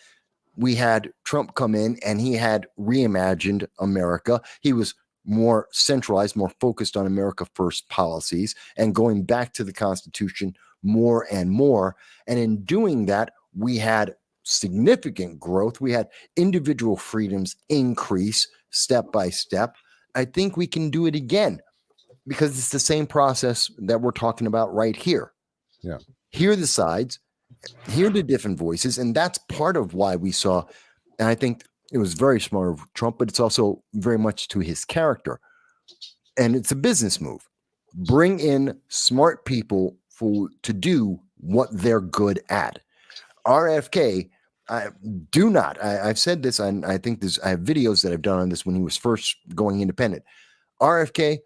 We had Trump come in and he had reimagined America. He was more centralized, more focused on America First policies and going back to the Constitution more and more. And in doing that, we had significant growth. We had individual freedoms increase step by step. I think we can do it again. because it's the same process that we're talking about right here. Yeah. Hear the sides, hear the different voices, and that's part of why we saw, and I think it was very smart of Trump, but it's also very much to his character. And it's a business move. Bring in smart people to do what they're good at. RFK, I've said this, and I think I have videos that I've done on this when he was first going independent. RFK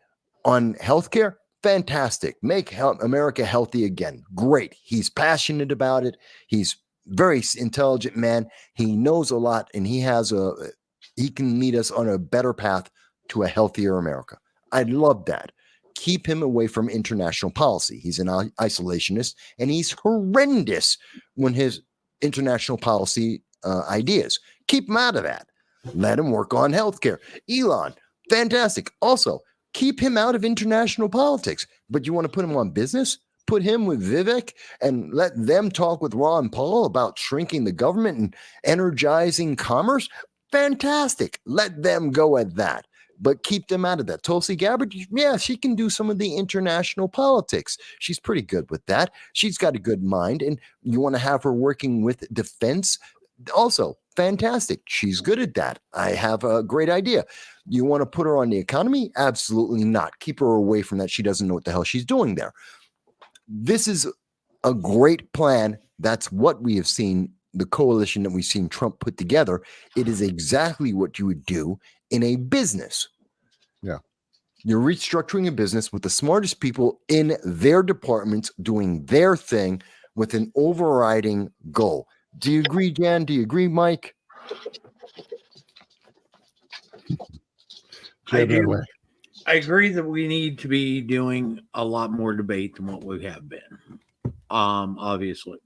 on healthcare, fantastic. Make America healthy again. Great. He's passionate about it. He's very intelligent man. He knows a lot, and he can lead us on a better path to a healthier America. I love that. Keep him away from international policy. He's an isolationist, and he's horrendous when his international policy ideas. Keep him out of that. Let him work on healthcare. Elon, fantastic. Also, keep him out of international politics. But you want to put him on business? Put him with Vivek and let them talk with Ron Paul about shrinking the government and energizing commerce? Fantastic. Let them go at that. But keep them out of that. Tulsi Gabbard, yeah, she can do some of the international politics. She's pretty good with that. She's got a good mind. And you want to have her working with defense? Also, fantastic. She's good at that. I have a great idea. You want to put her on the economy? Absolutely not. Keep her away from that. She doesn't know what the hell she's doing there. This is a great plan. That's what we have seen, the coalition that we've seen Trump put together. It is exactly what you would do in a business. Yeah. You're restructuring a business with the smartest people in their departments doing their thing with an overriding goal. Do you agree, Jan? Do you agree, Mike? I do. I agree that we need to be doing a lot more debate than what we have been, obviously.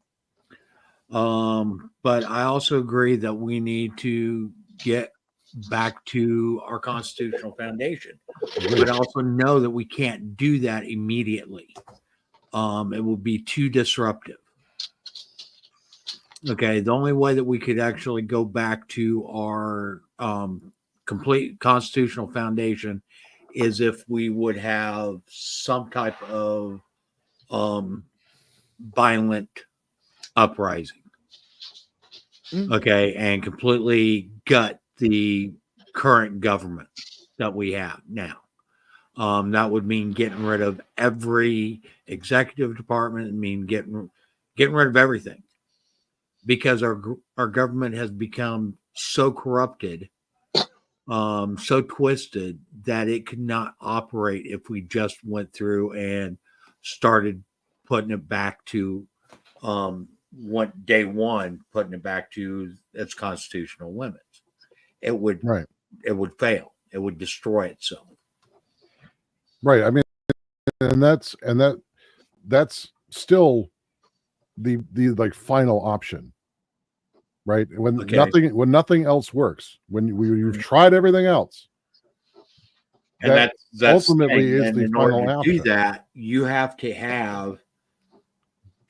But I also agree that we need to get back to our constitutional foundation. But also know that we can't do that immediately. It will be too disruptive. Okay, the only way that we could actually go back to our complete constitutional foundation is if we would have some type of violent uprising. Okay, and completely gut the current government that we have now. That would mean getting rid of every executive department. and mean getting rid of everything, because our government has become so corrupted, so twisted that it could not operate if we just went through and started putting it back to day one, putting it back to its constitutional limits. It would fail. It would destroy itself. Right. I mean, and that's still the like final option, right? When nothing else works, when you've tried everything else, and that's ultimately is the final option. To do that, you have to have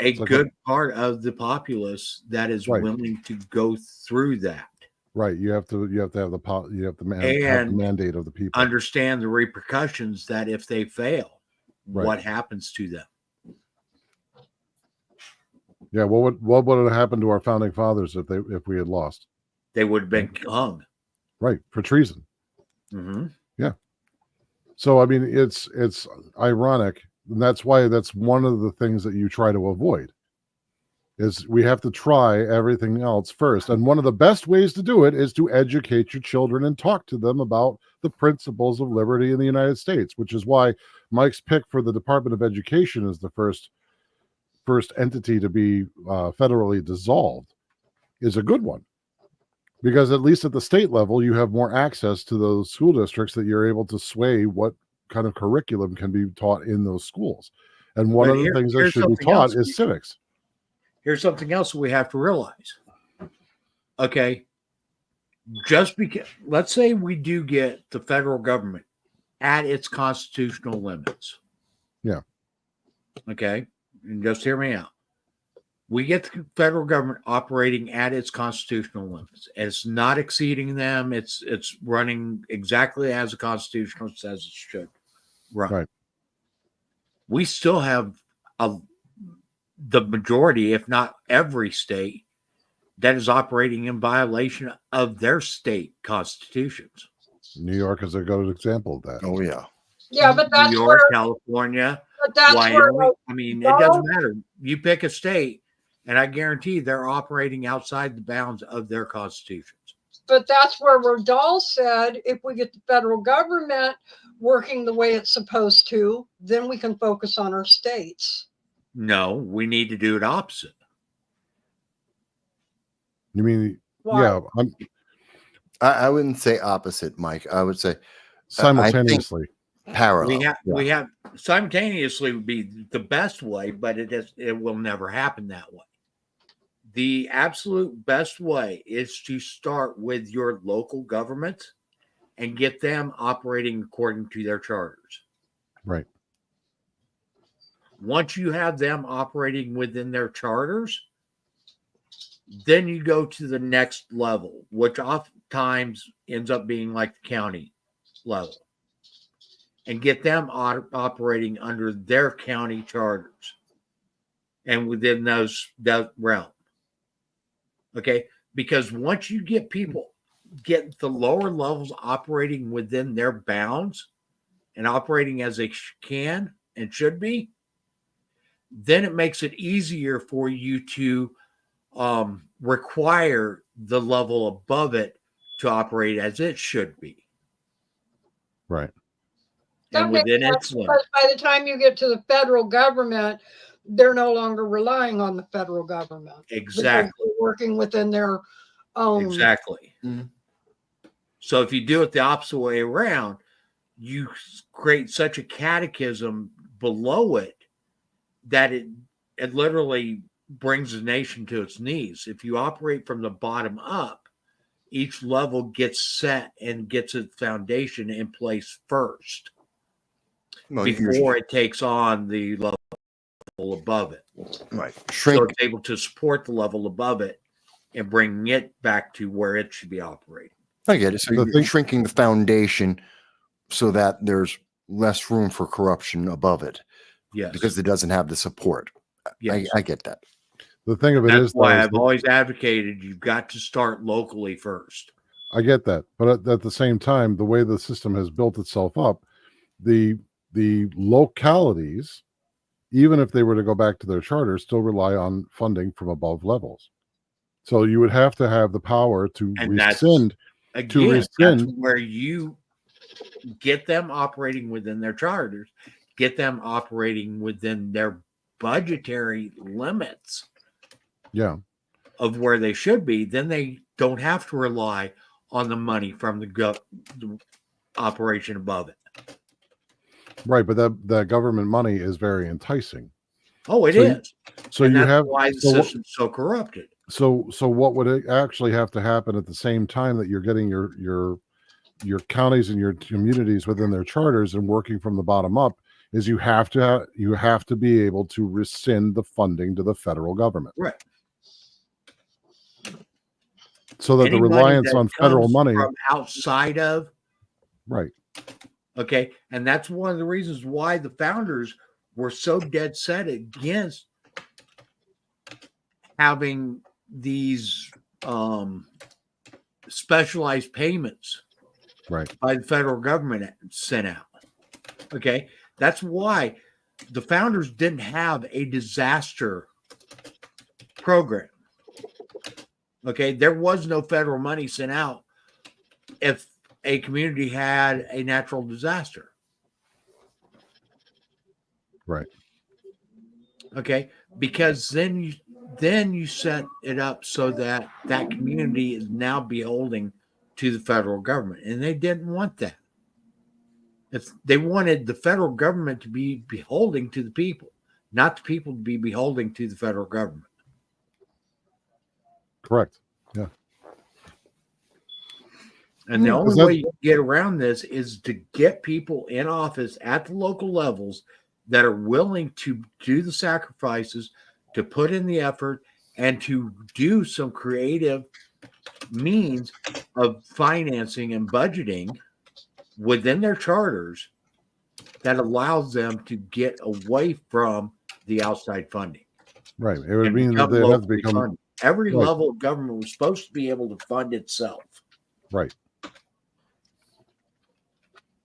a good part of the populace that is willing to go through that. Right. You have to have the mandate of the people. Understand the repercussions that if they fail, what happens to them. Yeah. What would have happened to our founding fathers if we had lost? They would have been hung. Right. For treason. Mm-hmm. Yeah. So, I mean, it's ironic. And that's why that's one of the things that you try to avoid. Is we have to try everything else first. And one of the best ways to do it is to educate your children and talk to them about the principles of liberty in the United States, which is why Mike's pick for the Department of Education is the first entity to be federally dissolved is a good one. Because at least at the state level, you have more access to those school districts that you're able to sway what kind of curriculum can be taught in those schools. And one of the things that should be taught is civics. Here's something else we have to realize. Okay. Just because, let's say we do get the federal government at its constitutional limits. Yeah. Okay. And just hear me out. We get the federal government operating at its constitutional limits. It's not exceeding them. It's running exactly as the Constitution says it should run. Right. we still have the majority, if not every state, that is operating in violation of their state constitutions. New York is a good example of that. Oh yeah. Yeah, but that's New York, where, California, but that's where, Wyoming. I mean, it doesn't matter. You pick a state, and I guarantee they're operating outside the bounds of their constitutions. but that's where Rodal said, if we get the federal government working the way it's supposed to, then we can focus on our states. No, we need to do it opposite. You mean, Why? yeah, I wouldn't say opposite, Mike. I would say simultaneously. parallel. We have simultaneously would be the best way, but it will never happen that way. The absolute best way is to start with your local government and get them operating according to their charters. Right. Once you have them operating within their charters, then you go to the next level, which oftentimes ends up being like the county level, and get them operating under their county charters and within that realm. Okay, because once you get the lower levels operating within their bounds and operating as they can and should be, then it makes it easier for you to require the level above it to operate as it should be. Right. That And makes within sense, its limits. because by the time you get to the federal government, they're no longer relying on the federal government. because Exactly. they're working within their own. Exactly. Mhm. So if you do it the opposite way around, you create such a catechism below it that it literally brings the nation to its knees. If you operate from the bottom up, each level gets set and gets its foundation in place first Well, before it takes on the level above it. right. So Shrink. it's able to support the level above it and bring it back to where it should be operating. I get it. So The you're thing- shrinking the foundation so that there's less room for corruption above it Yes. because it doesn't have the support. yes. I get that. The thing of it That's is, though, why is I've that- always advocated you've got to start locally first. I get that, but at the same time, the way the system has built itself up, the localities, even if they were to go back to their charter, still rely on funding from above levels. So you would have to have the power to And that's- rescind. Again, that's rescind- where you get them operating within their charters, get them operating within their budgetary limits Yeah, of where they should be. Then they don't have to rely on the money from the operation above it. right. But that government money is very enticing. Oh, it So is. So And you that's have why the so what- system's so corrupted. So what would actually have to happen at the same time that you're getting your counties and your communities within their charters and working from the bottom up is you have to be able to rescind the funding to the federal government, Right. so that the Any money reliance that on federal comes money, from outside of, right? okay, and that's one of the reasons why the founders were so dead set against having these specialized payments Right. by the federal government sent out. Okay, that's why the founders didn't have a disaster program. Okay, there was no federal money sent out if a community had a natural disaster. Right. Okay, because then you set it up so that that community is now beholding to the federal government, and they didn't want that. If they wanted the federal government to be beholding to the people, not the people to be beholding to the federal government. Correct. Yeah. And the Yeah, 'cause only way you can get around this is to get people in office at the local levels that are willing to do the sacrifices, to put in the effort, and to do some creative means of financing and budgeting within their charters that allows them to get away from the outside funding. Right. It would and mean that become they have to locally become funded. Every right. level of government was supposed to be able to fund itself. Right.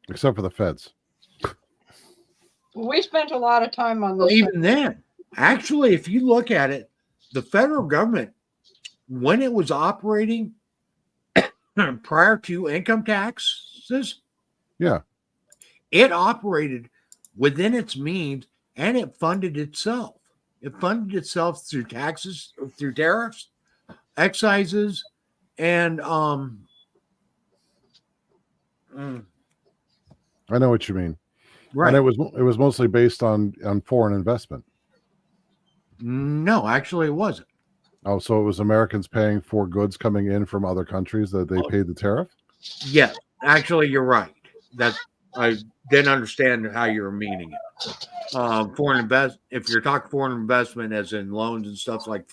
Except for the feds. We spent a lot of time on Well, this. even then, actually, if you look at it, the federal government, when it was operating prior to income taxes, Yeah. it operated within its means and it funded itself. It funded itself through taxes, through tariffs, excises, and I know what you mean. right. And it was mostly based on foreign investment. No, actually, it wasn't. Oh, so it was Americans paying for goods coming in from other countries that they paid the tariff? Yes, actually, you're right. That's I didn't understand how you were meaning it. If you're talking foreign investment, as in loans and stuff like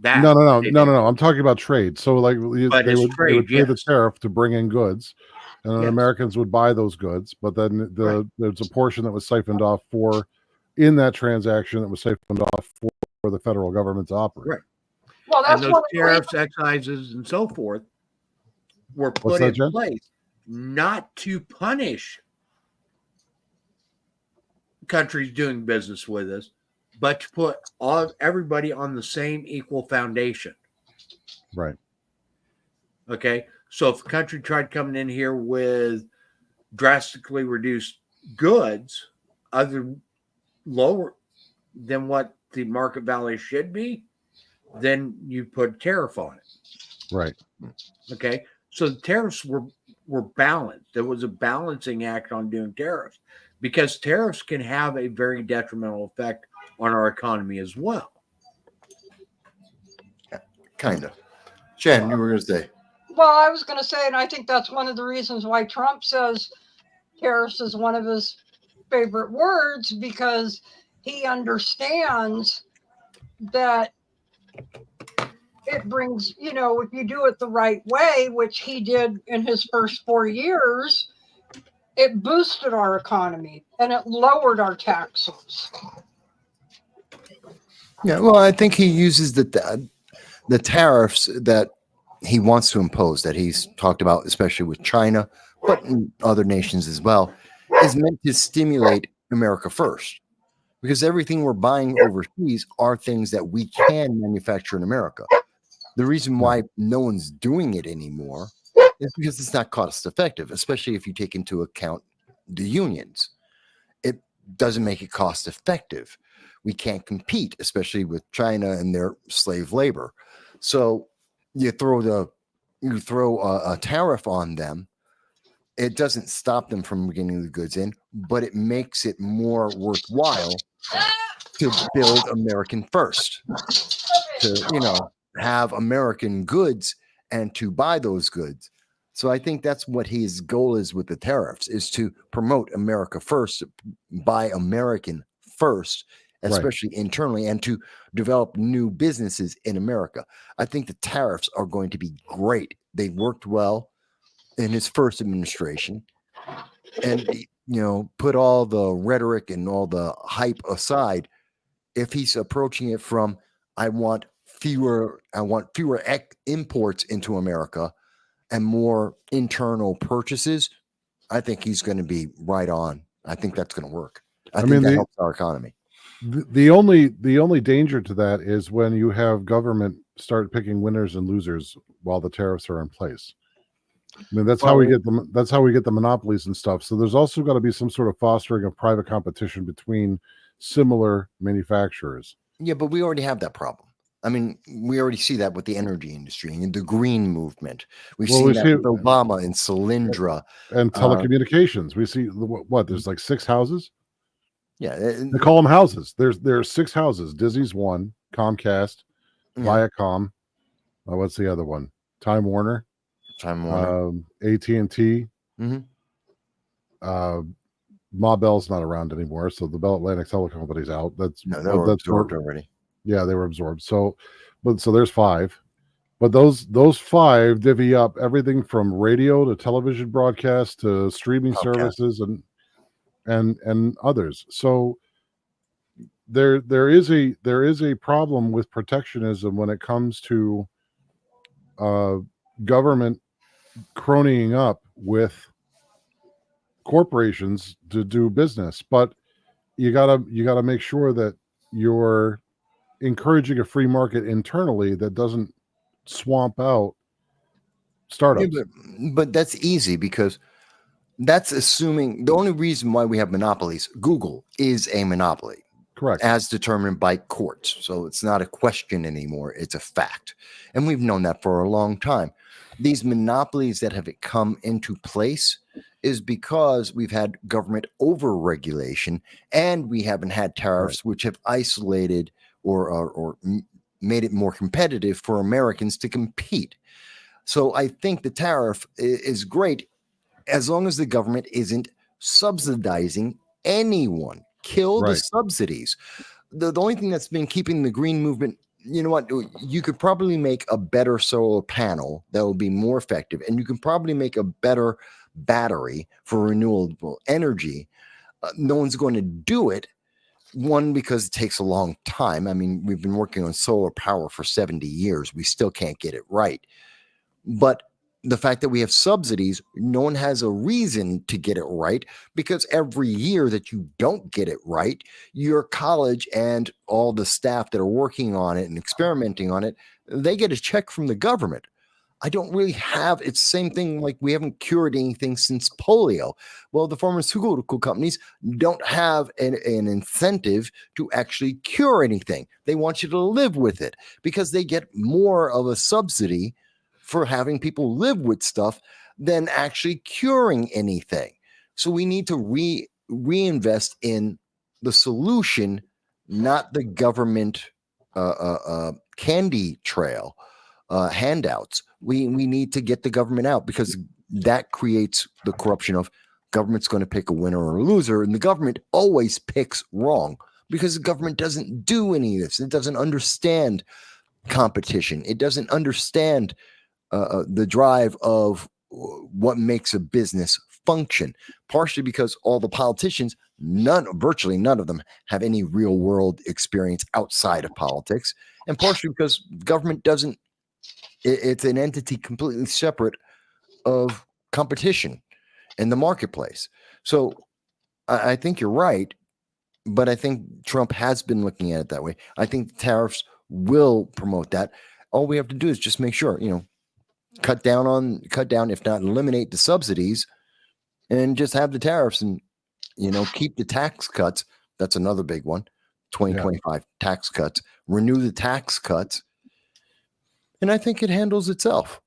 that. No. I'm talking about trade. So like But they it's would trade, pay the yes. tariff to bring in goods, and then Yes. Americans would buy those goods. But then there's a portion that was siphoned off in that transaction that was siphoned off for the federal government to operate. Right. Well, And that's those one of the tariffs, excises, and so forth were What's put that, in Jen? place not to punish countries doing business with us, but to put everybody on the same equal foundation. Right. Okay. So if a country tried coming in here with drastically reduced goods, lower than what the market value should be, then you put a tariff on it. Right. Okay. So the tariffs were balanced. There was a balancing act on doing tariffs because tariffs can have a very detrimental effect on our economy as well. Kind of. Jen, you were going to say. Well, I was going to say, and I think that's one of the reasons why Trump says tariffs is one of his favorite words, because he understands that it brings, if you do it the right way, which he did in his first 4 years, it boosted our economy and it lowered our taxes. Yeah, well, I think he uses the tariffs that he wants to impose, that he's talked about, especially with China, but in other nations as well, is meant to stimulate America first. Because everything we're buying overseas are things that we can manufacture in America. The reason why no one's doing it anymore is because it's not cost effective, especially if you take into account the unions. It doesn't make it cost effective. We can't compete, especially with China and their slave labor. So you throw a tariff on them. It doesn't stop them from getting the goods in, but it makes it more worthwhile to build American first, to have American goods and to buy those goods. So I think that's what his goal is with the tariffs, is to promote America first, buy American first, especially internally, and to develop new businesses in America. I think the tariffs are going to be great. They worked well in his first administration, and put all the rhetoric and all the hype aside. If he's approaching it from, I want fewer imports into America and more internal purchases, I think he's going to be right on. I think that's going to work. I think that helps our economy. The only danger to that is when you have government start picking winners and losers while the tariffs are in place. I mean, that's how we get the monopolies and stuff. So there's also got to be some sort of fostering of private competition between similar manufacturers. Yeah, but we already have that problem. I mean, we already see that with the energy industry and the green movement. We've seen that with Obama and Solyndra. And telecommunications. We see there's like 6 houses. Yeah. They call them houses. There's 6 houses. Disney's one, Comcast, Viacom. What's the other one? Time Warner. AT&T. Ma Bell's not around anymore, so the Bell Atlantic Telecom Company's out. That's absorbed already. Yeah, they were absorbed. So there's 5, but those 5 divvy up everything from radio to television broadcast to streaming services, and and others. So there is a problem with protectionism when it comes to government cronying up with corporations to do business, but you gotta make sure that you're encouraging a free market internally that doesn't swamp out startups. Yeah, but that's easy because that's assuming the only reason why we have monopolies. Google is a monopoly. Correct. As determined by courts. So it's not a question anymore. It's a fact. And we've known that for a long time. These monopolies that have come into place is because we've had government over-regulation and we haven't had tariffs, which have isolated or made it more competitive for Americans to compete. So I think the tariff is great as long as the government isn't subsidizing anyone. Kill the subsidies. The only thing that's been keeping the green movement, you know what, you could probably make a better solar panel that will be more effective, and you can probably make a better battery for renewable energy. No one's going to do it. One, because it takes a long time. I mean, we've been working on solar power for 70 years. We still can't get it right. But the fact that we have subsidies, no one has a reason to get it right, because every year that you don't get it right, your college and all the staff that are working on it and experimenting on it, they get a check from the government. I don't really have, it's the same thing, like we haven't cured anything since polio. Well, the pharmaceutical companies don't have an incentive to actually cure anything. They want you to live with it because they get more of a subsidy for having people live with stuff than actually curing anything. So we need to reinvest in the solution, not the government candy trail handouts. We need to get the government out, because that creates the corruption of government's going to pick a winner or a loser, and the government always picks wrong because the government doesn't do any of this. It doesn't understand competition. It doesn't understand the drive of what makes a business function, partially because all the politicians, virtually none of them have any real world experience outside of politics, and partially because government doesn't, it's an entity completely separate of competition in the marketplace. So I think you're right, but I think Trump has been looking at it that way. I think tariffs will promote that. All we have to do is just make sure, cut down, if not eliminate the subsidies, and just have the tariffs and, keep the tax cuts. That's another big one. 2025 tax cuts, renew the tax cuts. And I think it handles itself.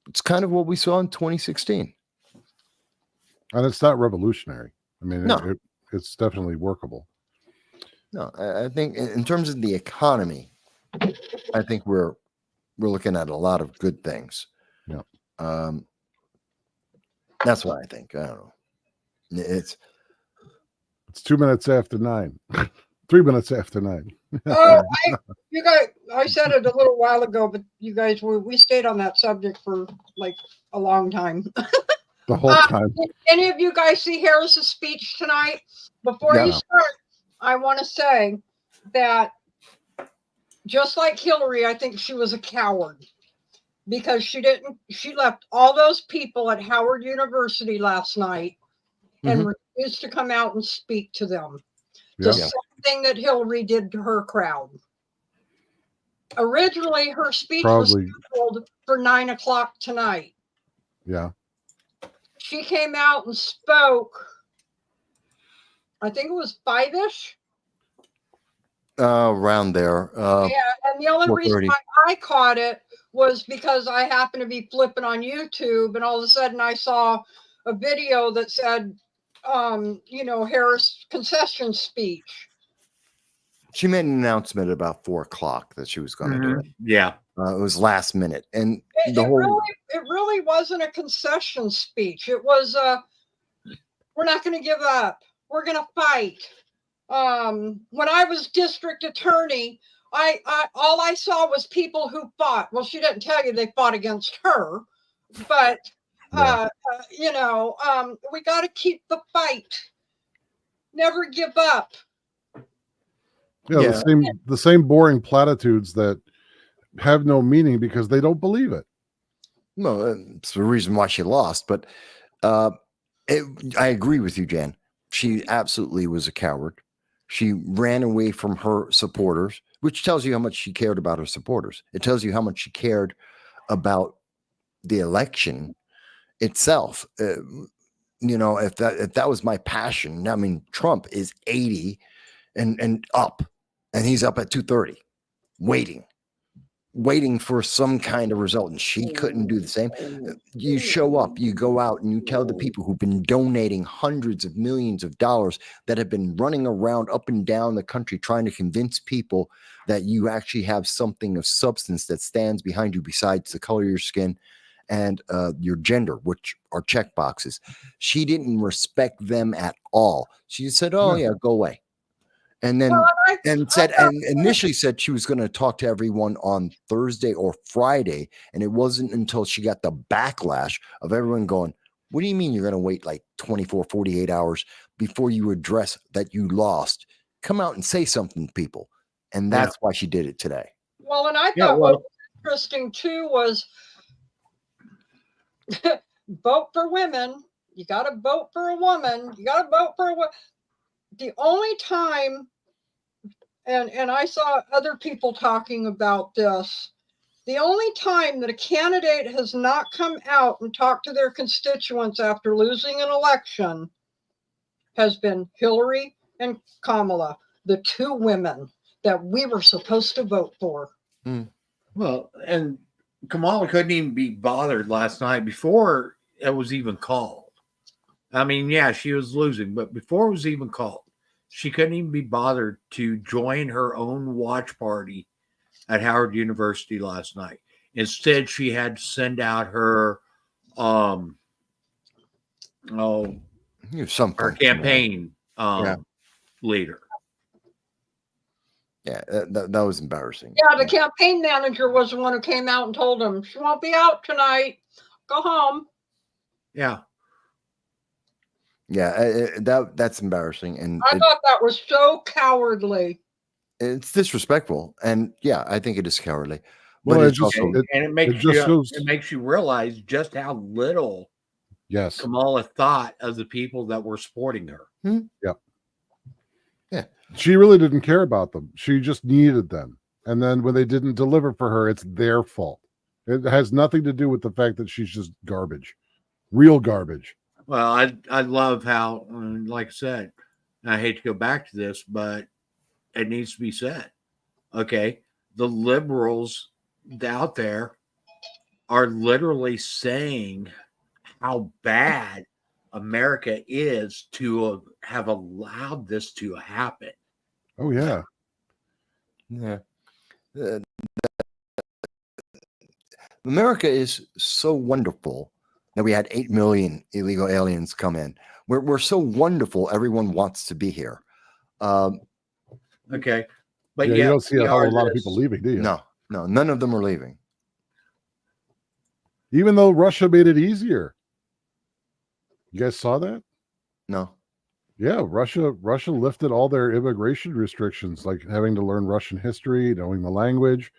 It's kind of what we saw in 2016. And it's not revolutionary. I mean, No. It's definitely workable. No, I think in terms of the economy, I think we're looking at a lot of good things. Yeah. That's what I think. I don't know. It's 2 minutes after 9. 3 minutes after 9. You guys, I said it a little while ago, but you guys, we stayed on that subject for like a long time. The whole time. Did any of you guys see Harris's speech tonight? Before you start, I want to say that just like Hillary, I think she was a coward, because she left all those people at Howard University last night and refused to come out and speak to them. The same thing that Hillary did to her crowd. Originally, her speech was scheduled for 9:00 tonight. Yeah. She came out and spoke, I think it was 5-ish. around there. Yeah, and the only reason why I caught it was because I happened to be flipping on YouTube, and all of a sudden I saw a video that said, Harris concession speech. She made an announcement about 4:00 that she was going to do it. Yeah. It was last minute. And it really wasn't a concession speech. It was, we're not going to give up. We're going to fight. When I was district attorney, all I saw was people who fought. Well, she didn't tell you they fought against her, but we got to keep the fight. never give up. Yeah, Yeah. the same boring platitudes that have no meaning because they don't believe it. No, it's the reason why she lost. But I agree with you, Jan. She absolutely was a coward. She ran away from her supporters, which tells you how much she cared about her supporters. It tells you how much she cared about the election itself. If that was my passion, I mean, Trump is 80 and up, and he's up at 2:30, waiting for some kind of result, and she couldn't do the same. You show up, you go out, and you tell the people who've been donating hundreds of millions of dollars, that have been running around up and down the country trying to convince people that you actually have something of substance that stands behind you besides the color of your skin and your gender, which are check boxes. She didn't respect them at all. She just said, "Oh yeah, go away." And then initially said she was going to talk to everyone on Thursday or Friday. And it wasn't until she got the backlash of everyone going, "What do you mean you're going to wait like 24, 48 hours before you address that you lost? Come out and say something to people." And that's why she did it today. Well, and I thought what was interesting too was vote for women. You got to vote for a woman. You got to vote for a woman. The only time, and I saw other people talking about this, the only time that a candidate has not come out and talked to their constituents after losing an election has been Hillary and Kamala, the two women that we were supposed to vote for. Well, and Kamala couldn't even be bothered last night before it was even called. I mean, yeah, she was losing, but before it was even called, she couldn't even be bothered to join her own watch party at Howard University last night. Instead, she had to send out her her campaign leader. Yeah, that was embarrassing. Yeah, the campaign manager was the one who came out and told him she won't be out tonight. Go home. Yeah. Yeah, that's embarrassing, and I thought that was so cowardly. It's disrespectful, and yeah, I think it is cowardly. Well, but it makes you realize just how little Kamala thought of the people that were supporting her. Yeah, she really didn't care about them. She just needed them, and then when they didn't deliver for her, it's their fault. It has nothing to do with the fact that she's just garbage, real garbage. Well, I love how, like I said, I hate to go back to this, but it needs to be said. Okay, the liberals out there are literally saying how bad America is to have allowed this to happen. Oh yeah. America is so wonderful that we had 8 million illegal aliens come in. We're so wonderful. Everyone wants to be here. Okay. But you don't see a whole lot of people leaving, do you? No, none of them are leaving. Even though Russia made it easier. You guys saw that? No. Yeah, Russia lifted all their immigration restrictions, like having to learn Russian history, knowing the language.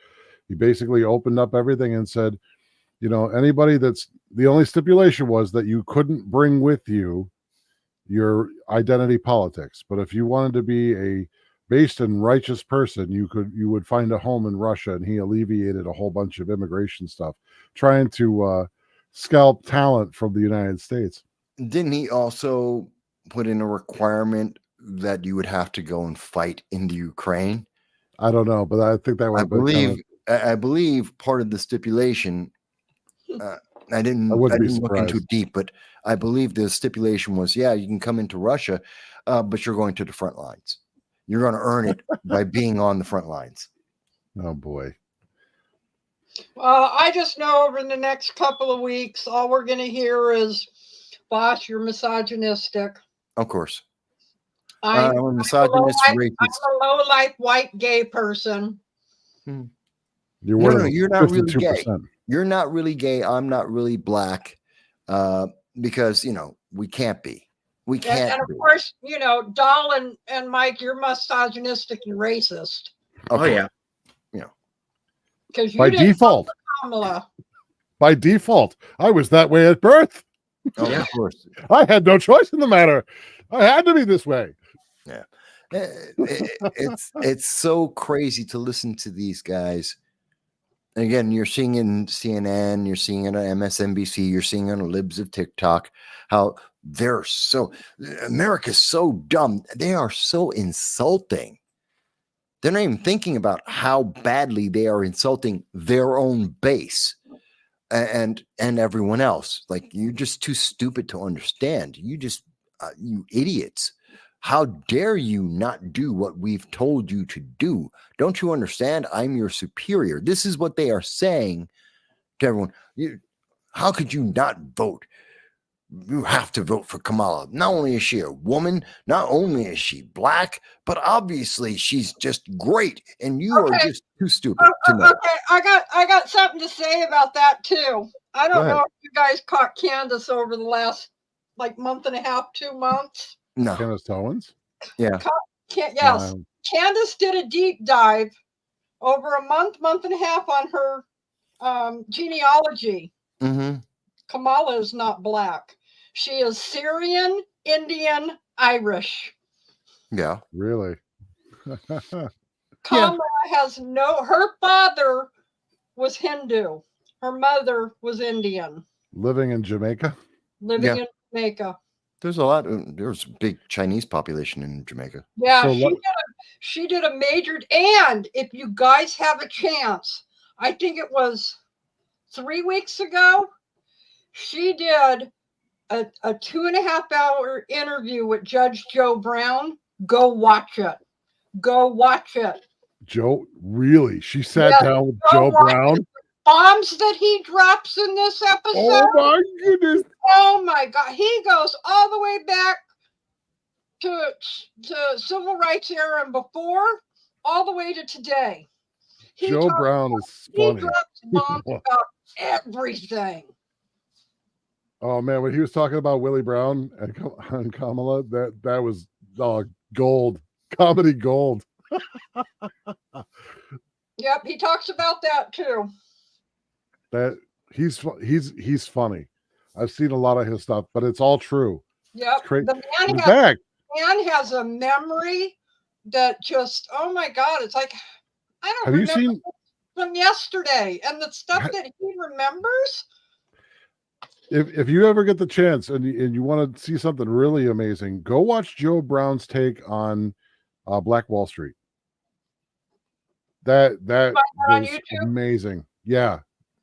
He basically opened up everything and said, anybody the only stipulation was that you couldn't bring with you your identity politics. But if you wanted to be a based and righteous person, you would find a home in Russia. And he alleviated a whole bunch of immigration stuff, trying to scalp talent from the United States. Didn't he also put in a requirement that you would have to go and fight in the Ukraine? I don't know, but I think that would I believe part of the stipulation, I didn't look into deep, but I believe the stipulation was, you can come into Russia, but you're going to the front lines. You're going to earn it by being on the front lines. Oh boy. Well, I just know over the next couple of weeks, all we're going to hear is, "Boss, you're misogynistic." Of course. I'm a misogynist, racist. I'm a low-life white gay person. You're not really gay. You're not really gay. I'm not really black, because we can't be. We can't. And of do it. course, Dahl and Mike, you're misogynistic and racist Oh yeah. because you By didn't default. vote for Kamala. By default, I was that way at birth. Oh, Yeah. of course. I had no choice in the matter. I had to be this way. It's so crazy to listen to these guys. And again, you're seeing it in CNN, you're seeing it on MSNBC, you're seeing it on libs of TikTok, how America's so dumb. They are so insulting. They're not even thinking about how badly they are insulting their own base and everyone else. Like, you're just too stupid to understand. You idiots. How dare you not do what we've told you to do? Don't you understand? I'm your superior. This is what they are saying to everyone. How could you not vote? You have to vote for Kamala. Not only is she a woman, not only is she black, but obviously she's just great. And you are just too stupid to know. Okay, I got something to say about that too. I Go don't ahead. know if you guys caught Candace over the last month and a half, 2 months. No. Candace Owens. Yeah. Yes. Candace did a deep dive over a month and a half on her genealogy. Mm-hmm. Kamala is not black. She is Syrian, Indian, Irish. Yeah. Really? Kamala has her father was Hindu. Her mother was Indian. Living in Jamaica. Living in Jamaica. There's a big Chinese population in Jamaica. Yeah, So she did a majored, and if you guys have a chance, I think it was 3 weeks ago, she did a 2.5-hour interview with Judge Joe Brown. Go watch it. Go watch it. Joe, really? She sat down with Joe Brown? Bombs that he drops in this episode. Oh my goodness. Oh my God. He goes all the way back to civil rights era and before, all the way to today. Joe Brown is funny. He drops bombs about everything. Oh man, when he was talking about Willie Brown and Kamala, that was gold, comedy gold. Yep, he talks about that too. That he's funny. I've seen a lot of his stuff, but it's all true. Yep, The man has a memory that just, oh my God, it's like I don't Have you remember seen from yesterday, and the stuff that he remembers. If you ever get the chance and you want to see something really amazing, go watch Joe Brown's take on Black Wall Street. That on was YouTube? amazing. Yeah.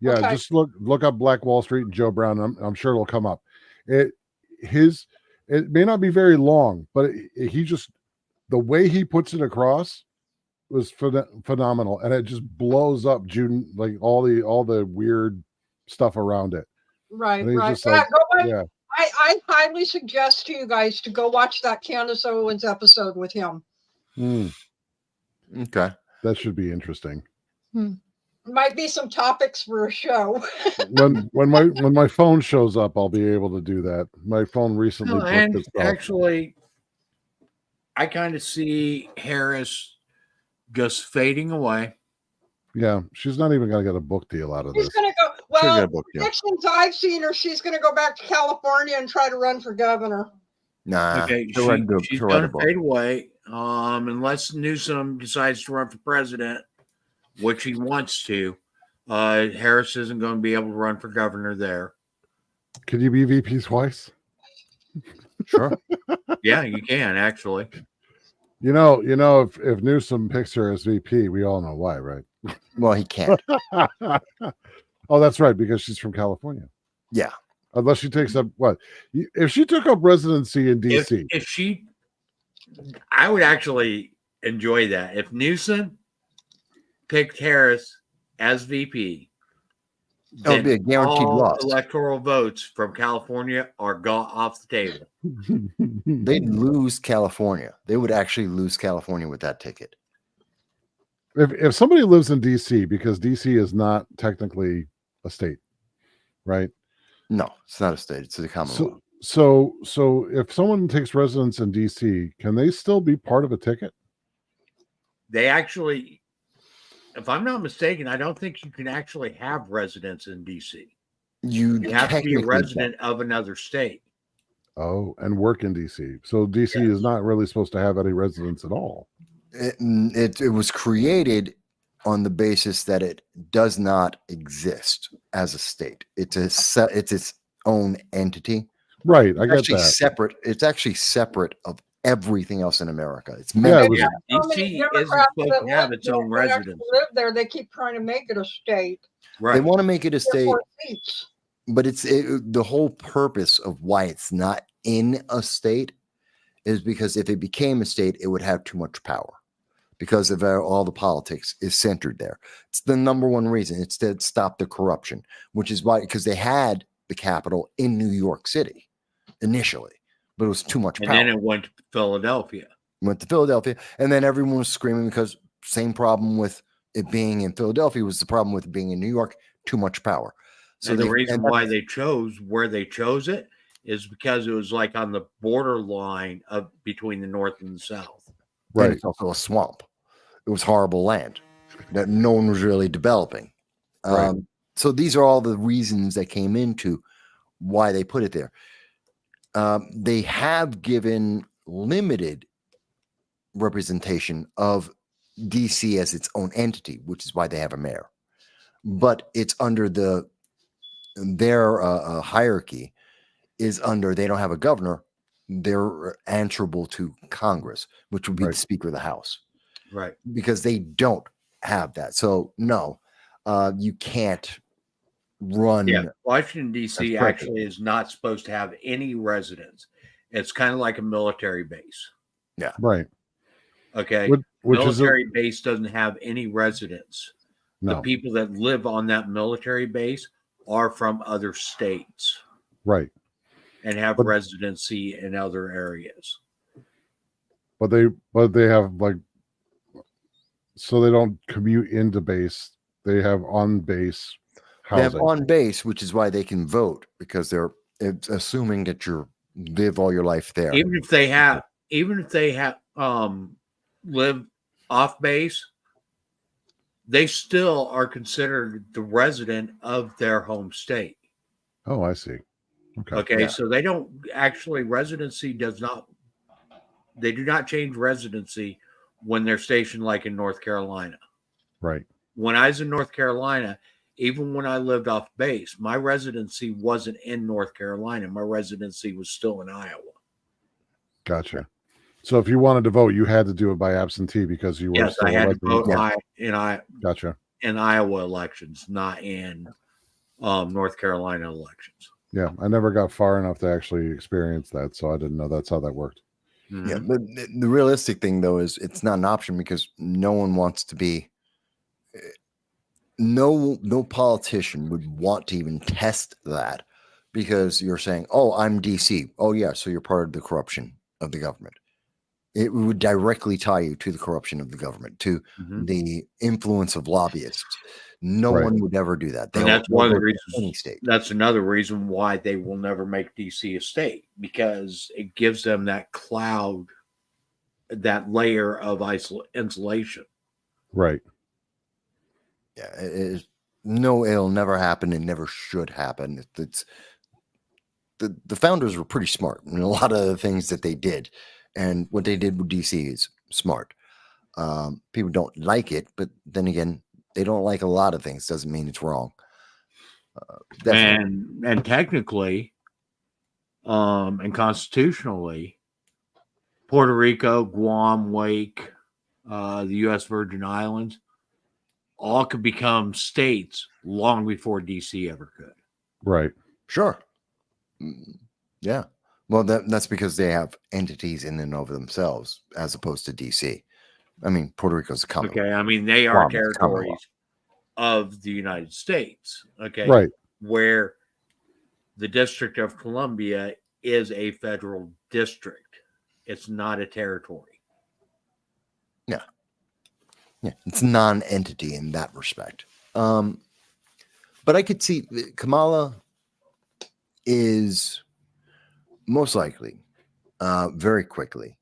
Okay. Just look up Black Wall Street and Joe Brown. I'm sure it'll come up. It may not be very long, but he just, the way he puts it across was phenomenal, and it just blows up June, like all the weird stuff around it. Right. Yeah. I highly suggest to you guys to go watch that Candace Owens episode with him. Okay. That should be interesting. Might be some topics for a show. when my phone shows up, I'll be able to do that. My phone recently booked itself. Actually, I kind of see Harris just fading away. Yeah, she's not even going to get a book deal out of She's this. going to go. She'll get Well, a book deal. predictions I've seen her, she's going to go back to California and try to run for governor. Nah. Okay, she'll write a she's book. going to fade away unless Newsom decides to run for president, which he wants to. Harris isn't going to be able to run for governor there. Could you be VP twice? Sure. Yeah, you can actually. You know, if Newsom picks her as VP, we all know why, right? Well, he can't. Oh, that's right, because she's from California. Yeah. Unless she takes up what? If she took up residency in DC. If she, I would actually enjoy that. If Newsom picked Harris as VP, That would be a guaranteed all loss. electoral votes from California are gone off the table. They'd lose California. They would actually lose California with that ticket. If somebody lives in DC, because DC is not technically a state, right? No, it's not a state. It's a Commonwealth. So if someone takes residence in DC, can they still be part of a ticket? They actually, if I'm not mistaken, I don't think you can actually have residence in DC. You You have to be a technically resident of another state. Oh, and work in DC. So DC Yes. is not really supposed to have any residents at all. it was created on the basis that it does not exist as a state. It's its own entity. Right, I It's get actually that. separate. It's actually separate of everything else in America. It's Yeah, meant it to was- be. Yeah, So many DC isn't Democrats supposed that to have live its there own that actually residence. live there. They keep trying to make it a state. They Right. want to make it a Get state, more seats. but the whole purpose of why it's not in a state is because if it became a state, it would have too much power because of all the politics is centered there. It's the number one reason. It's to stop the corruption, which is why, because they had the capital in New York City initially, but it was too much And power. then it went to Philadelphia. Went to Philadelphia, and then everyone was screaming because same problem with it being in Philadelphia was the problem with it being in New York, too much power. So and the reason why that's they chose where they chose it is because it was like on the borderline of between the North and the South. and right. it's also a swamp. It was horrible land that no one was really developing. Right. So these are all the reasons that came into why they put it there. They have given limited representation of DC as its own entity, which is why they have a mayor. But it's under their hierarchy is under, they don't have a governor. They're answerable to Congress, which would be Right. the Speaker of the House, Right. because they don't have that. So no, you can't run. Yeah. Washington, D.C. That's correct. actually is not supposed to have any residents. It's kind of like a military base. Right. Okay. Which is military base doesn't have any residents. The no. people that live on that military base are from other states Right. and have But- residency in other areas. But they have like, so they don't commute into base. They have on base They have housing. on base, which is why they can vote, because it's assuming that you live all your life there. Even if they have live off base, they still are considered the resident of their home state. Oh, I see. Okay. Okay, Yeah. so they don't actually residency does not. They do not change residency when they're stationed like in North Carolina. Right. When I was in North Carolina, even when I lived off base, my residency wasn't in North Carolina. My residency was still in Iowa. Gotcha. So if you wanted to vote, you had to do it by absentee because you were Yes, still I a had to resident. vote Yeah. Gotcha. in Iowa elections, not in North Carolina elections. Yeah, I never got far enough to actually experience that, so I didn't know that's how that worked. Yeah, but the realistic thing though is it's not an option, because no one wants to be. No politician would want to even test that, because you're saying, "Oh, I'm DC." Oh, yeah, so you're part of the corruption of the government. It would directly tie you to the corruption of the government, to Mhm. the influence of lobbyists. No Right. one would ever do that. And that's one of the They'll go to any reasons. state. That's another reason why they will never make DC a state, because it gives them that cloud, that layer of insulation. Right. Yeah, no, it'll never happen. It never should happen. It's the founders were pretty smart in a lot of the things that they did, and what they did with DC is smart. People don't like it, but then again, they don't like a lot of things. Doesn't mean it's wrong. Definitely. And technically, and constitutionally, Puerto Rico, Guam, Wake, the U.S. Virgin Islands, all could become states long before DC ever could. Right. Sure. Yeah. Well, that's because they have entities in and of themselves, as opposed to DC. I mean, Puerto Rico's a commonwealth. Okay, I mean they are Guam is a commonwealth. territories of the United States. Okay, Right. where the District of Columbia is a federal district. It's not a territory. Yeah, it's non-entity in that respect. But I could see Kamala is Most likely, very quickly.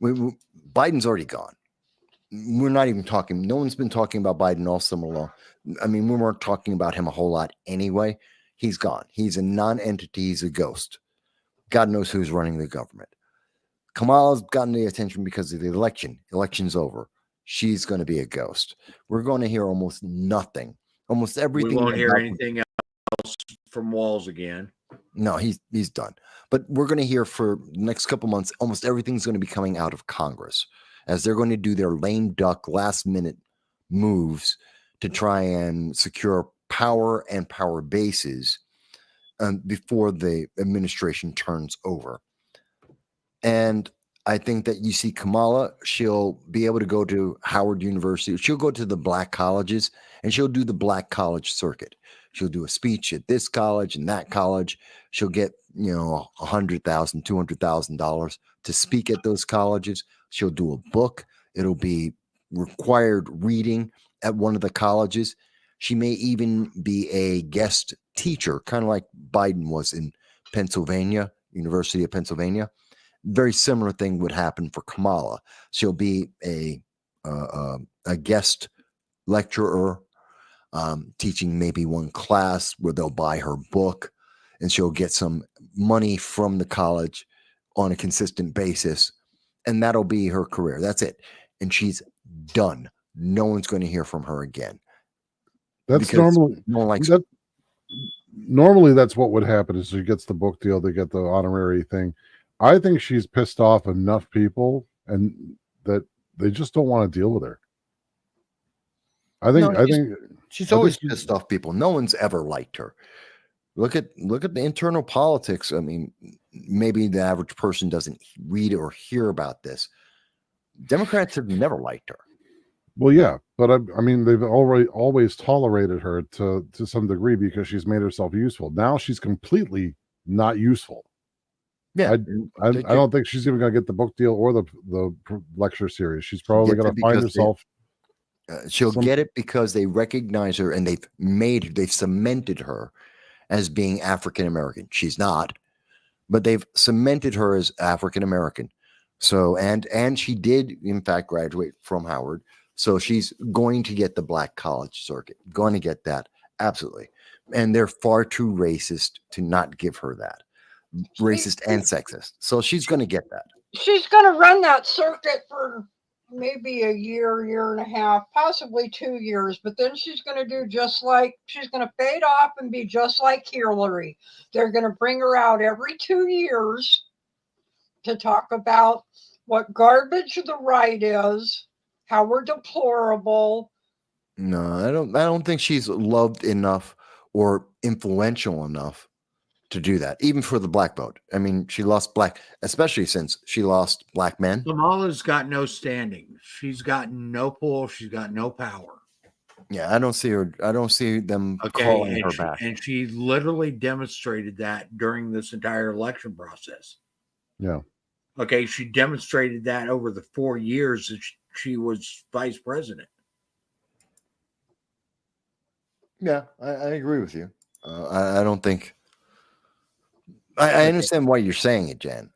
Biden's already gone. We're not even talking. No one's been talking about Biden all summer long. I mean, we weren't talking about him a whole lot anyway. He's gone. He's a non-entity. He's a ghost. God knows who's running the government. Kamala's gotten the attention because of the election. Election's over. She's going to be a ghost. We're going to hear almost nothing. Almost everything. We won't hear anything else from Walls again. No, he's done. But we're going to hear for the next couple months, almost everything's going to be coming out of Congress as they're going to do their lame duck last minute moves to try and secure power and power bases before the administration turns over. And I think that you see Kamala, she'll be able to go to Howard University. She'll go to the black colleges and she'll do the black college circuit. She'll do a speech at this college and that college. She'll get, $100,000, $200,000 to speak at those colleges. She'll do a book. It'll be required reading at one of the colleges. She may even be a guest teacher, kind of like Biden was in Pennsylvania, University of Pennsylvania. Very similar thing would happen for Kamala. She'll be a guest lecturer, teaching maybe one class where they'll buy her book, and she'll get some money from the college on a consistent basis, and that'll be her career. That's it. And she's done. No one's going to hear from her again. That's normally no one likes that, normally that's what would happen is she gets the book deal, they get the honorary thing. I think she's pissed off enough people and that they just don't want to deal with her. I think she's always pissed off people. No one's ever liked her. Look at the internal politics. I mean, maybe the average person doesn't read or hear about this. Democrats have never liked her. Well, yeah, but I mean, they've always tolerated her to some degree because she's made herself useful. Now she's completely not useful. Yeah, I don't think she's even going to get the book deal or the lecture series. She's probably going to find herself. She'll get it because they recognize her and they've cemented her as being African American. She's not, but they've cemented her as African American. So and she did in fact graduate from Howard. So she's going to get the black college circuit. Going to get that absolutely, and they're far too racist to not give her that. Racist and sexist. So she's going to get that. She's going to run that circuit for maybe a year and a half, possibly 2 years, but then she's going to do she's going to fade off and be just like Hillary. They're going to bring her out every 2 years to talk about what garbage the right is, how we're deplorable. No, I don't think she's loved enough or influential enough to do that, even for the black vote. I mean, she lost black, especially since she lost black men. Kamala's got no standing. She's got no pull. She's got no power. Yeah, I don't see her. I don't see them calling her back. And she literally demonstrated that during this entire election process. Yeah. Okay, she demonstrated that over the 4 years that she was vice president. Yeah, I agree with you. I don't think. I understand why you're saying it, Jan.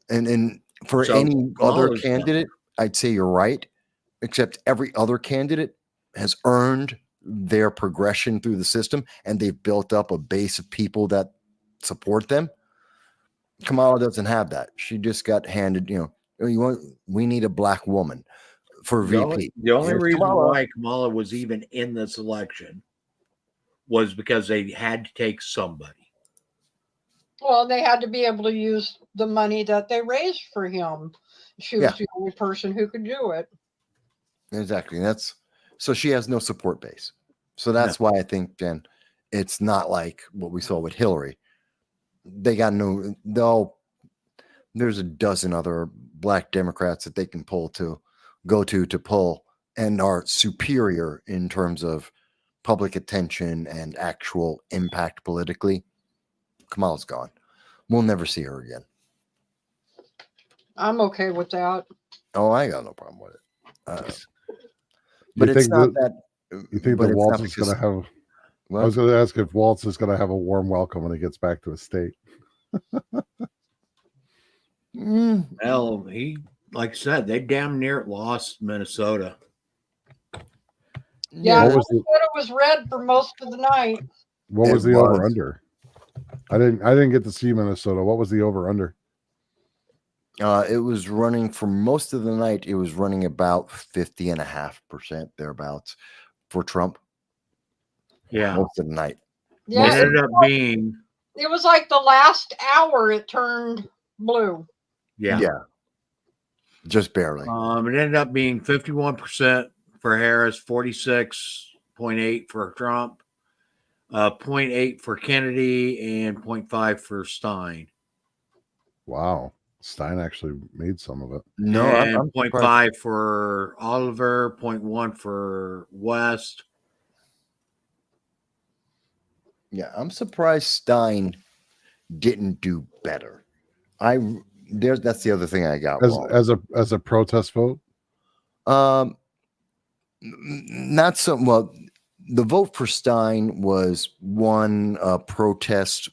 And for any other candidate, I'd say you're right. Except every other candidate has earned their progression through the system, and they've built up a base of people that support them. Kamala doesn't have that. She just got handed, we need a black woman for VP. The only reason why Kamala was even in this election was because they had to take somebody. Well, they had to be able to use the money that they raised for him. She was the only person who could do it. Exactly. So she has no support base. So that's why I think, Jen, it's not like what we saw with Hillary. They got there's a dozen other black Democrats that they can go to pull and are superior in terms of public attention and actual impact politically. Kamala's gone. We'll never see her again. I'm okay with that. Oh, I got no problem with it. But it's not that. You think that Waltz is going to have? I was going to ask if Waltz is going to have a warm welcome when he gets back to his state. Well, like I said, they damn near lost Minnesota. Yeah, What was the Minnesota was red for most of the night. what was It the was. over under? I didn't get to see Minnesota. What was the over under? It was running for most of the night. It was running about 50.5% thereabouts for Trump. Yeah. Most of the night. Yeah, It ended up being, it was like the last hour it turned blue. yeah. Just barely. It ended up being 51% for Harris, 46.8 for Trump, 0.8 for Kennedy, and 0.5 for Stein. Wow, Stein actually made some of it. No, and I'm 0.5 for Oliver, 0.1 for West. Yeah, I'm surprised Stein didn't do better. That's the other thing I got wrong. As a protest vote. Not so well. The vote for Stein was one protest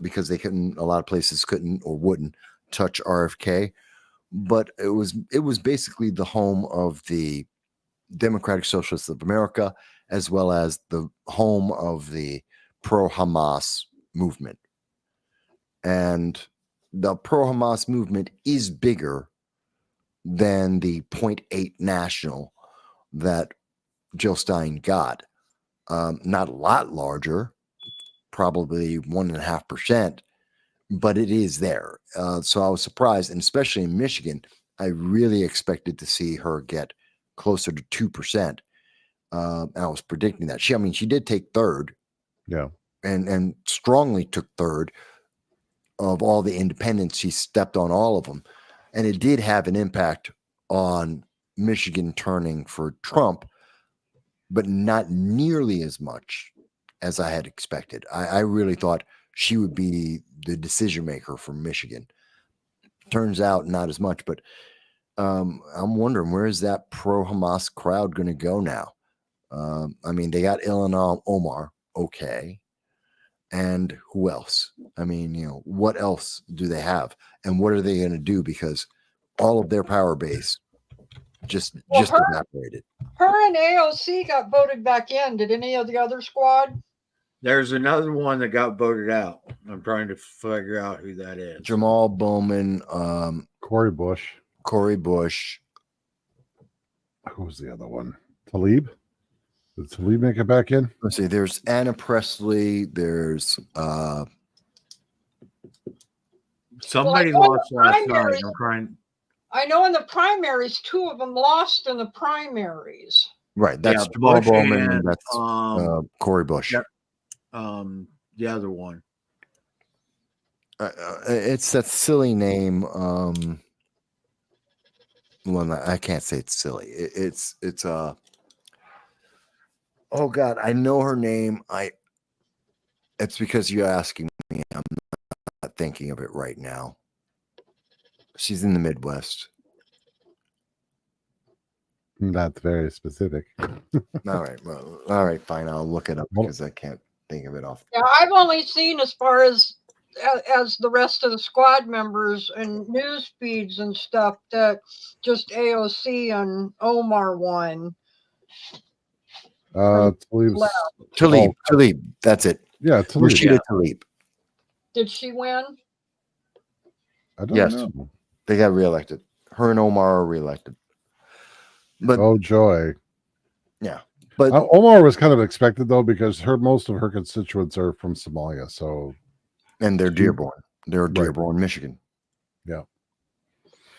because they couldn't. A lot of places couldn't or wouldn't touch RFK, but it was basically the home of the Democratic Socialists of America, as well as the home of the pro-Hamas movement. And the pro-Hamas movement is bigger than the 0.8 national that Jill Stein got. Not a lot larger, probably 1.5%, but it is there. So I was surprised, and especially in Michigan, I really expected to see her get closer to 2%. And I was predicting that. She did take third. Yeah. And strongly took third of all the independents. She stepped on all of them. And it did have an impact on Michigan turning for Trump, but not nearly as much as I had expected. I really thought she would be the decision maker for Michigan. Turns out not as much, but I'm wondering, where is that pro-Hamas crowd going to go now? They got Ilhan Omar. Okay. And who else? What else do they have? And what are they going to do? Because all of their power base just evaporated. Her and AOC got voted back in. Did any of the other squad? There's another one that got voted out. I'm trying to figure out who that is. Jamal Bowman, Cory Bush. Who was the other one? Tlaib? Did Tlaib make it back in? Let's see. There's Anna Presley. There's somebody Well, lost last night. I'm trying. I know in the primaries, 2 of them lost in the primaries. Right. That's Jamal Bush Bowman. and, That's Cory Bush. Yep. The other one. It's that silly name. I can't say it's silly. It's oh God, I know her name. It's because you're asking me. I'm not thinking of it right now. She's in the Midwest. That's very specific. All right. Well, all right, fine. I'll look it up because I can't think of it off. Yeah, I've only seen as far as the rest of the squad members and news feeds and stuff that just AOC and Omar won. Tlaib. That's it. Yeah, Tlaib. Rashida Tlaib. Did she win? I don't know. They got reelected. Her and Omar are reelected. But oh joy. Yeah. But Omar was kind of expected though, because most of her constituents are from Somalia. And they're Dearborn. They're Dearborn, Michigan. Yeah.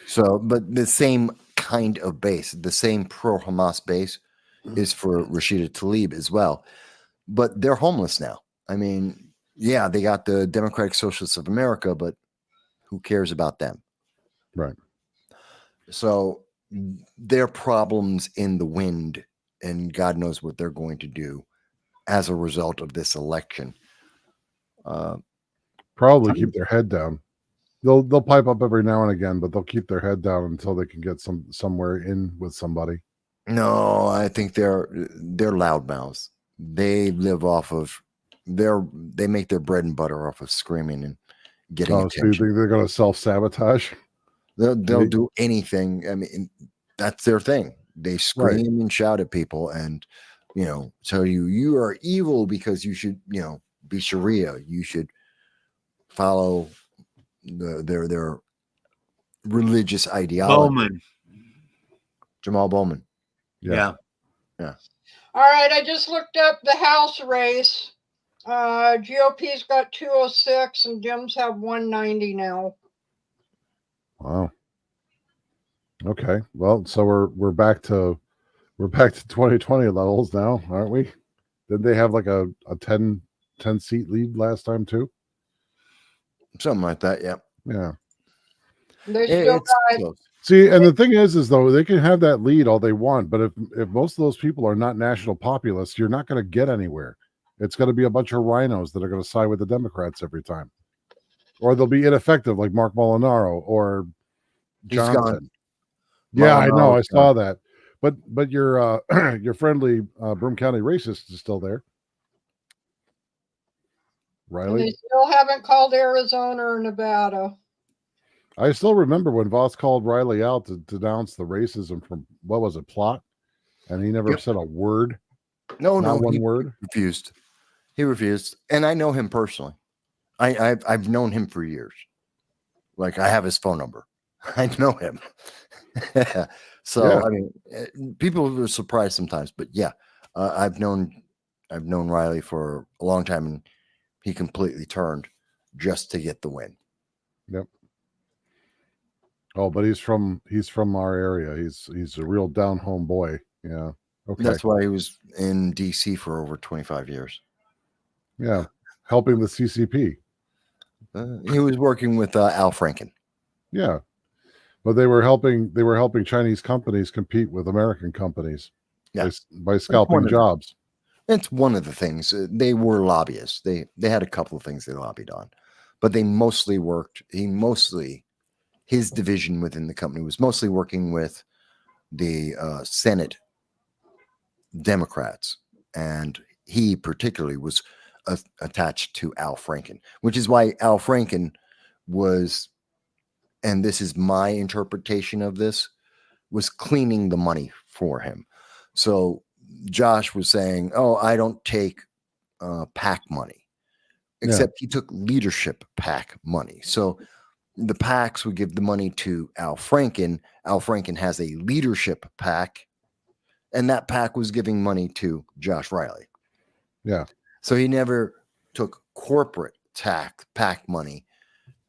So, but the same kind of base, the same pro-Hamas base is for Rashida Tlaib as well. But they're homeless now. They got the Democratic Socialists of America, but who cares about them? Right. So their problems in the wind, and God knows what they're going to do as a result of this election. Probably keep their head down. They'll pipe up every now and again, but they'll keep their head down until they can get somewhere in with somebody. No, I think they're loudmouths. They live off of they make their bread and butter off of screaming and getting attention. So you think they're going to self-sabotage? They'll do anything. I mean, that's their thing. They scream and shout at people, and tell you are evil because you should be Sharia. You should follow their religious ideology. Bowman. Jamal Bowman. Yeah. All right, I just looked up the House race. GOP's got 206 and Dems have 190 now. Wow. Okay. Well, so we're back to 2020 levels now, aren't we? Did they have like a 10 seat lead last time too? Something like that, yeah. Yeah. They still got close. See, and the thing is though, they can have that lead all they want, but if most of those people are not national populists, you're not going to get anywhere. It's going to be a bunch of rhinos that are going to side with the Democrats every time, or they'll be ineffective, like Mark Molinaro or Johnson. Yeah, I know. I saw that, but your your friendly Broome County racist is still there, and Riley. they still haven't called Arizona or Nevada. I still remember when Voss called Riley out to denounce the racism from what was it, Plot, and he never said a word. Not one word. Refused. He refused, and I know him personally. I've known him for years. Like, I have his phone number. I know him. So Yeah. I mean, people were surprised sometimes, but yeah, I've known Riley for a long time, and he completely turned just to get the win. Yep. Oh, but he's from our area. He's a real down home boy. Yeah. Okay. That's why he was in DC for over 25 years. Yeah, helping the CCP. He was working with Al Franken. Yeah, but they were helping Chinese companies compete with American companies. Yeah. by scalping jobs. That's one of the things. They were lobbyists. They had a couple of things they lobbied on, but they mostly worked. His division within the company was mostly working with the Senate Democrats, and he particularly was attached to Al Franken, which is why Al Franken was, and this is my interpretation of this, was cleaning the money for him. So Josh was saying, "Oh, I don't take PAC money," except he took leadership PAC money. So the PACs would give the money to Al Franken. Al Franken has a leadership PAC, and that PAC was giving money to Josh Riley. Yeah. So he never took corporate PAC money,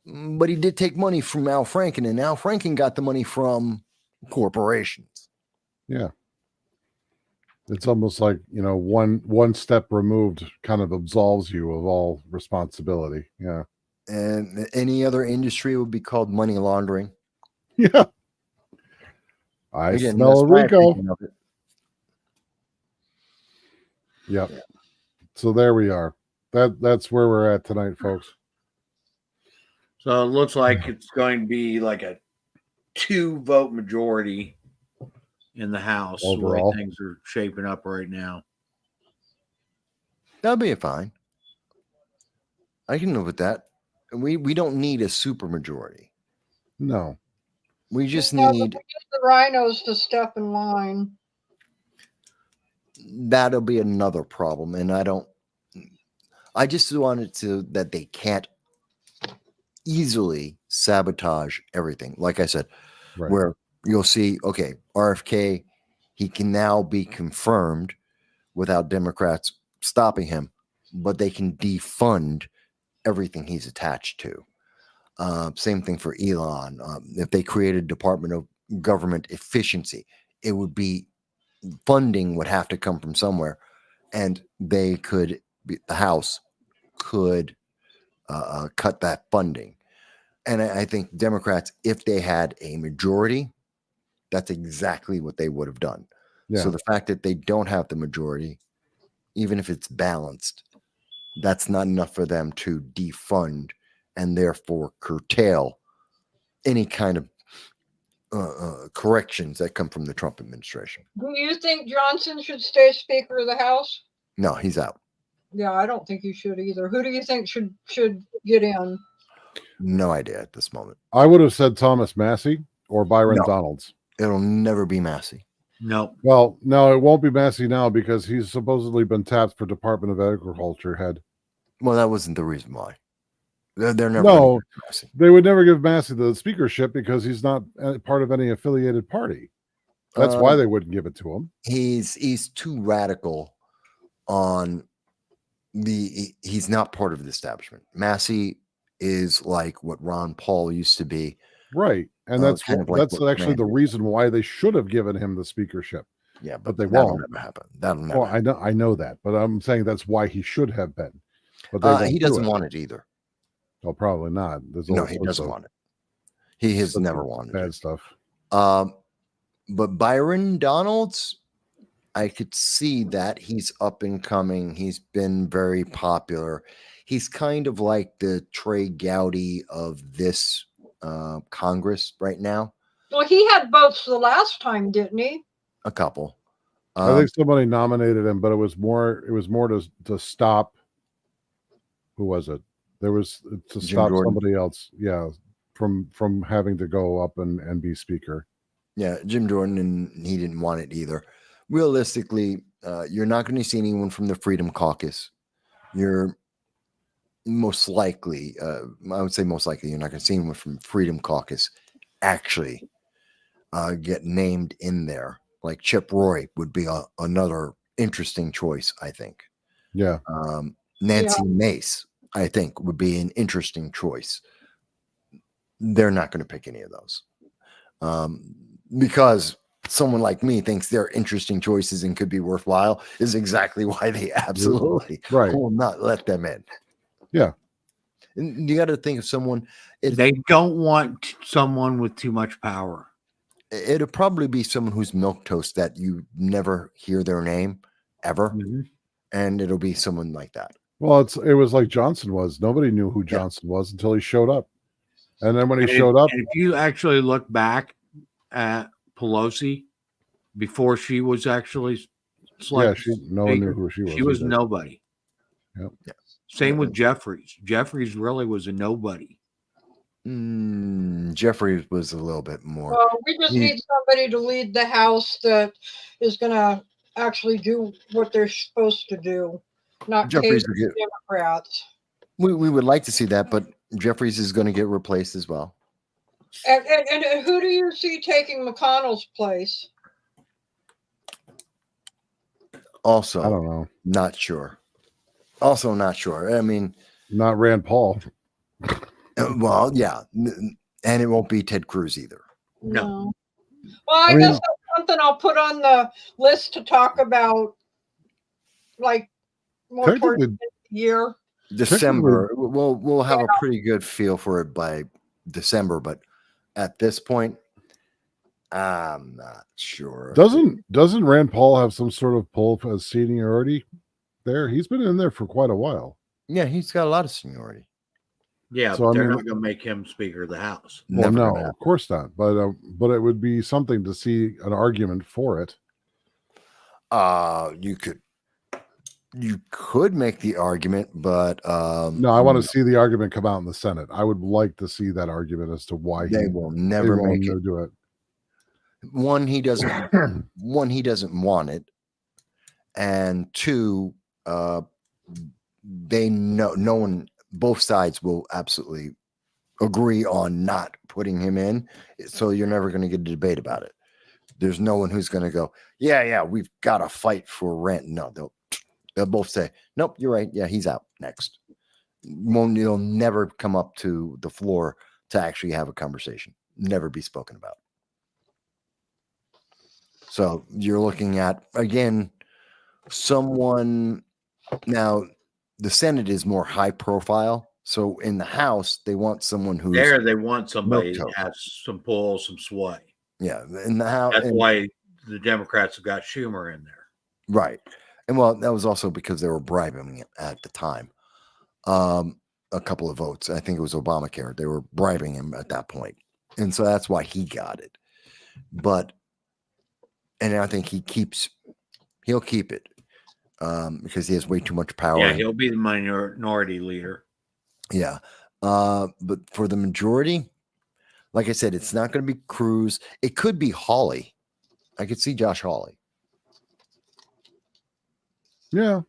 but he did take money from Al Franken, and Al Franken got the money from corporations. Yeah. It's almost like, one step removed kind of absolves you of all responsibility. Yeah. And any other industry would be called money laundering. Yeah. I smell a Rico. Yep. Yeah. So there we are. That's where we're at tonight, folks. So it looks like it's going to be like a 2-vote majority in the House. Overall. The way things are shaping up right now. That'll be fine. I can live with that. We don't need a supermajority. No. We just need the rhinos to step in line. That'll be another problem, and I just wanted to that they can't easily sabotage everything. Like I said, where you'll see, okay, RFK, he can now be confirmed without Democrats stopping him, but they can defund everything he's attached to. Same thing for Elon. If they created Department of Government Efficiency, it would be funding would have to come from somewhere, and the House could cut that funding. And I think Democrats, if they had a majority, that's exactly what they would have done. Yeah. So the fact that they don't have the majority, even if it's balanced, that's not enough for them to defund and therefore curtail any kind of corrections that come from the Trump administration. Do you think Johnson should stay Speaker of the House? No, he's out. Yeah, I don't think he should either. Who do you think should get in? No idea at this moment. I would have said Thomas Massey or Byron No. Donalds. It'll never be Massey. No. Well, no, it won't be Massey now because he's supposedly been tapped for Department of Agriculture head. Well, that wasn't the reason why. They're never No. gonna give Massey. They would never give Massey the speakership because he's not part of any affiliated party. That's why they wouldn't give it to him. He's too radical on he's not part of the establishment. Massey is like what Ron Paul used to be. Right. And that's kind of like that's what actually the Randy- reason why they should have given him the speakership. Yeah, But they that'll won't. never happen. That'll never Well, happen. I know that, but I'm saying that's why he should have been. But they won't He do doesn't it. want it either. Oh, probably not. There's No, all he sorts doesn't of want it. He has sorts never of wanted bad it. stuff. But Byron Donalds, I could see that he's up and coming. He's been very popular. He's kind of like the Trey Gowdy of this Congress right now. Well, he had votes the last time, didn't he? A couple. I think somebody nominated him, but it was more to stop. Who was it? There was to Jim stop Jordan. somebody else, yeah, from having to go up and be speaker. Yeah, Jim Jordan, and he didn't want it either. Realistically, you're not going to see anyone from the Freedom Caucus. You're most likely, I would say most likely, you're not going to see anyone from Freedom Caucus actually get named in there. Like Chip Roy would be another interesting choice, I think. Yeah. Nancy Mace, I think, would be an interesting choice. They're not going to pick any of those. Because someone like me thinks they're interesting choices and could be worthwhile is exactly why they absolutely Right. will not let them in. Yeah. And you got to think of someone. They don't want someone with too much power. It'll probably be someone who's milquetoast that you never hear their name ever. Mm-hmm. And it'll be someone like that. Well, it was like Johnson was. Nobody knew who Johnson was until he showed up. And then when he showed up, and if you actually look back at Pelosi before she was actually selected, no one knew who she was. She was either. nobody. Yep. Yeah. Same with Jeffries. Jeffries really was a nobody. Jeffrey was a little bit more. Well, we just need somebody to lead the House that is going to actually do what they're supposed to do, not Jeffries cater will to Democrats. We would like to see that, but Jeffries is going to get replaced as well. And who do you see taking McConnell's place? Also, I don't know. not sure. Also, not sure. I mean, not Rand Paul. Well, yeah, and it won't be Ted Cruz either. No. Well, I guess that's something I'll put on the list to talk about, like more towards the end of the year. December. We'll have a pretty good feel for it by December, but at this point, I'm not sure. Doesn't Rand Paul have some sort of pull as seniority there? He's been in there for quite a while. Yeah, he's got a lot of seniority. Yeah, So, but I they're mean, not going to make him Speaker of the House. Well, no, of course not. But it would be something to see an argument for it. You could make the argument, but no, I want to see the argument come out in the Senate. I would like to see that argument as to why they will never make it. Do it. One, he doesn't want it, and two, they know no one. Both sides will absolutely agree on not putting him in, so you're never going to get a debate about it. There's no one who's going to go, yeah, we've got to fight for rent. No, they'll both say, nope, you're right. Yeah, he's out next. You'll never come up to the floor to actually have a conversation. Never be spoken about. So you're looking at, again, someone now. The Senate is more high profile. So in the House, they want someone who's there. They want somebody that has some pull, some sway. Yeah. In the House. That's why the Democrats have got Schumer in there. Right. And well, that was also because they were bribing him at the time. A couple of votes. I think it was Obamacare. They were bribing him at that point. And so that's why he got it. And I think he'll keep it. Because he has way too much power. Yeah, he'll be the minority leader. Yeah. But for the majority, like I said, it's not going to be Cruz. It could be Hawley. I could see Josh Hawley. Yeah,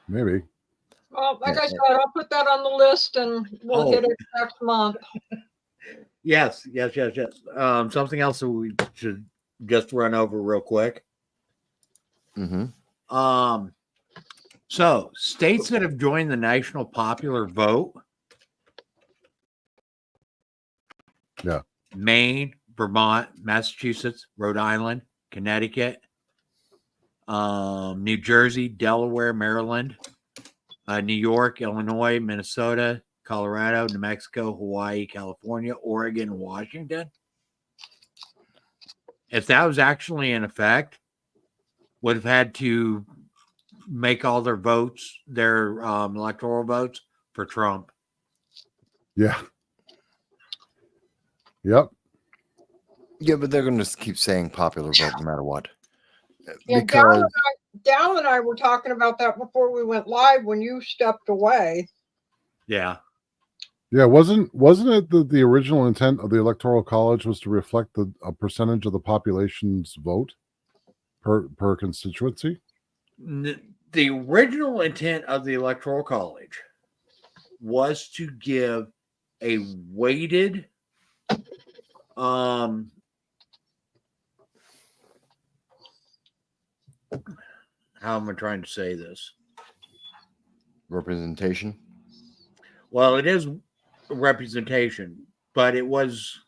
maybe. Well, like Yeah. I said, I'll put that on the list and we'll hit it next month. Yes. Something else that we should just run over real quick. Mm-hmm. So states that have joined the national popular vote. Yeah. Maine, Vermont, Massachusetts, Rhode Island, Connecticut, New Jersey, Delaware, Maryland, New York, Illinois, Minnesota, Colorado, New Mexico, Hawaii, California, Oregon, Washington. If that was actually in effect, would have had to make all their votes, their electoral votes for Trump. Yeah. Yep. Yeah, but they're going to keep saying popular vote no matter what. Yeah, Because Dal and I were talking about that before we went live when you stepped away. Yeah. Yeah, wasn't it that the original intent of the Electoral College was to reflect a percentage of the population's vote per constituency? The original intent of the Electoral College was to give a weighted how am I trying to say this? representation. Well, it is representation, but it was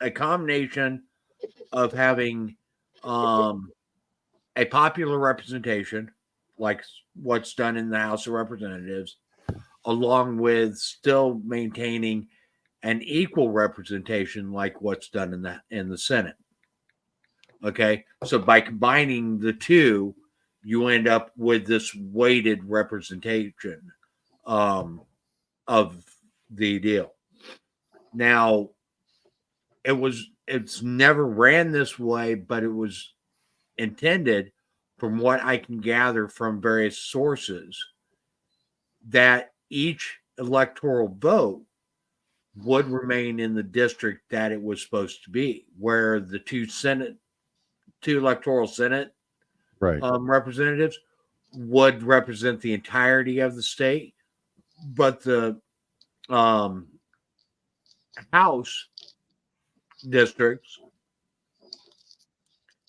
a combination of having a popular representation, like what's done in the House of Representatives, along with still maintaining an equal representation, like what's done in the Senate. Okay, so by combining the two, you end up with this weighted representation of the deal. Now, it's never ran this way, but it was intended, from what I can gather from various sources, that each electoral vote would remain in the district that it was supposed to be, where the two electoral Senate Right. representatives would represent the entirety of the state, but the House districts,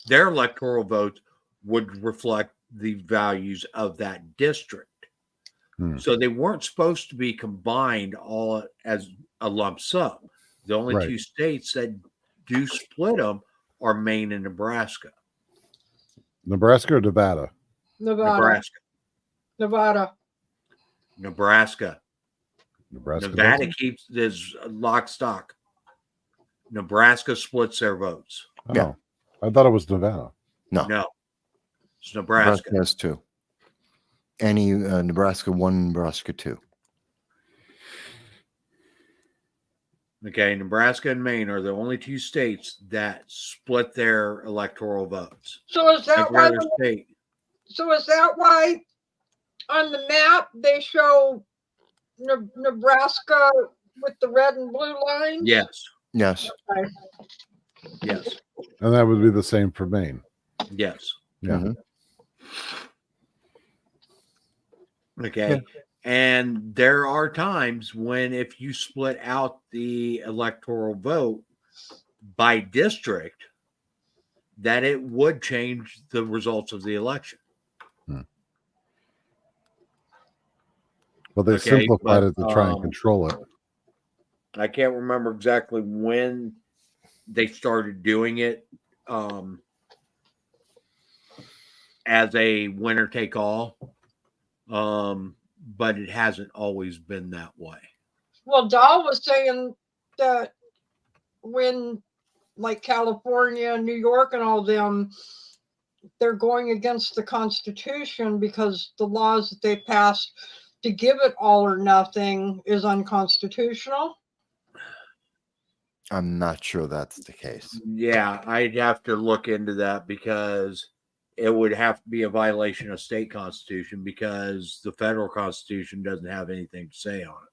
their electoral votes would reflect the values of that district. So they weren't supposed to be combined all as a lump sum. The only two states that do split them are Maine and Nebraska. Nebraska or Nevada? Nevada. Nevada keeps this lock stock. Nebraska splits their votes. Oh, Yeah. I thought it was Nevada. No, it's Nebraska. Nebraska has two. Any Nebraska 1, Nebraska 2. Okay, Nebraska and Maine are the only two states that split their electoral votes. So is that Every why? other state. So is that why on the map they show Nebraska with the red and blue lines? Yes. Yes. Okay. Yes. And that would be the same for Maine. Yes. Yeah. Mm-hmm. Okay. Yeah. And there are times when, if you split out the electoral vote by district, that it would change the results of the election. But they simplified it to try and but, control it. I can't remember exactly when they started doing it as a winner take all. But it hasn't always been that way. Well, Dahl was saying that when, like California, New York, and all them, they're going against the Constitution because the laws that they passed to give it all or nothing is unconstitutional. I'm not sure that's the case. Yeah, I'd have to look into that, because it would have to be a violation of state constitution, because the federal constitution doesn't have anything to say on it.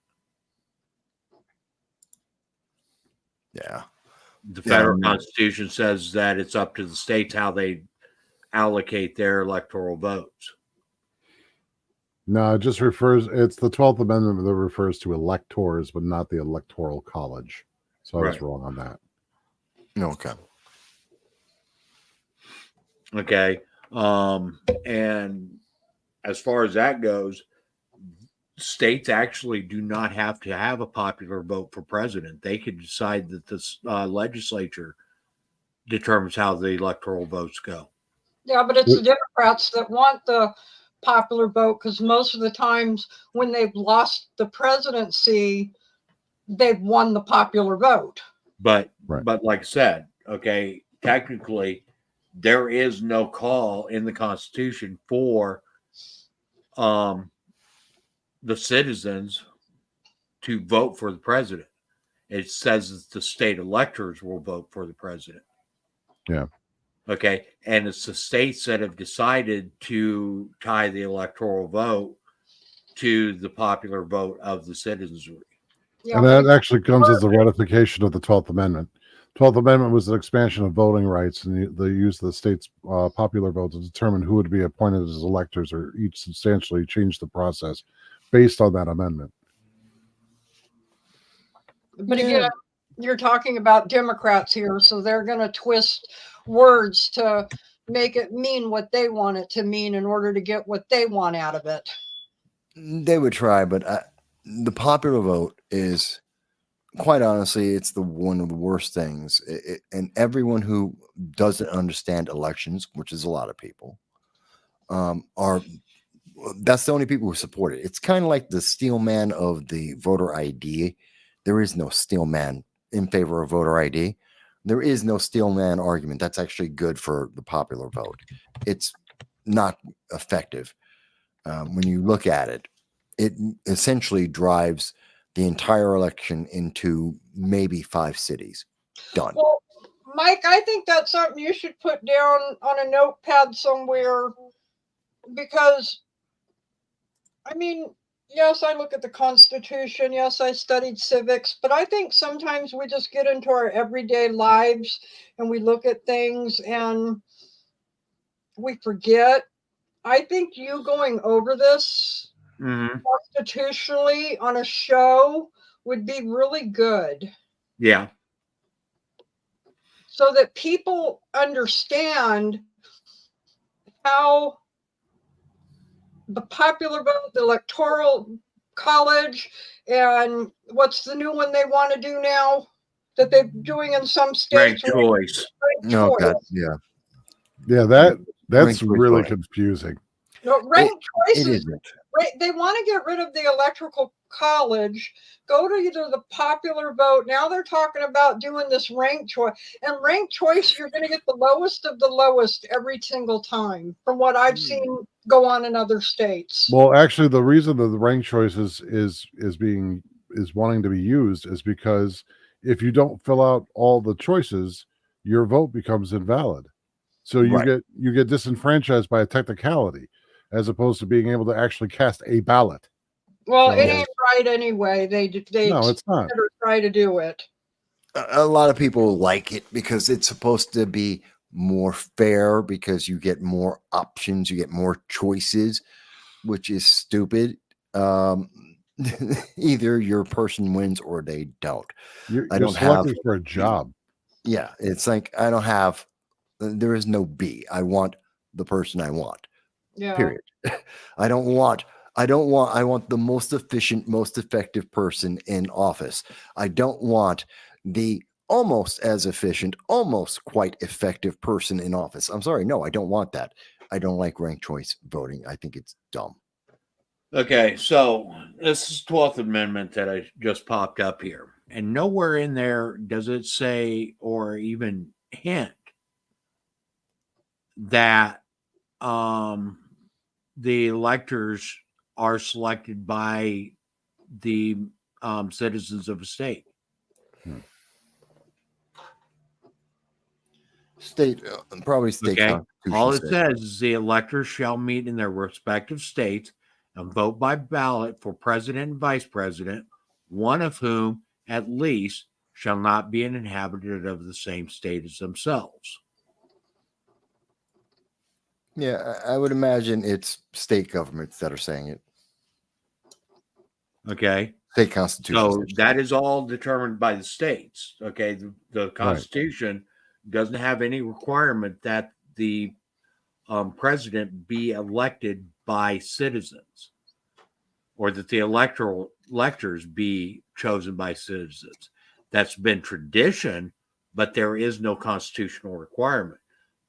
Yeah. The federal Yeah. constitution says that it's up to the states how they allocate their electoral votes. No, it just refers. It's the 12th Amendment that refers to electors, but not the Electoral College. So I was Right. wrong on that. Okay. Okay. And as far as that goes, states actually do not have to have a popular vote for president. They could decide that the legislature determines how the electoral votes go. Yeah, but it's the Democrats that want the popular vote because most of the times when they've lost the presidency, they've won the popular vote. But Right. but like I said, okay, technically there is no call in the Constitution for the citizens to vote for the president. It says that the state electors will vote for the president. Yeah. Okay. And it's the states that have decided to tie the electoral vote to the popular vote of the citizenry. Yeah, And but that actually comes as a ratification of the 12th Amendment. 12th Amendment was an expansion of voting rights, and they used the state's popular vote to determine who would be appointed as electors, or each substantially changed the process based on that amendment. But again, you're talking about Democrats here, so they're going to twist words to make it mean what they want it to mean in order to get what they want out of it. They would try, but the popular vote is, quite honestly, it's one of the worst things. And everyone who doesn't understand elections, which is a lot of people, that's the only people who support it. It's kind of like the steel man of the voter ID. There is no steel man in favor of voter ID. There is no steel man argument. That's actually good for the popular vote. It's not effective. When you look at it, it essentially drives the entire election into maybe 5 cities. Done. Well, Mike, I think that's something you should put down on a notepad somewhere because, I mean, yes, I look at the Constitution. Yes, I studied civics, but I think sometimes we just get into our everyday lives and we look at things and we forget. I think you going over this constitutionally on a show would be really good. Yeah. So that people understand how the popular vote, the electoral college, and what's the new one they want to do now that they're doing in some states? Ranked choice. No, God, yeah. Yeah, that's really voting. confusing. No, ranked It choices. isn't. They want to get rid of the electoral college, go to either the popular vote. Now they're talking about doing this ranked choice. And ranked choice, you're going to get the lowest of the lowest every single time, from what I've seen go on in other states. Well, actually, the reason that the ranked choice is wanting to be used is because if you don't fill out all the choices, your vote becomes invalid. So you get disenfranchised by a technicality, as opposed to being able to actually cast a ballot. Well, it ain't right anyway. They No, it's not. Try to do it. A lot of people like it because it's supposed to be more fair, because you get more options, you get more choices, which is stupid. Either your person wins or they don't. You're don't selecting have for a job. Yeah, it's like there is no B. I want the person I want. Yeah. Period. I want the most efficient, most effective person in office. I don't want the almost as efficient, almost quite effective person in office. I'm sorry. No, I don't want that. I don't like ranked choice voting. I think it's dumb. Okay, so this is 12th Amendment that I just popped up here. And nowhere in there does it say or even hint that the electors are selected by the citizens of a state. State, probably state. Okay. Constitution All it says. says is the electors shall meet in their respective states and vote by ballot for president and vice president, one of whom at least shall not be an inhabitant of the same state as themselves. Yeah, I would imagine it's state governments that are saying it. Okay. State constitutions. So that is all determined by the states. Okay. The Constitution doesn't have any requirement that the president be elected by citizens, or that the electors be chosen by citizens. That's been tradition, but there is no constitutional requirement.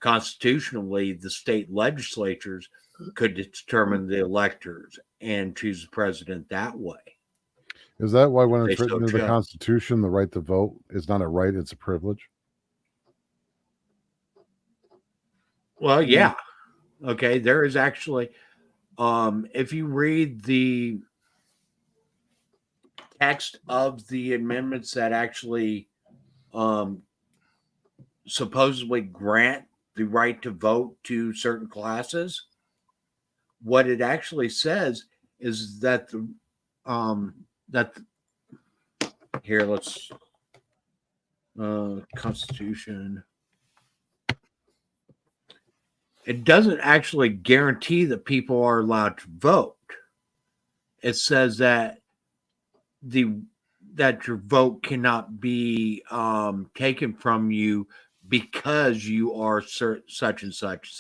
Constitutionally, the state legislatures could determine the electors and choose the president that way. Is that why when They it's written so in the chose. Constitution, the right to vote is not a right, it's a privilege? Well, yeah. Okay. There is actually, if you read the text of the amendments that actually supposedly grant the right to vote to certain classes, what it actually says is that here, let's Constitution. It doesn't actually guarantee that people are allowed to vote. It says that that your vote cannot be taken from you because you are such and such.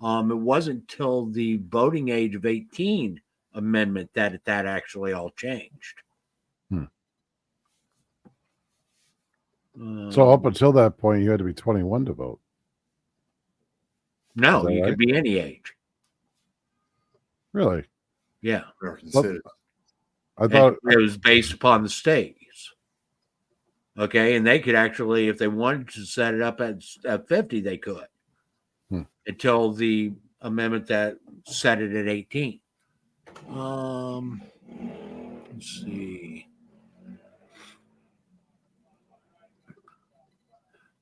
It wasn't till the voting age of 18 amendment that actually all changed. So up until that point, you had to be 21 to vote. No, Is that you right? could be any age. Really? Yeah. American But- citizen. I thought It was based upon the states. Okay. And they could actually, if they wanted to set it up at 50, they could. Until the amendment that set it at 18. Let's see.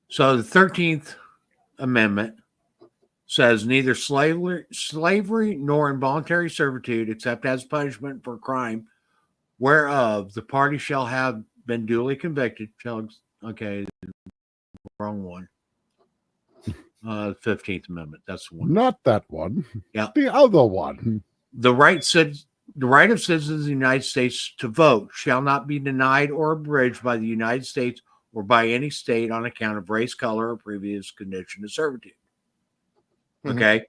So the 13th Amendment says neither slavery nor involuntary servitude, except as punishment for crime whereof the party shall have been duly convicted. Okay, wrong one. 15th Amendment. That's the one. not that one. Yeah. The other one. The right of citizens of the United States to vote shall not be denied or abridged by the United States or by any state on account of race, color, or previous condition of servitude. Okay.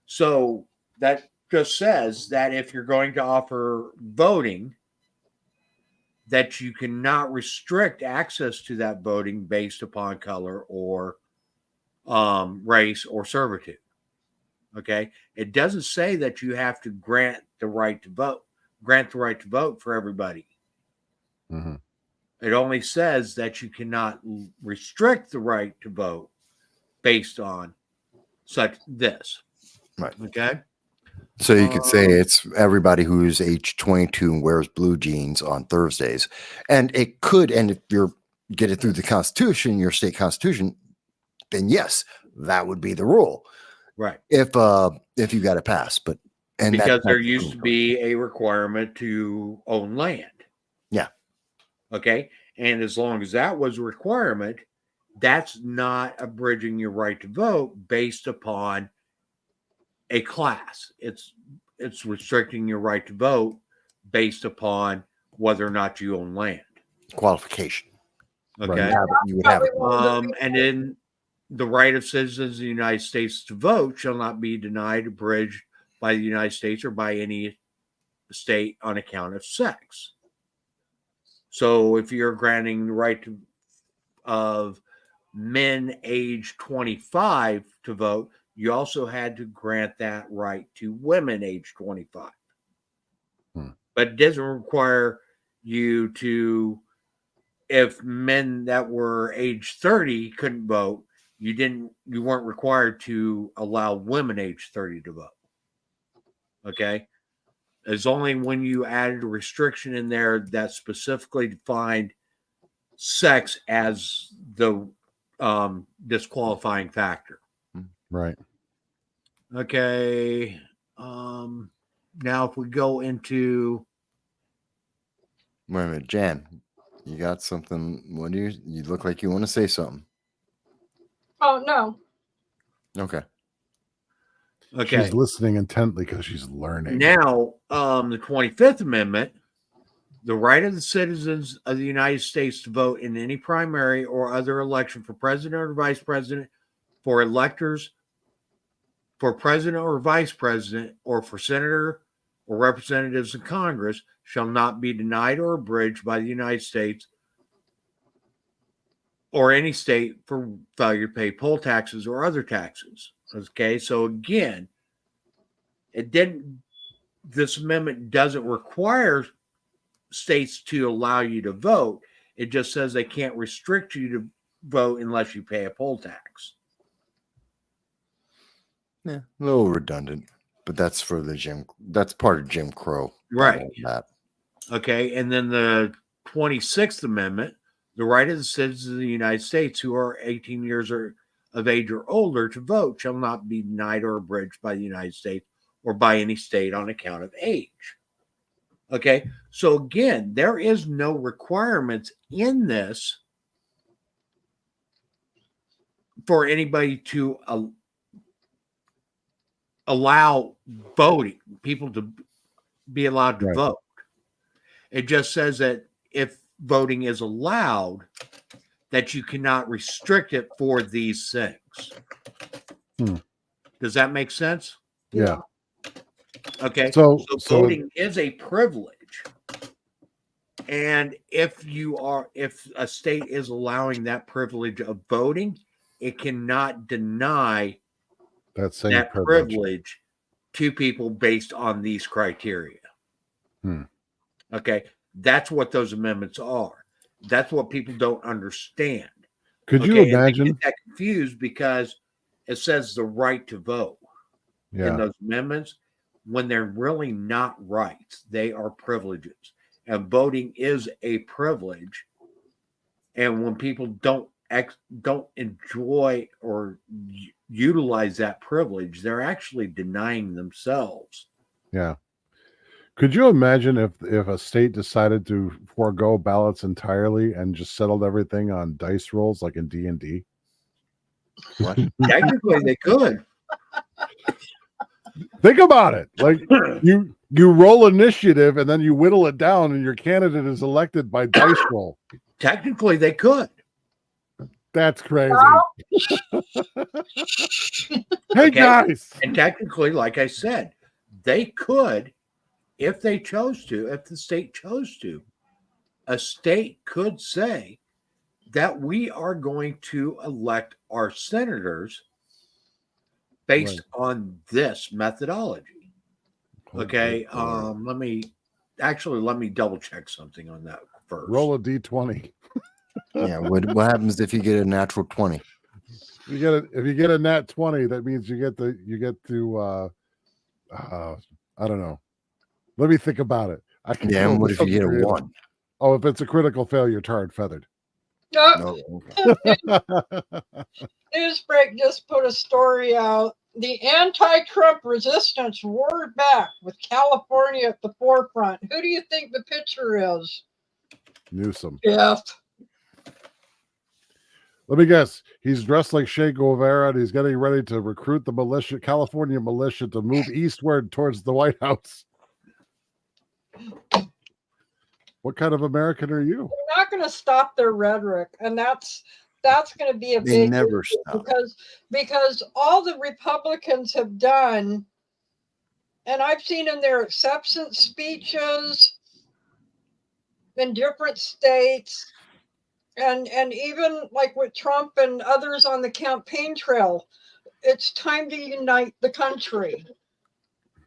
So that just says that if you're going to offer voting, that you cannot restrict access to that voting based upon color or race or servitude. Okay. It doesn't say that you have to grant the right to vote for everybody. Mm-hmm. It only says that you cannot restrict the right to vote based on such this. Right. Okay. So you could say it's everybody who's age 22 and wears blue jeans on Thursdays. And it could, and if you're get it through the Constitution, your state constitution, then yes, that would be the rule. Right. If you got it passed. But because there used to be a requirement to own land. Yeah. Okay. And as long as that was a requirement, that's not abridging your right to vote based upon a class. It's restricting your right to vote based upon whether or not you own land. qualification. Okay. You would have it. And then the right of citizens of the United States to vote shall not be denied, abridged by the United States or by any state on account of sex. So if you're granting the right of men age 25 to vote, you also had to grant that right to women age 25. But it doesn't require you to, if men that were age 30 couldn't vote, you weren't required to allow women age 30 to vote. Okay. It's only when you added a restriction in there that specifically defined sex as the disqualifying factor. Right. Okay. Now if we go into Wait a minute, Jan. You got something? What do you look like you want to say something? Oh, no. Okay. Okay. She's listening intently because she's learning. Now, the 25th Amendment, the right of the citizens of the United States to vote in any primary or other election for president or vice president, for electors, for president or vice president, or for senator or representatives in Congress shall not be denied or abridged by the United States or any state for failure to pay poll taxes or other taxes. Okay, so again, this amendment doesn't require states to allow you to vote. It just says they can't restrict you to vote unless you pay a poll tax. Yeah, a little redundant, but that's part of Jim Crow. Right. That. Okay, and then the 26th Amendment, the right of the citizens of the United States who are 18 years of age or older to vote shall not be denied or abridged by the United States or by any state on account of age. Okay, so again, there is no requirements in this for anybody to allow voting, people to be allowed to Right. vote. It just says that if voting is allowed, that you cannot restrict it for these things. Does that make sense? Yeah. Okay. So voting is a privilege. And if a state is allowing that privilege of voting, it cannot deny that privilege to people based on these criteria. Okay. That's what those amendments are. That's what people don't understand. Could you imagine? And they get that confused because it says the right to vote in those amendments when they're really not rights. They are privileges. And voting is a privilege. And when people don't enjoy or utilize that privilege, they're actually denying themselves. Yeah. Could you imagine if a state decided to forego ballots entirely and just settled everything on dice rolls like in D&D? Technically, they could. Think about it. Like you roll initiative and then you whittle it down and your candidate is elected by dice roll. Technically, they could. That's crazy. Hey, guys. And technically, like I said, they could, if they chose to, if the state chose to, a state could say that we are going to elect our senators based on this methodology. Okay. Let me double check something on that first. Roll a D20. Yeah. What happens if you get a natural 20? If you get a nat 20, that means you get to I don't know. Let me think about it. And what if you get a 1? Oh, if it's a critical failure, tarred feathered. No. Okay. Newsbreak just put a story out. The anti-Trump resistance roared back with California at the forefront. Who do you think the picture is? Newsom. Jeff. Let me guess. He's dressed like Che Guevara and he's getting ready to recruit the California militia to move eastward towards the White House. What kind of American are you? They're not going to stop their rhetoric, and that's going to be a They big never issue stop. because all the Republicans have done, and I've seen in their acceptance speeches in different states, and even like with Trump and others on the campaign trail, it's time to unite the country.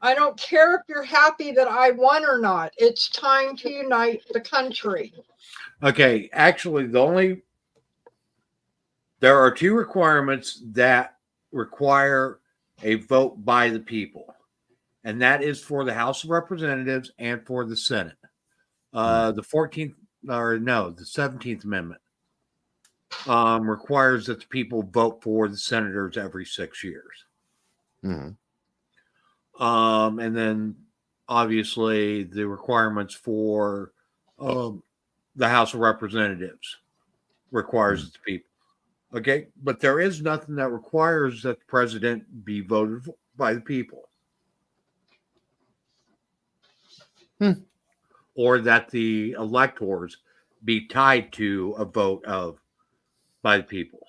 I don't care if you're happy that I won or not. It's time to unite the country. Okay, actually, there are 2 requirements that require a vote by the people, and that is for the House of Representatives and for the Senate. The 17th Amendment requires that the people vote for the senators every 6 years. Mm-hmm. And then obviously the requirements for the House of Representatives requires the people. Okay, but there is nothing that requires that the president be voted for by the people. Or that the electors be tied to a vote of by the people.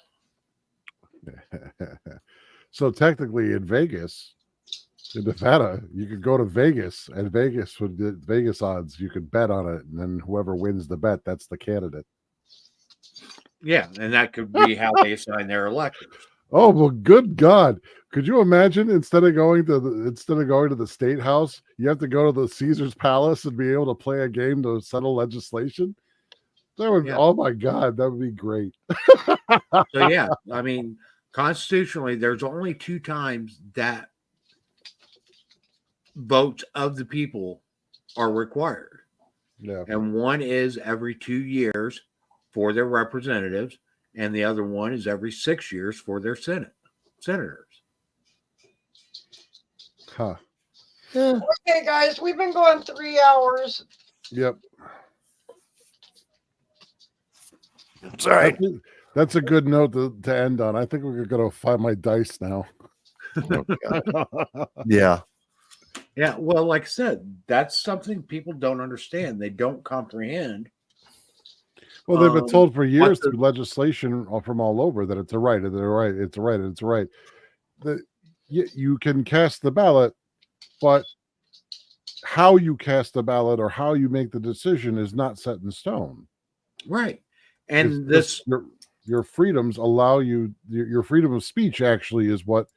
So technically, in Vegas, in Nevada, you could go to Vegas, and Vegas would get Vegas odds. You could bet on it, and then whoever wins the bet, that's the candidate. Yeah, and that could be how they assign their electors. Oh well, good God! Could you imagine instead of going to the state house, you have to go to the Caesar's Palace and be able to play a game to settle legislation? That would, Yeah. oh my God, that would be great. So yeah, I mean, constitutionally, there's only 2 times that votes of the people are required. Yeah. And one is every 2 years for their representatives, and the other one is every 6 years for their senators. Huh. Okay, guys, we've been going 3 hours. Yep. Sorry. That's a good note to end on. I think we're going to find my dice now. Yeah. Yeah, well, like I said, that's something people don't understand. They don't comprehend. Well, they've been told for years the- through legislation from all over that it's a right, it's a right, it's a right, it's a right. You can cast the ballot, but how you cast the ballot or how you make the decision is not set in stone. Right. And It's your freedoms allow you, your freedom of speech actually is what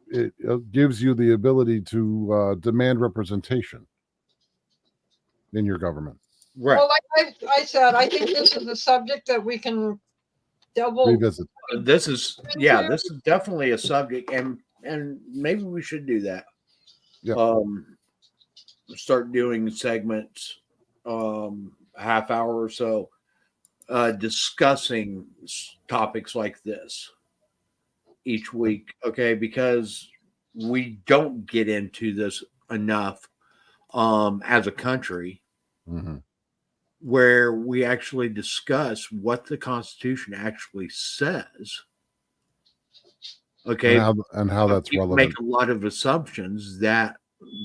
it gives you the ability to demand representation in your government. right. Well, like I said, I think this is a subject that we can double. Revisit. This is this is definitely a subject, and maybe we should do that. Yeah. Start doing segments, half hour or so, discussing topics like this each week. Okay, because we don't get into this enough as a country. Mm-hmm. Where we actually discuss what the Constitution actually says. Okay. And how that's people relevant. make a lot of assumptions that,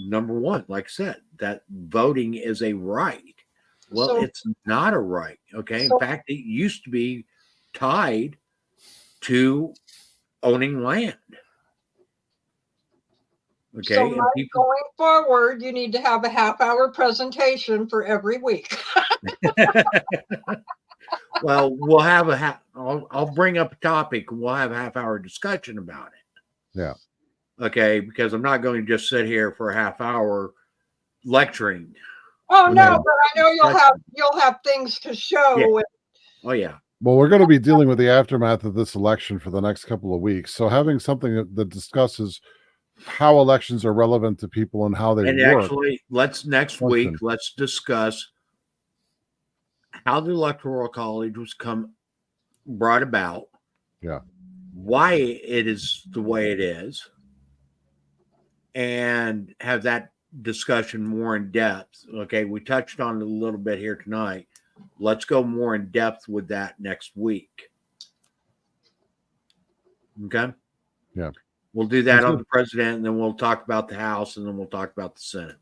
number one, like I said, that voting is a right. Well, So- it's not a right. Okay. So- In fact, it used to be tied to owning land. Okay. So and Mike, people, going forward, you need to have a half-hour presentation for every week. well, we'll have I'll bring up a topic and we'll have a half-hour discussion about it. Yeah. Okay, because I'm not going to just sit here for a half hour lecturing. Oh no, Yeah. but I know you'll have things to show. Yeah. and- Oh yeah. Well, we're going to be dealing with the aftermath of this election for the next couple of weeks. So having something that discusses how elections are relevant to people and how they And work. actually, next week, let's discuss how the Electoral College was brought about. Yeah. Why it is the way it is. And have that discussion more in depth. Okay, we touched on it a little bit here tonight. Let's go more in depth with that next week. Okay. Yeah. We'll do that That's on good. the president, and then we'll talk about the House, and then we'll talk about the Senate.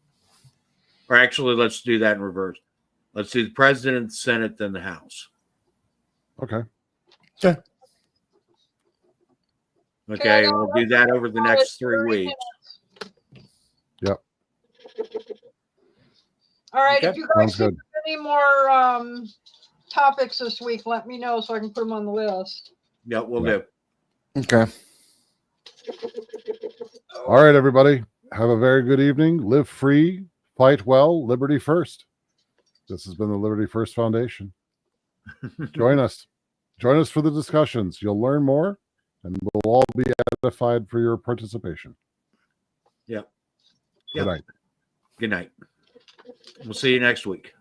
Or actually, let's do that in reverse. Let's do the president, the Senate, then the House. Okay. Okay. Okay, and we'll do that over the next 3 weeks. Yep. All right, Okay. if you guys Sounds good. have any more topics this week, let me know so I can put them on the list. Yeah, we'll Yeah. do. Okay. All right, everybody. Have a very good evening. Live free, fight well, liberty first. This has been the Liberty First Foundation. Join us. Join us for the discussions. You'll learn more, and we'll all be edified for your participation. Yep. Good night. Good night. We'll see you next week.